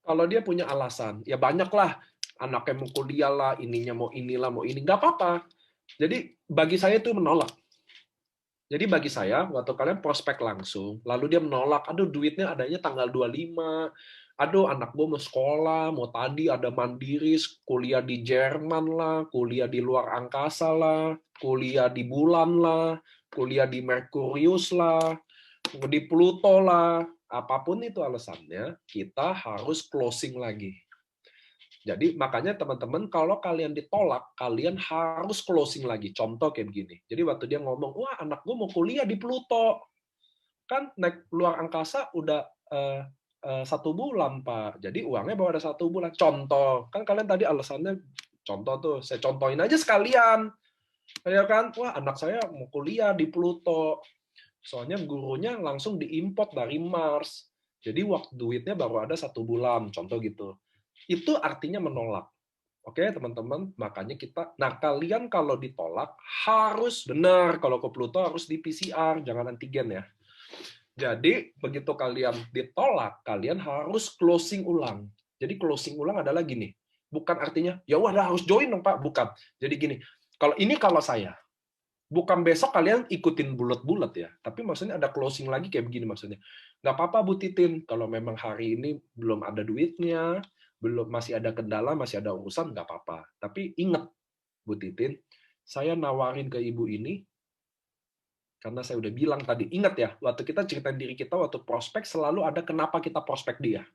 A: Kalau dia punya alasan, ya banyaklah. Anaknya mau kuliah lah, ininya mau inilah, mau ini. Nggak apa-apa. Jadi bagi saya itu menolak. Jadi bagi saya, waktu kalian prospek langsung, lalu dia menolak, aduh duitnya adanya tanggal 25, aduh anak gue mau sekolah, mau tadi ada Mandiri, kuliah di Jerman lah, kuliah di luar angkasa lah, kuliah di bulan lah, kuliah di Merkurius lah, di Pluto lah, apapun itu alasannya, kita harus closing lagi. Jadi makanya teman-teman kalau kalian ditolak, kalian harus closing lagi. Contoh kayak begini. Jadi waktu dia ngomong, wah anak gue mau kuliah di Pluto, kan naik luar angkasa udah 1 bulan Pak. Jadi uangnya baru ada 1 bulan. Contoh, kan kalian tadi alasannya contoh tuh, saya contohin aja sekalian. Ya kan, wah anak saya mau kuliah di Pluto. Soalnya gurunya langsung diimport dari Mars. Jadi waktu duitnya baru ada 1 bulan, contoh gitu. Itu artinya menolak. Oke, teman-teman, makanya kita, nah kalian kalau ditolak harus benar, kalau ke Pluto harus di PCR, jangan antigen ya. Jadi begitu kalian ditolak, kalian harus closing ulang. Jadi closing ulang adalah gini, bukan artinya ya udah harus join dong Pak, bukan. Jadi gini, kalau saya, bukan besok kalian ikutin bulat-bulat ya, tapi maksudnya ada closing lagi kayak begini maksudnya. Nggak apa-apa Bu Titin, kalau memang hari ini belum ada duitnya, masih ada kendala, masih ada urusan, nggak apa-apa. Tapi ingat, Bu Titin, saya nawarin ke ibu ini, karena saya udah bilang tadi, ingat ya, waktu kita ceritain diri kita, waktu prospek selalu ada kenapa kita prospek dia.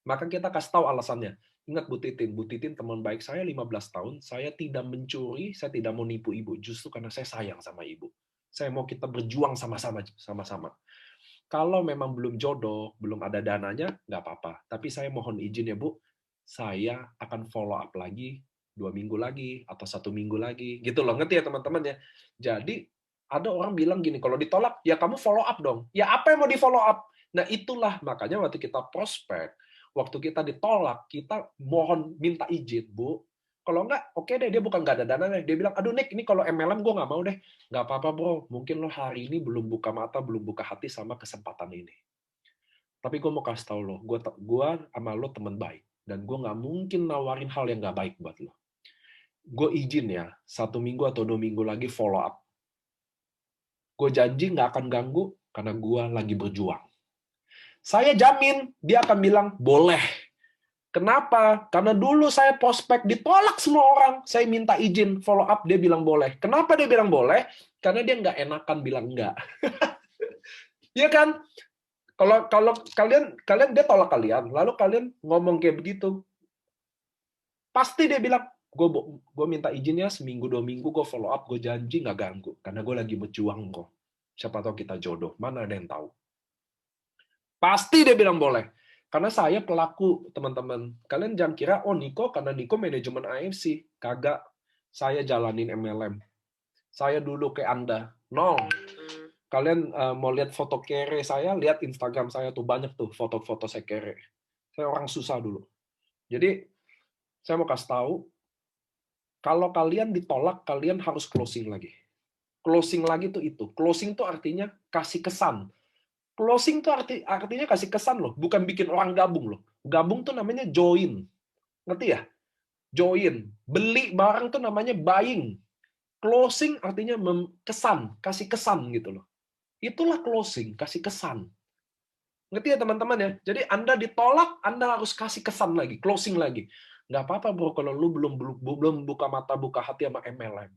A: Maka kita kasih tahu alasannya. Ingat Bu Titin teman baik saya 15 tahun, saya tidak mencuri, saya tidak mau nipu ibu, justru karena saya sayang sama ibu. Saya mau kita berjuang sama-sama. Kalau memang belum jodoh, belum ada dananya, nggak apa-apa. Tapi saya mohon izin ya Bu, saya akan follow up lagi 2 minggu lagi atau 1 minggu lagi, gitu loh. Ngerti ya teman-teman ya? Jadi ada orang bilang gini, kalau ditolak, ya kamu follow up dong. Ya apa yang mau di follow up? Nah itulah makanya waktu kita prospek, waktu kita ditolak, kita mohon minta izin Bu. Kalau enggak, oke deh, dia bukan nggak ada dananya. Dia bilang, aduh Nick, ini kalau MLM gue nggak mau deh. Nggak apa-apa bro, mungkin lo hari ini belum buka mata, belum buka hati sama kesempatan ini. Tapi gue mau kasih tau lo, gue sama lo teman baik. Dan gue nggak mungkin nawarin hal yang nggak baik buat lo. Gue izin ya, 1 minggu atau 2 minggu lagi follow up. Gue janji nggak akan ganggu, karena gue lagi berjuang. Saya jamin, dia akan bilang, boleh. Kenapa? Karena dulu saya prospek ditolak semua orang. Saya minta izin follow up, dia bilang boleh. Kenapa dia bilang boleh? Karena dia nggak enakan bilang enggak. Iya kan? Kalau kalian dia tolak kalian, lalu kalian ngomong kayak begitu, pasti dia bilang, gue minta izin ya 1 minggu 2 minggu gue follow up, gue janji nggak ganggu, karena gue lagi berjuang kok. Siapa tahu kita jodoh, mana ada yang tahu. Pasti dia bilang boleh. Karena saya pelaku, teman-teman. Kalian jangan kira, oh Niko, karena Niko manajemen AFC. Kagak. Saya jalanin MLM. Saya dulu kayak Anda. No. Kalian mau lihat foto kere saya, lihat Instagram saya tuh, banyak tuh foto-foto saya kere. Saya orang susah dulu. Jadi, saya mau kasih tahu, kalau kalian ditolak, kalian harus closing lagi. Closing lagi tuh itu. Closing tuh artinya kasih kesan. Closing tuh artinya kasih kesan loh, bukan bikin orang gabung loh. Gabung tuh namanya join. Ngerti ya? Join. Beli barang tuh namanya buying. Closing artinya kesan, kasih kesan gitu loh. Itulah closing, kasih kesan. Ngerti ya teman-teman ya? Jadi Anda ditolak, Anda harus kasih kesan lagi, closing lagi. Nggak apa-apa bro, kalau lu belum buka mata, buka hati sama MLM.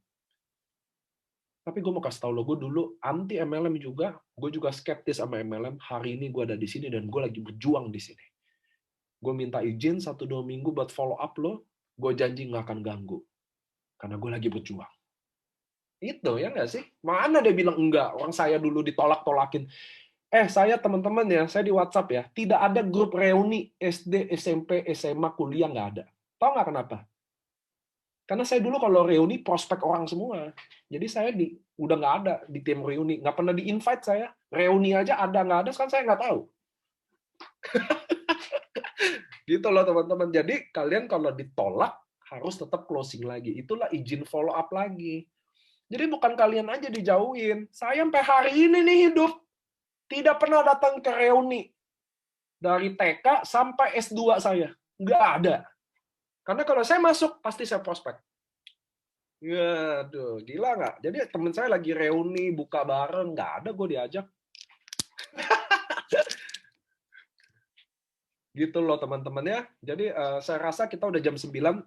A: Tapi gue mau kasih tau lo, gue dulu anti MLM juga, gue juga skeptis sama MLM. Hari ini gue ada di sini dan gue lagi berjuang di sini. Gue minta izin 1-2 minggu buat follow up lo, gue janji nggak akan ganggu. Karena gue lagi berjuang. Itu ya nggak sih? Mana dia bilang enggak? Orang saya dulu ditolak-tolakin. Saya teman-teman ya, saya di WhatsApp ya, tidak ada grup reuni SD, SMP, SMA, kuliah, nggak ada. Tahu nggak kenapa? Karena saya dulu kalau reuni prospek orang semua. Jadi saya udah nggak ada di tim reuni. Nggak pernah di-invite saya. Reuni aja ada, nggak ada, kan saya nggak tahu. Gitu loh teman-teman. Jadi kalian kalau ditolak, harus tetap closing lagi. Itulah izin follow up lagi. Jadi bukan kalian aja dijauhin. Saya sampai hari ini nih hidup. Tidak pernah datang ke reuni. Dari TK sampai S2 saya. Nggak ada. Karena kalau saya masuk, pasti saya prospek. Aduh, gila nggak? Jadi temen saya lagi reuni, buka bareng, nggak ada gue diajak. Gitu loh teman-teman ya. Jadi saya rasa kita udah jam 9.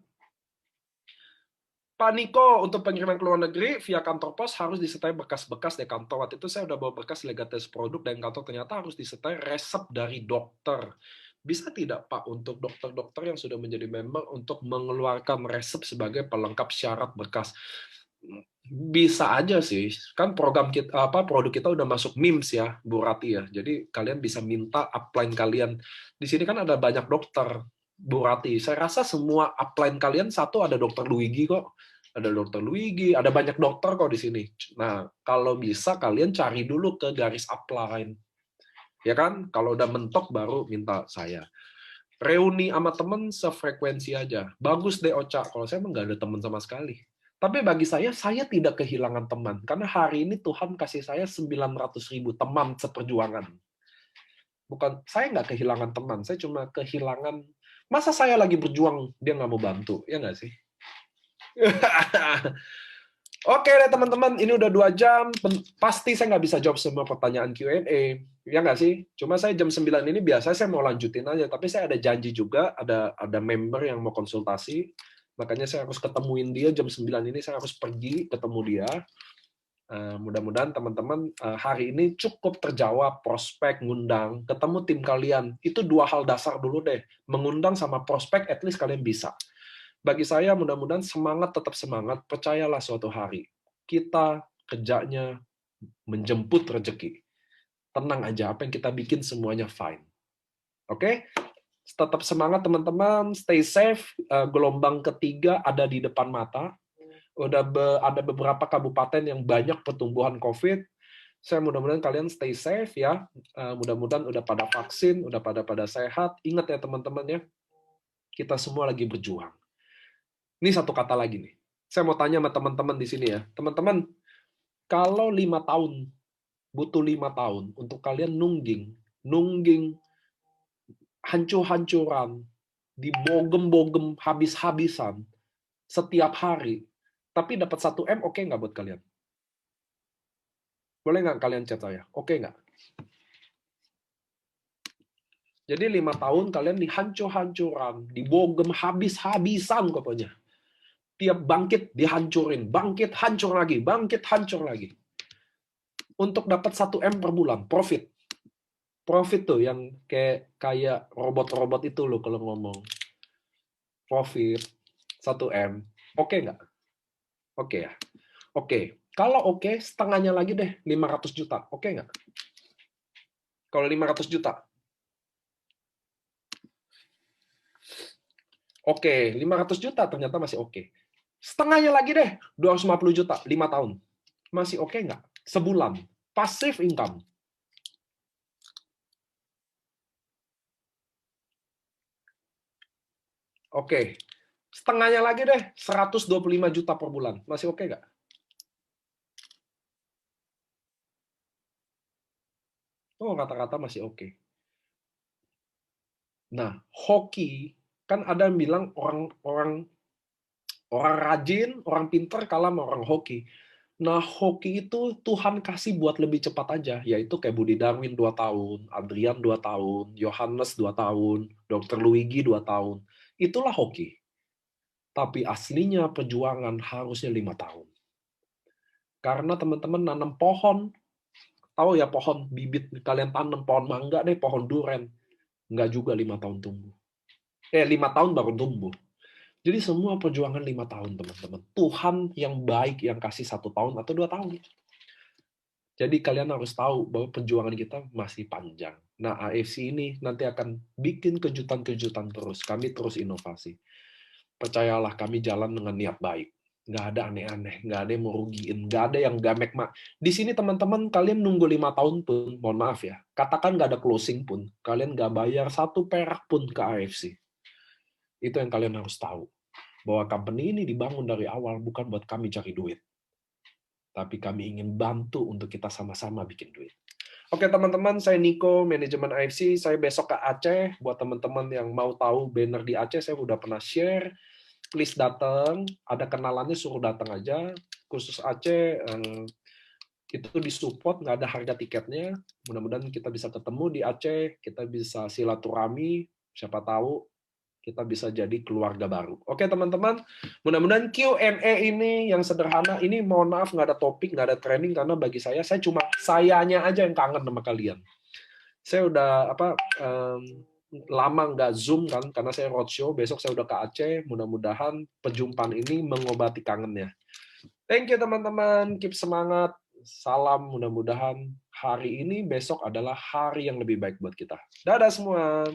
A: Pak Niko, untuk pengiriman ke luar negeri via kantor pos harus disertai bekas-bekas dari kantor. Waktu itu saya udah bawa bekas legates produk dan kantor ternyata harus disertai resep dari dokter. Bisa tidak Pak untuk dokter-dokter yang sudah menjadi member untuk mengeluarkan resep sebagai pelengkap syarat berkas? Bisa aja sih. Kan program kita produk kita udah masuk MIMS ya, Bu Rati ya. Jadi kalian bisa minta upline kalian. Di sini kan ada banyak dokter. Bu Rati, saya rasa semua upline kalian satu ada dokter Luigi kok. Ada dokter Luigi, ada banyak dokter kok di sini. Nah, kalau bisa kalian cari dulu ke garis upline. Ya kan? Kalau udah mentok baru minta saya. Reuni sama temen sefrekuensi aja. Bagus deh Ocha. Kalau saya emang nggak ada temen sama sekali. Tapi bagi saya tidak kehilangan teman. Karena hari ini Tuhan kasih saya 900.000 teman seperjuangan. Bukan, saya nggak kehilangan teman, saya cuma kehilangan, masa saya lagi berjuang, dia nggak mau bantu, ya nggak sih? Oke deh teman-teman, ini udah 2 jam, pasti saya nggak bisa jawab semua pertanyaan Q&A, ya nggak sih? Cuma saya jam 9 ini biasanya saya mau lanjutin aja, tapi saya ada janji juga, ada member yang mau konsultasi, makanya saya harus ketemuin dia jam 9 ini, saya harus pergi ketemu dia. Mudah-mudahan teman-teman hari ini cukup terjawab, prospek, ngundang, ketemu tim kalian. Itu 2 hal dasar dulu deh. Mengundang sama prospek, at least kalian bisa. Bagi saya, mudah-mudahan semangat, tetap semangat. Percayalah suatu hari. Kita kerjanya menjemput rezeki. Tenang aja, apa yang kita bikin semuanya fine. Oke? Tetap semangat teman-teman, stay safe. Gelombang ketiga ada di depan mata. Ada beberapa kabupaten yang banyak pertumbuhan COVID. Saya mudah-mudahan kalian stay safe ya. Mudah-mudahan udah pada vaksin, udah pada sehat. Ingat ya teman-teman ya, kita semua lagi berjuang. Ini satu kata lagi nih. Saya mau tanya sama teman-teman di sini ya. Teman-teman, kalau 5 tahun, butuh 5 tahun untuk kalian nungging, hancur-hancuran, dibogem-bogem habis-habisan, setiap hari, tapi dapat 1 M, oke nggak buat kalian? Boleh nggak kalian chat saya? Oke nggak? Jadi 5 tahun kalian dihancur-hancuran, dibogem habis-habisan pokoknya. Tiap bangkit dihancurin, bangkit hancur lagi, bangkit hancur lagi. Untuk dapat 1 M per bulan, profit. Profit tuh yang kayak robot-robot itu loh kalau ngomong. Profit 1 M. Oke nggak? Oke ya? Oke. Kalau oke, setengahnya lagi deh, 500 juta. Oke nggak? Kalau 500 juta. Oke, 500 juta ternyata masih oke. Setengahnya lagi deh, 250 juta, 5 tahun. Masih oke nggak? Sebulan. Passive income. Oke. Setengahnya lagi deh, 125 juta per bulan. Masih oke nggak? Oh, rata-rata masih oke. Nah, hoki, kan ada yang bilang orang rajin, orang pinter kalah sama orang hoki. Nah, hoki itu Tuhan kasih buat lebih cepat aja, yaitu kayak Budi Darwin 2 tahun, Adrian 2 tahun, Yohanes 2 tahun, Dr. Luigi 2 tahun. Itulah hoki. Tapi aslinya perjuangan harusnya 5 tahun. Karena teman-teman nanam pohon, tahu ya pohon bibit, kalian tanam pohon mangga deh, pohon duren. Nggak juga 5 tahun tumbuh. 5 tahun baru tumbuh. Jadi semua perjuangan 5 tahun, teman-teman. Tuhan yang baik yang kasih 1 tahun atau 2 tahun. Jadi kalian harus tahu bahwa perjuangan kita masih panjang. Nah, AFC ini nanti akan bikin kejutan-kejutan terus. Kami terus inovasi. Percayalah, kami jalan dengan niat baik. Nggak ada aneh-aneh, nggak ada yang merugiin, nggak ada yang gamek. Di sini teman-teman, kalian nunggu 5 tahun pun, mohon maaf ya, katakan nggak ada closing pun, kalian nggak bayar 1 perak pun ke AFC. Itu yang kalian harus tahu. Bahwa company ini dibangun dari awal bukan buat kami cari duit. Tapi kami ingin bantu untuk kita sama-sama bikin duit. Oke teman-teman, saya Niko, manajemen AFC. Saya besok ke Aceh. Buat teman-teman yang mau tahu banner di Aceh, saya udah pernah share. Please datang. Ada kenalannya, suruh datang aja. Khusus Aceh, itu disupport, nggak ada harga tiketnya. Mudah-mudahan kita bisa ketemu di Aceh, kita bisa silaturahmi, siapa tahu kita bisa jadi keluarga baru. Oke teman-teman, mudah-mudahan Q&A ini yang sederhana, ini mohon maaf nggak ada topik, nggak ada training, karena bagi saya cuma sayanya aja yang kangen sama kalian. Saya udah lama nggak Zoom kan, karena saya roadshow, besok saya udah ke Aceh, mudah-mudahan perjumpaan ini mengobati kangennya. Thank you teman-teman, keep semangat, salam, mudah-mudahan hari ini, besok adalah hari yang lebih baik buat kita. Dadah semua!